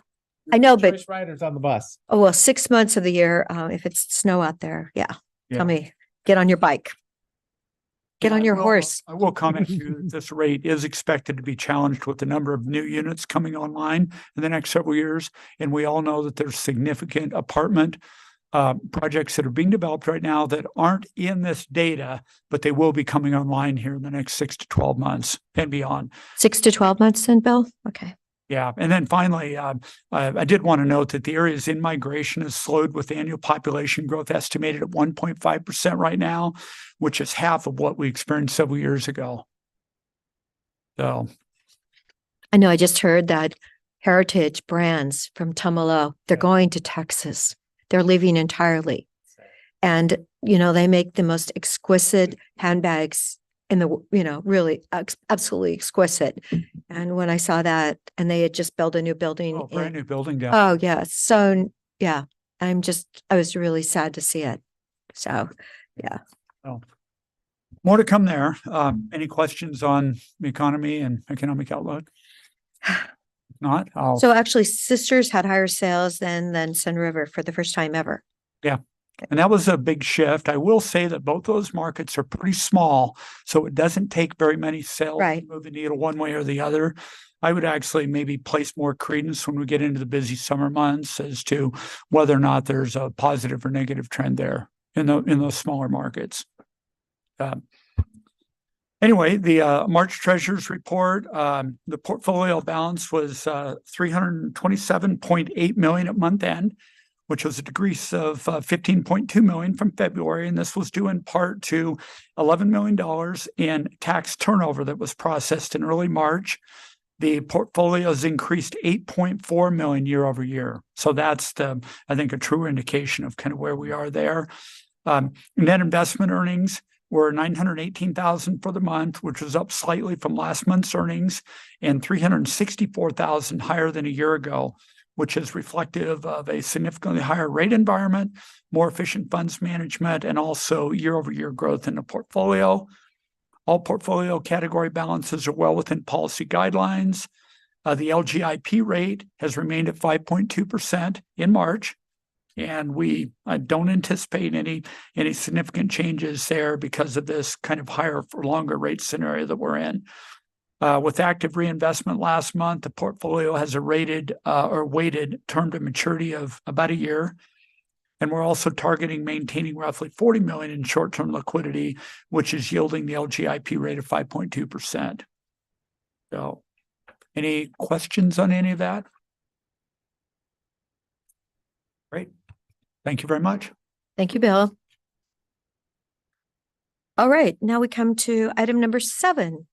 I know, but choice riders on the bus. Oh, well, 6 months of the year, if it's snow out there. Yeah. Tell me, get on your bike. Get on your horse. I will comment to you that this rate is expected to be challenged with the number of new units coming online in the next several years. And we all know that there's significant apartment projects that are being developed right now that aren't in this data, but they will be coming online here in the next 6 to 12 months and beyond. 6 to 12 months then, Bill? Okay. Yeah. And then finally, I did want to note that the area's in-migration has slowed with annual population growth estimated at 1.5% right now, which is half of what we experienced several years ago. So. I know I just heard that Heritage Brands from Tumalo, they're going to Texas. They're leaving entirely. And, they make the most exquisite handbags in the, really absolutely exquisite. And when I saw that, and they had just built a new building. Brand new building down. Oh, yeah. So, yeah. I was really sad to see it. So, yeah. Oh. More to come there. Any questions on the economy and economic outlook? If not, I'll. So actually Sisters had higher sales than Sun River for the first time ever. Yeah. And that was a big shift. I will say that both those markets are pretty small, so it doesn't take very many sales to move the needle one way or the other. I would actually maybe place more credence when we get into the busy summer months as to whether or not there's a positive or negative trend there in those smaller markets. Anyway, the March Treasurers report, the portfolio balance was $327.8 million at month end, which was a decrease of $15.2 million from February. And this was due in part to $11 million in tax turnover that was processed in early March. The portfolio has increased $8.4 million year over year. So that's I think, a true indication of kind of where we are there. Net investment earnings were $918,000 for the month, which was up slightly from last month's earnings and $364,000 higher than a year ago, which is reflective of a significantly higher rate environment, more efficient funds management, and also year-over-year growth in the portfolio. All portfolio category balances are well within policy guidelines. The LGIP rate has remained at 5.2% in March, and we don't anticipate any significant changes there because of this kind of higher for longer rate scenario that we're in. With active reinvestment last month, the portfolio has a weighted term to maturity of about a year. And we're also targeting maintaining roughly $40 million in short-term liquidity, which is yielding the LGIP rate of 5.2%. So, any questions on any of that? Great. Thank you very much. Thank you, Bill. All right, now we come to item number 7.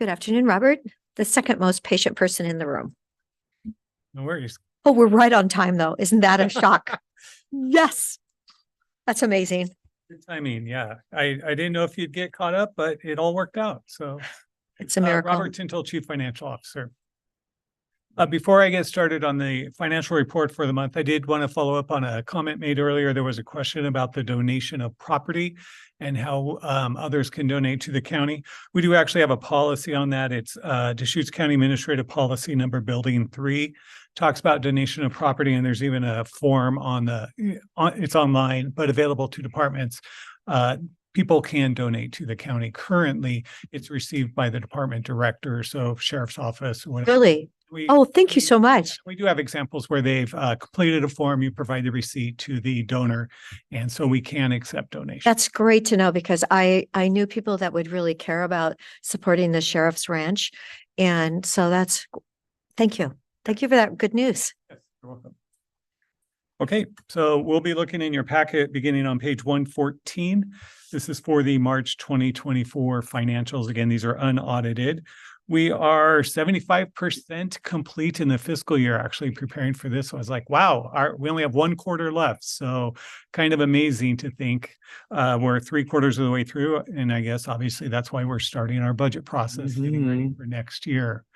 Good afternoon, Robert, the second most patient person in the room. No worries. Oh, we're right on time, though. Isn't that a shock? Yes. That's amazing. Good timing. Yeah. I didn't know if you'd get caught up, but it all worked out. So it's a miracle. Robert Tintel, Chief Financial Officer. Before I get started on the financial report for the month, I did want to follow up on a comment made earlier. There was a question about the donation of property and how others can donate to the county. We do actually have a policy on that. It's Deschutes County Administrative Policy Number Building 3. Talks about donation of property, and there's even a form it's online, but available to departments. People can donate to the county. Currently, it's received by the department director, so sheriff's office. Really? Thank you so much. We do have examples where they've completed a form. You provide the receipt to the donor, and so we can accept donations. That's great to know because I knew people that would really care about supporting the sheriff's ranch, and so thank you. Thank you for that good news. Yes, you're welcome. Okay, so we'll be looking in your packet beginning on page 114. This is for the March 2024 financials. Again, these are unaudited. We are 75% complete in the fiscal year, actually preparing for this. So I was like, wow, we only have 1 quarter left. So kind of amazing to think we're 3/4 of the way through. And I guess obviously that's why we're starting our budget process getting ready for next year.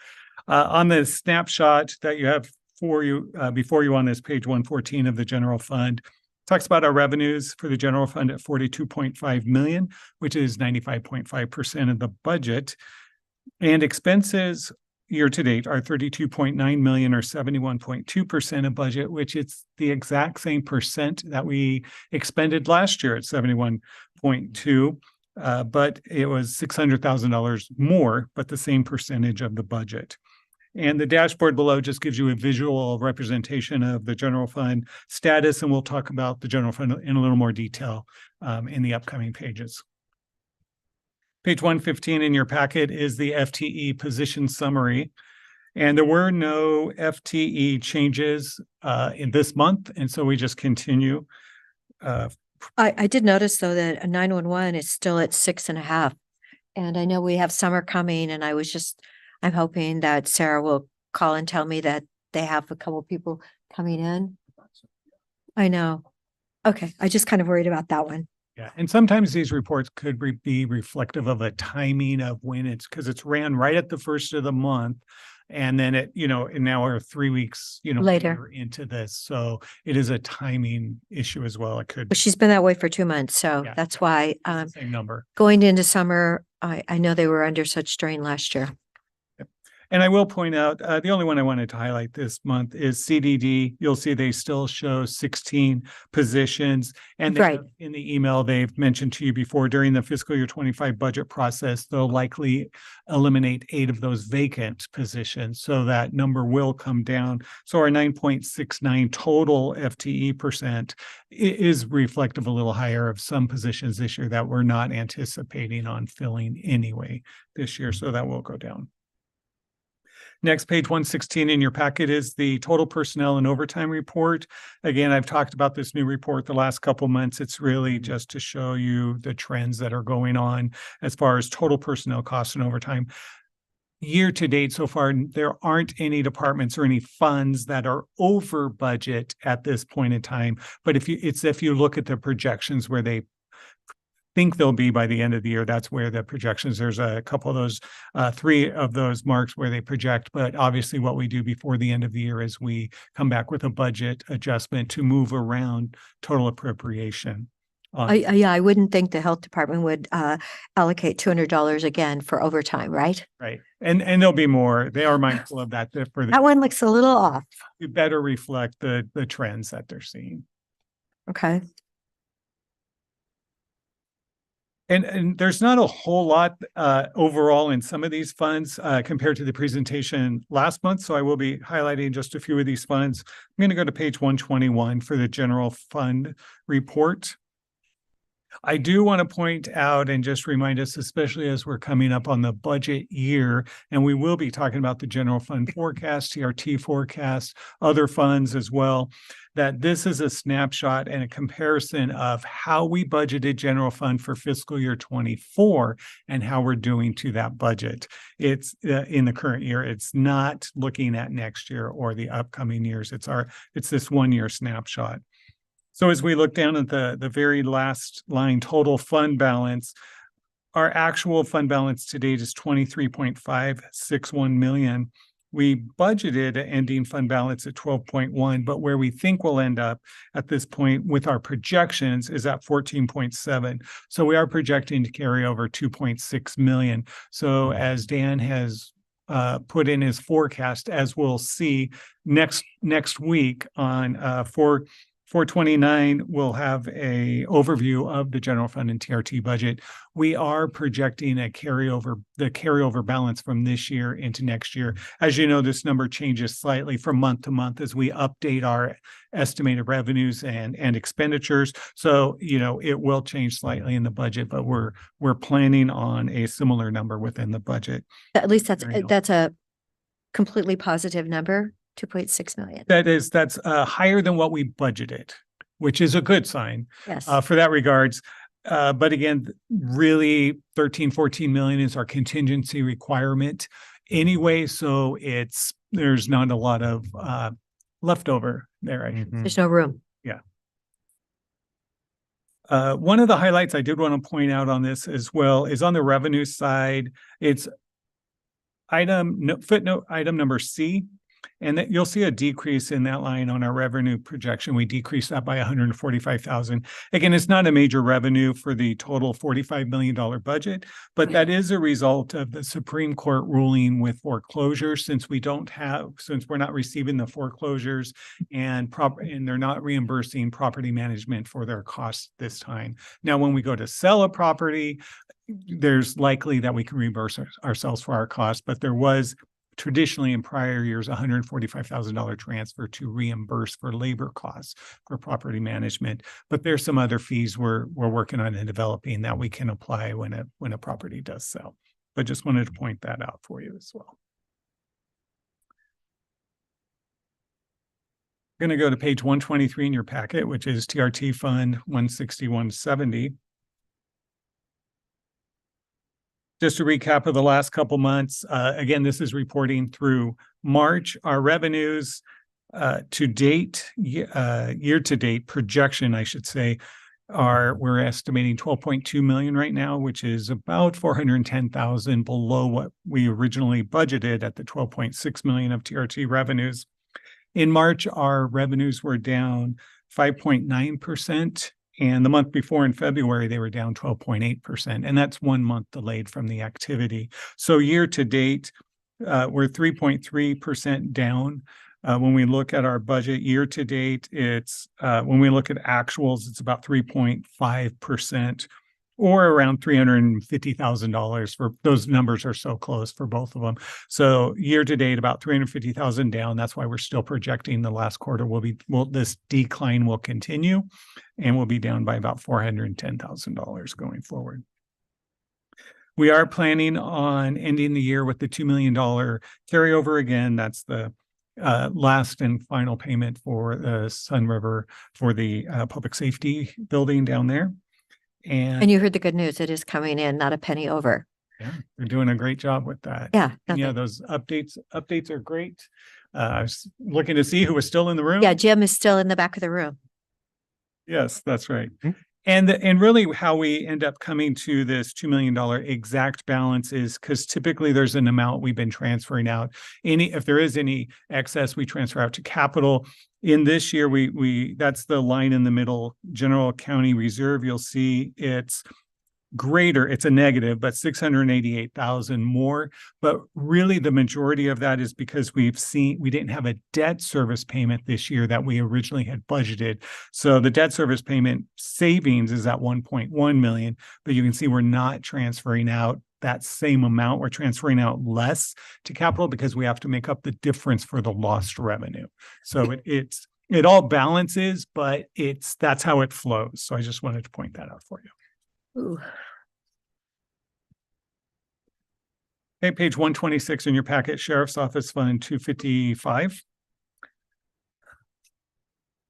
On the snapshot that you have before you on this page 114 of the general fund, talks about our revenues for the general fund at $42.5 million, which is 95.5% of the budget. And expenses year to date are $32.9 million or 71.2% of budget, which is the exact same percent that we expended last year at 71.2%. But it was $600,000 more, but the same percentage of the budget. And the dashboard below just gives you a visual representation of the general fund status, and we'll talk about the general fund in a little more detail in the upcoming pages. Page 115 in your packet is the FTE position summary, and there were no FTE changes in this month, and so we just continue. I did notice, though, that a 911 is still at 6.5, and I know we have summer coming, and I'm hoping that Sarah will call and tell me that they have a couple people coming in. I know. Okay. I just kind of worried about that one. Yeah. And sometimes these reports could be reflective of a timing of when because it's ran right at the first of the month. And then and now we're 3 weeks, Later. into this. So it is a timing issue as well. It could But she's been that way for 2 months, so Yeah. that's why, same number. going into summer, I know they were under such strain last year. And I will point out, the only one I wanted to highlight this month is CDD. You'll see they still show 16 positions. And they Right. have- in the email, they've mentioned to you before, during the fiscal year 25 budget process, they'll likely eliminate 8 of those vacant positions. So that number will come down. So our 9.69 total FTE percent is reflective a little higher of some positions this year that we're not anticipating on filling anyway this year. So that will go down. Next, page 116 in your packet is the total personnel and overtime report. Again, I've talked about this new report the last couple months. It's really just to show you the trends that are going on as far as total personnel costs and overtime. Year to date so far, there aren't any departments or any funds that are over budget at this point in time. But if you look at the projections where they think they'll be by the end of the year, that's where the projections, there's a couple of those, 3 of those marks where they project. But obviously what we do before the end of the year is we come back with a budget adjustment to move around total appropriation. Yeah, I wouldn't think the health department would allocate $200 again for overtime, right? Right. And there'll be more. They are mindful of that. For That one looks a little off. to better reflect the trends that they're seeing. Okay. And there's not a whole lot overall in some of these funds compared to the presentation last month. So I will be highlighting just a few of these funds. I'm going to go to page 121 for the general fund report. I do want to point out and just remind us, especially as we're coming up on the budget year, and we will be talking about the general fund forecast, TRT forecast, other funds as well, that this is a snapshot and a comparison of how we budgeted general fund for fiscal year 24 and how we're doing to that budget. It's in the current year. It's not looking at next year or the upcoming years. It's this 1 year snapshot. So as we look down at the very last line, total fund balance, our actual fund balance to date is 23.561 million. We budgeted an ending fund balance at 12.1, but where we think we'll end up at this point with our projections is at 14.7. So we are projecting to carry over 2.6 million. So as Dan has put in his forecast, as we'll see next week on 429, we'll have a overview of the general fund and TRT budget. We are projecting the carryover balance from this year into next year. As you know, this number changes slightly from month to month as we update our estimated revenues and expenditures. So, it will change slightly in the budget, but we're planning on a similar number within the budget. At least that's a completely positive number. 2.6 million. That's higher than what we budgeted, which is a good sign. Yes. For that regards. But again, really 13-14 million is our contingency requirement anyway. So there's not a lot of leftover there. I should say. There's no room. Yeah. One of the highlights I did want to point out on this as well is on the revenue side. It's footnote item number C. And that you'll see a decrease in that line on our revenue projection. We decreased that by 145,000. Again, it's not a major revenue for the total $45 million budget, but that is a result of the Supreme Court ruling with foreclosures. Since we're not receiving the foreclosures and they're not reimbursing property management for their costs this time. Now, when we go to sell a property, there's likely that we can reimburse ourselves for our costs, but there was traditionally in prior years, $145,000 transfer to reimburse for labor costs for property management. But there's some other fees we're working on and developing that we can apply when a property does sell. But just wanted to point that out for you as well. I'm going to go to page 123 in your packet, which is TRT Fund 160-170. Just a recap of the last couple months. Again, this is reporting through March. Our revenues to date, year to date projection, I should say, we're estimating 12.2 million right now, which is about 410,000 below what we originally budgeted at the 12.6 million of TRT revenues. In March, our revenues were down 5.9%. And the month before in February, they were down 12.8%. And that's 1 month delayed from the activity. So year to date, we're 3.3% down. When we look at our budget year to date, it's when we look at actuals, it's about 3.5% or around $350,000 for those numbers are so close for both of them. So year to date, about 350,000 down. That's why we're still projecting the last quarter this decline will continue and will be down by about $410,000 going forward. We are planning on ending the year with the $2 million carryover. Again, that's the last and final payment for the Sun River for the public safety building down there. And you heard the good news. It is coming in, not a penny over. Yeah, they're doing a great job with that. Yeah. And yeah, those updates are great. I was looking to see who was still in the room. Yeah, Jim is still in the back of the room. Yes, that's right. And really how we end up coming to this $2 million exact balance is because typically there's an amount we've been transferring out. If there is any excess, we transfer out to capital. In this year, that's the line in the middle, general county reserve. You'll see it's greater, it's a negative, but 688,000 more. But really the majority of that is because we didn't have a debt service payment this year that we originally had budgeted. So the debt service payment savings is at 1.1 million, but you can see we're not transferring out that same amount. We're transferring out less to capital because we have to make up the difference for the lost revenue. So it all balances, but that's how it flows. So I just wanted to point that out for you. Ooh. Okay, page 126 in your packet, Sheriff's Office Fund 255.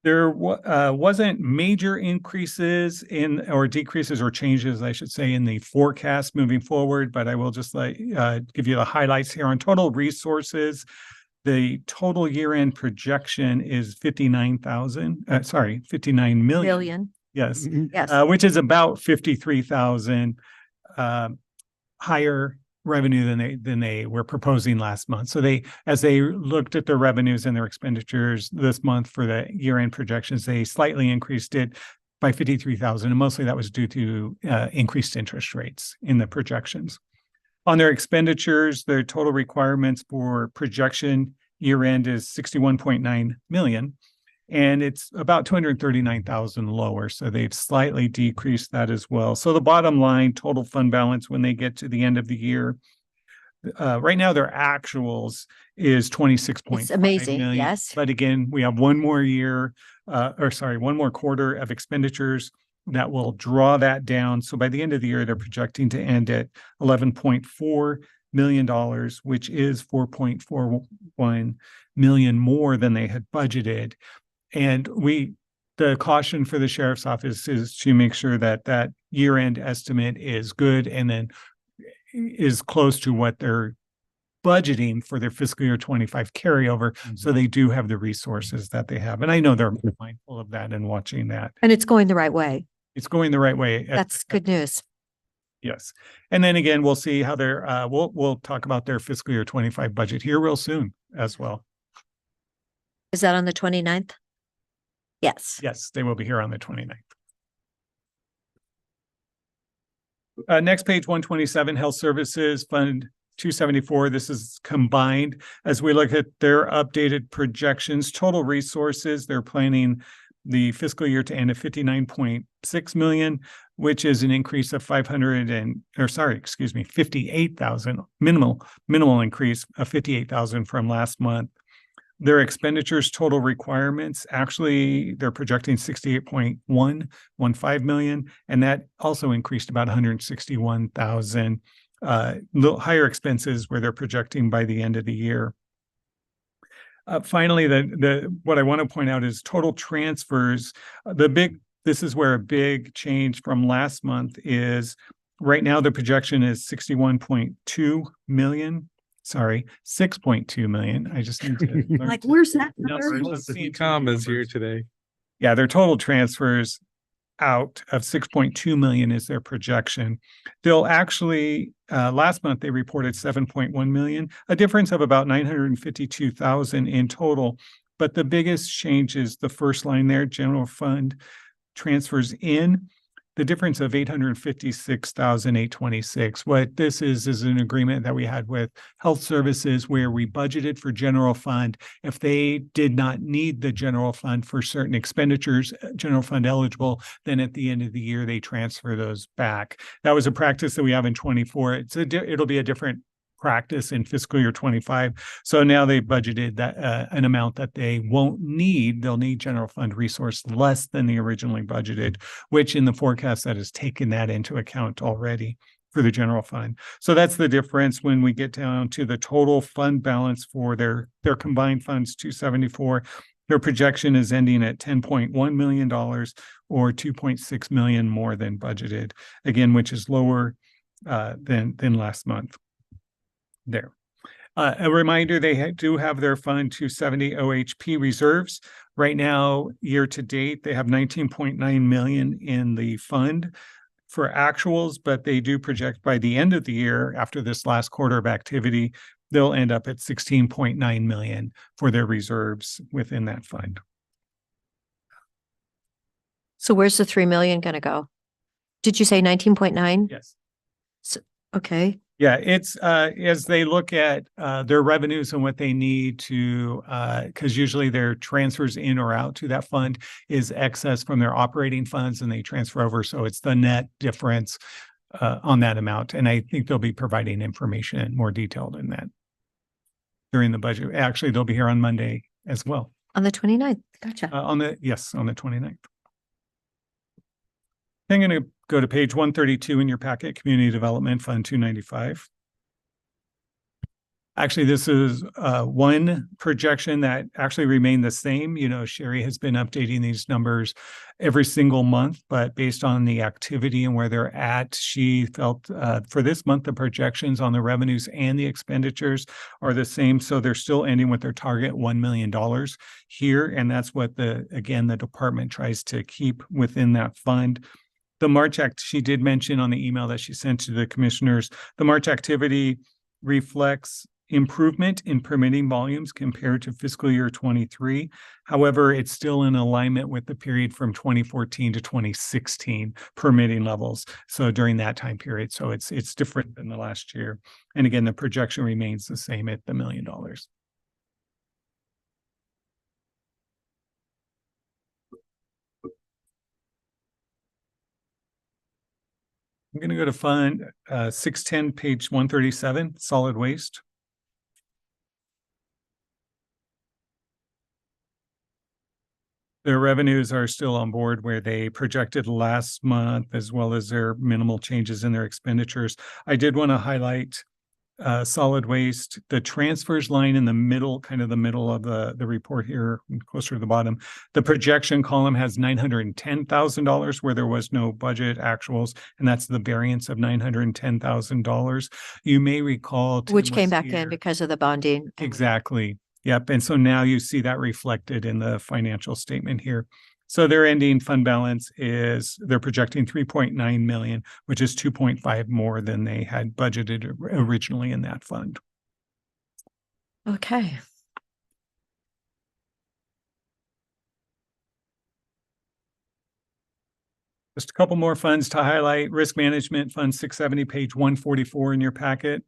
There wasn't major increases or decreases or changes, I should say, in the forecast moving forward, but I will just give you the highlights here. On total resources, the total year-end projection is 59 million. Yes. Yes. Which is about 53,000 higher revenue than they were proposing last month. So as they looked at their revenues and their expenditures this month for the year-end projections, they slightly increased it by 53,000, and mostly that was due to increased interest rates in the projections. On their expenditures, their total requirements for projection year-end is 61.9 million. And it's about 239,000 lower. So they've slightly decreased that as well. So the bottom line total fund balance when they get to the end of the year, right now their actuals is 26.5 It's amazing, million. yes. But again, we have one more quarter of expenditures that will draw that down. So by the end of the year, they're projecting to end at $11.4 million, which is 4.41 million more than they had budgeted. And the caution for the sheriff's office is to make sure that that year-end estimate is good and then is close to what they're budgeting for their fiscal year 25 carryover. So they do have the resources that they have. And I know they're mindful of that and watching that. And it's going the right way. It's going the right way. That's good news. Yes. And then again, we'll see how we'll talk about their fiscal year 25 budget here real soon as well. Is that on the 29th? Yes. Yes, they will be here on the 29th. Next page 127, Health Services Fund 274. This is combined. As we look at their updated projections, total resources, they're planning the fiscal year to end at 59.6 million, which is an increase of 58,000, minimal increase of 58,000 from last month. Their expenditures total requirements, actually, they're projecting 68.115 million, and that also increased about 161,000. Little higher expenses where they're projecting by the end of the year. Finally, what I want to point out is total transfers. This is where a big change from last month is. Right now, the projection is 61.2 million. Sorry, 6.2 million. I just need to where's that? Commas here today. Yeah, their total transfers out of 6.2 million is their projection. They'll actually, last month they reported 7.1 million, a difference of about 952,000 in total. But the biggest change is the first line there, general fund transfers in. The difference of 856,826. What this is an agreement that we had with Health Services where we budgeted for general fund. If they did not need the general fund for certain expenditures, general fund eligible, then at the end of the year, they transfer those back. That was a practice that we have in 24. It'll be a different practice in fiscal year 25. So now they budgeted that an amount that they won't need. They'll need general fund resource less than the originally budgeted, which in the forecast that has taken that into account already for the general fund. So that's the difference when we get down to the total fund balance for their combined funds, 274. Their projection is ending at $10.1 million or 2.6 million more than budgeted, again, which is lower than last month. There. A reminder, they do have their Fund 270 OHP reserves. Right now, year to date, they have 19.9 million in the fund for actuals, but they do project by the end of the year, after this last quarter of activity, they'll end up at 16.9 million for their reserves within that fund. So where's the 3 million going to go? Did you say 19.9? Yes. So, okay. Yeah, it's as they look at their revenues and what they need to, because usually their transfers in or out to that fund is excess from their operating funds and they transfer over. So it's the net difference on that amount. And I think they'll be providing information more detailed in that during the budget. Actually, they'll be here on Monday as well. On the 29th. Gotcha. On the 29th. I'm going to go to page 132 in your packet, Community Development Fund 295. Actually, this is one projection that actually remained the same. You know, Sherry has been updating these numbers every single month, but based on the activity and where they're at, she felt for this month, the projections on the revenues and the expenditures are the same. So they're still ending with their target $1 million here. And that's what the department tries to keep within that fund. The March act, she did mention on the email that she sent to the commissioners, the March activity reflects improvement in permitting volumes compared to fiscal year 23. However, it's still in alignment with the period from 2014 to 2016 permitting levels. So during that time period, so it's different than the last year. And again, the projection remains the same at the $1 million. I'm going to go to Fund 610, page 137, Solid Waste. Their revenues are still on board where they projected last month, as well as their minimal changes in their expenditures. I did want to highlight solid waste, the transfers line in the middle, kind of the middle of the report here, closer to the bottom. The projection column has $910,000 where there was no budget actuals, and that's the variance of $910,000. You may recall, Tim Which came was back here. in because of the bonding. Exactly. Yep. And so now you see that reflected in the financial statement here. So their ending fund balance they're projecting 3.9 million, which is 2.5 more than they had budgeted originally in that fund. Okay. Just a couple more funds to highlight. Risk Management Fund 670, page 144 in your packet.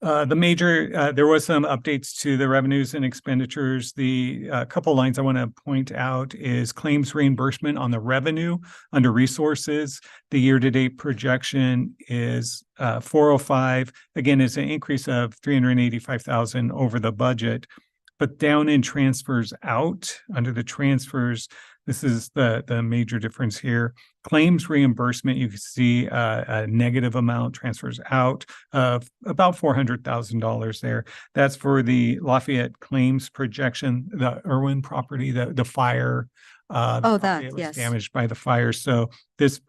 There was some updates to the revenues and expenditures. The couple lines I want to point out is claims reimbursement on the revenue under resources. The year-to-date projection is 405. Again, it's an increase of 385,000 over the budget. But down in transfers out, under the transfers, this is the major difference here. Claims reimbursement, you can see a negative amount, transfers out of about $400,000 there. That's for the Lafayette claims projection, the Irwin property, the fire. It was damaged by the fire. So this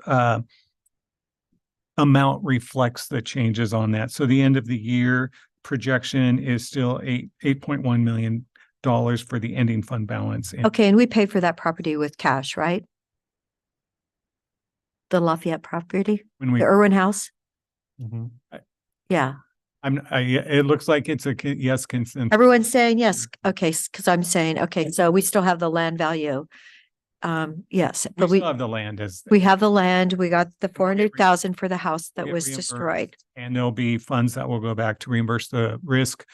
amount reflects the changes on that. So the end of the year projection is still $8.1 million for the ending fund balance. Okay, and we paid for that property with cash, right? The Lafayette property, When we, the Irwin House? Yeah, it looks like it's a yes consensus. everyone's saying yes. Okay, because I'm saying, okay, so we still have the land value. Yes, We but still have the land as. we have the land. We got the 400,000 for the house that get was reimbursed, destroyed. And there'll be funds that will go back to reimburse the risk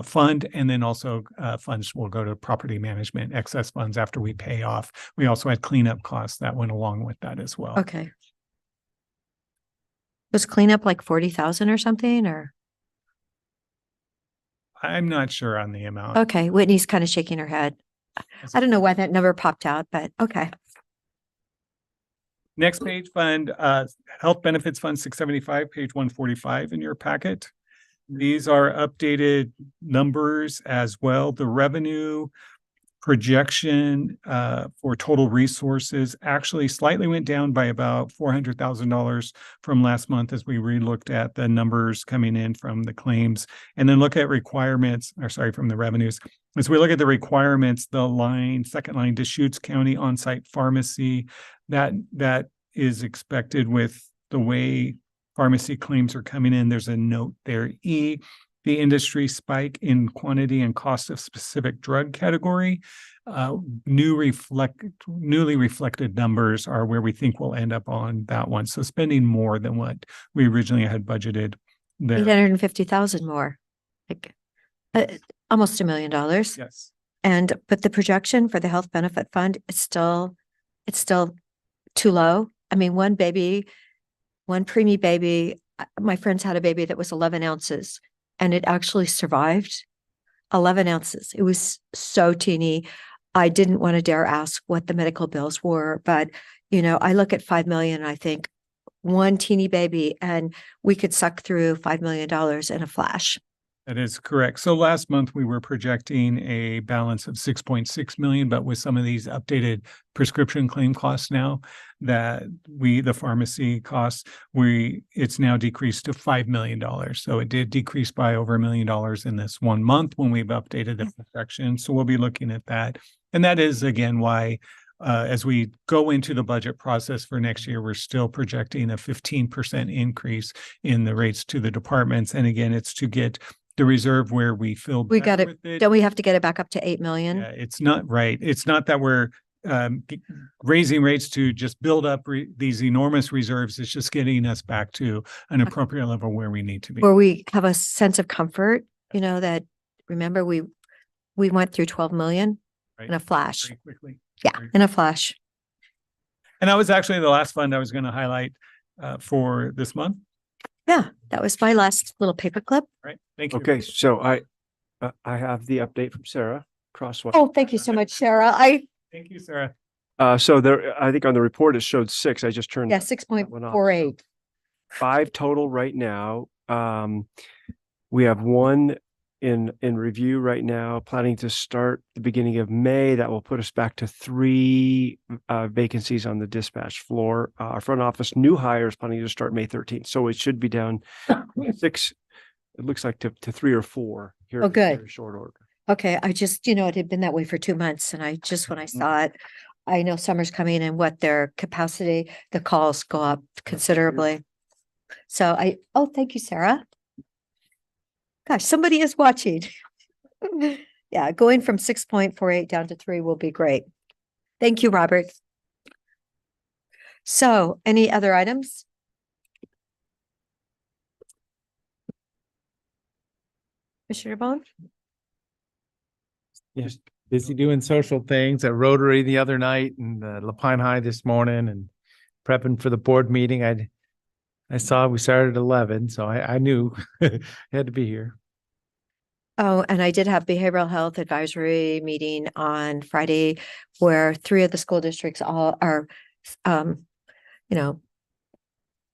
fund. And then also funds will go to property management, excess funds after we pay off. We also had cleanup costs that went along with that as well. Okay. Was cleanup like 40,000 or something, or? I'm not sure on the amount. Okay, Whitney's kind of shaking her head. I don't know why that never popped out, but okay. Next page, fund, Health Benefits Fund 675, page 145 in your packet. These are updated numbers as well. The revenue projection for total resources actually slightly went down by about $400,000 from last month as we relooked at the numbers coming in from the claims, and then look at requirements, or sorry, from the revenues. As we look at the requirements, the second line, Deschutes County on-site pharmacy, that is expected with the way pharmacy claims are coming in. There's a note there. E, the industry spike in quantity and cost of specific drug category. Newly reflected numbers are where we think we'll end up on that one. So spending more than what we originally had budgeted there. 850,000 more, like almost $1 million. Yes. But the projection for the health benefit fund is still too low. I mean, one preemie baby, my friends had a baby that was 11 ounces and it actually survived 11 ounces. It was so teeny. I didn't want to dare ask what the medical bills were, but I look at 5 million and I think one teeny baby and we could suck through $5 million in a flash. That is correct. So last month we were projecting a balance of 6.6 million, but with some of these updated prescription claim costs now that the pharmacy costs, it's now decreased to $5 million. So it did decrease by over $1 million in this 1 month when we've updated the projection. So we'll be looking at that. And that is again why as we go into the budget process for next year, we're still projecting a 15% increase in the rates to the departments. And again, it's to get the reserve where we feel We got better it. with it. Don't we have to get it back up to 8 million? Yeah, it's not right. It's not that we're raising rates to just build up these enormous reserves. It's just getting us back to an appropriate level where we need to be. Where we have a sense of comfort, that remember we went through 12 million in a flash. Very quickly. Yeah, in a flash. And that was actually the last fund I was going to highlight for this month. Yeah, that was my last little paperclip. Right. Thank you. Okay, so I have the update from Sarah Crossway. Oh, thank you so much, Sarah. Thank you, Sarah. So there, I think on the report it showed 6. I just turned 6.48. 5 total right now. We have 1 in review right now, planning to start the beginning of May. That will put us back to 3 vacancies on the dispatch floor. Our front office new hires planning to start May 13th. So it should be down 6. It looks like to 3 or 4 here. Oh, good. In very short order. Okay, I just, it had been that way for 2 months and when I saw it, I know summer's coming and what their capacity, the calls go up considerably. So thank you, Sarah. Gosh, somebody is watching. Yeah, going from 6.48 down to 3 will be great. Thank you, Robert. So any other items? Commissioner Bone? Yes, busy doing social things at Rotary the other night and Lapine High this morning and prepping for the board meeting. I saw we started at 11, so I knew I had to be here. Oh, and I did have behavioral health advisory meeting on Friday where 3 of the school districts all are,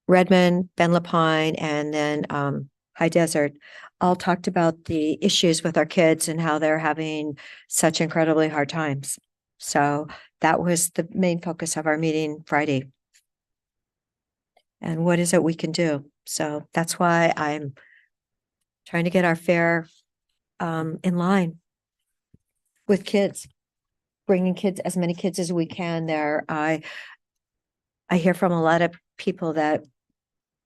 Redmond, Ben Lapine, and then High Desert all talked about the issues with our kids and how they're having such incredibly hard times. So that was the main focus of our meeting Friday. And what is it we can do? So that's why I'm trying to get our fare in line. with kids, bringing kids, as many kids as we can there. I hear from a lot of people that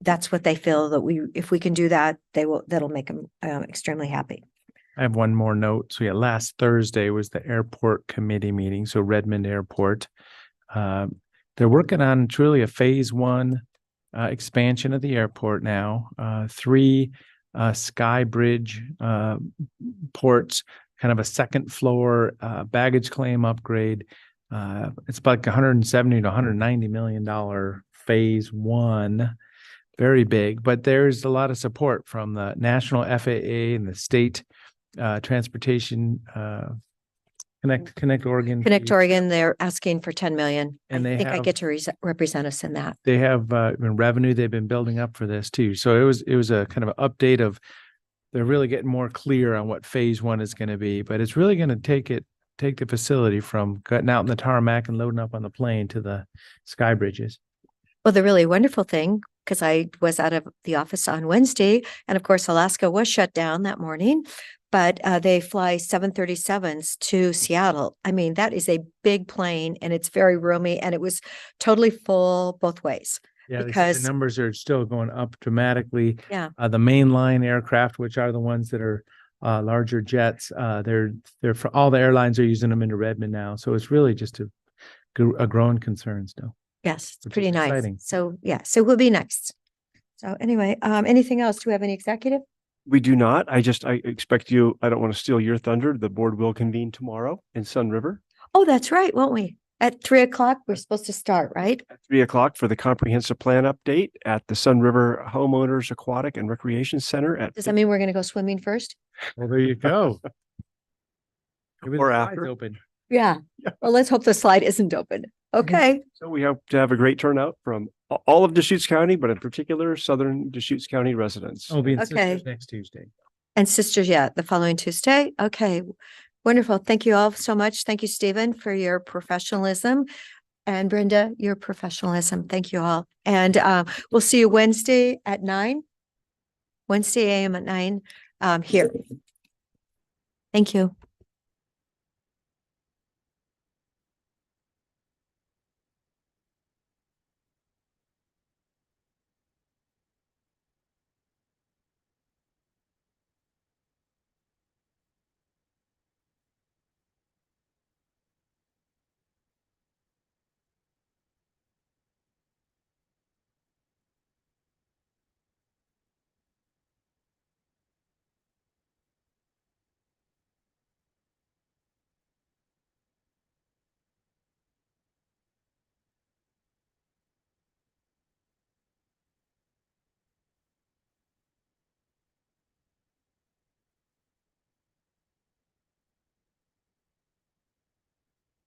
that's what they feel that if we can do that, that'll make them extremely happy. I have one more note. So yeah, last Thursday was the airport committee meeting. So Redmond Airport. They're working on truly a phase one expansion of the airport now. 3 sky bridge ports, kind of a second floor baggage claim upgrade. It's about $170 to $190 million phase one. Very big, but there's a lot of support from the national FAA and the state transportation Connect Oregon. Connect Oregon, they're asking for 10 million. And I they think I have- get to represent us in that. They have revenue they've been building up for this too. So it was a kind of an update of they're really getting more clear on what phase one is going to be, but it's really going to take the facility from cutting out in the tarmac and loading up on the plane to the sky bridges. Well, the really wonderful thing, because I was out of the office on Wednesday, and of course, Alaska was shut down that morning, but they fly 737s to Seattle. I mean, that is a big plane and it's very roomy, and it was totally full both ways. Yeah, they said because the numbers are still going up dramatically. Yeah. The mainline aircraft, which are the ones that are larger jets, they're for all the airlines are using them into Redmond now. So it's really just a growing concern still. Yes, it's Which pretty is nice. exciting. So yeah, so we'll be next. So anyway, anything else? Do we have any executive? We do not. I expect you, I don't want to steal your thunder. The board will convene tomorrow in Sun River Oh, that's right, won't we? At 3:00, we're supposed to start, right? at 3:00 for the comprehensive plan update at the Sun River Homeowners Aquatic and Recreation Center at Does that mean we're going to go swimming first? Well, there you go. Maybe the Or slide's after. open. Yeah. Well, let's hope the slide isn't open. Okay. So we hope to have a great turnout from all of Deschutes County, but in particular, Southern Deschutes County residents. Oh, being Okay. sisters next Tuesday. And sisters, yeah, the following Tuesday. Okay. Wonderful. Thank you all so much. Thank you, Stephen, for your professionalism. And Brenda, your professionalism. Thank you all. And we'll see you Wednesday at 9. Wednesday AM at 9 here. Thank you.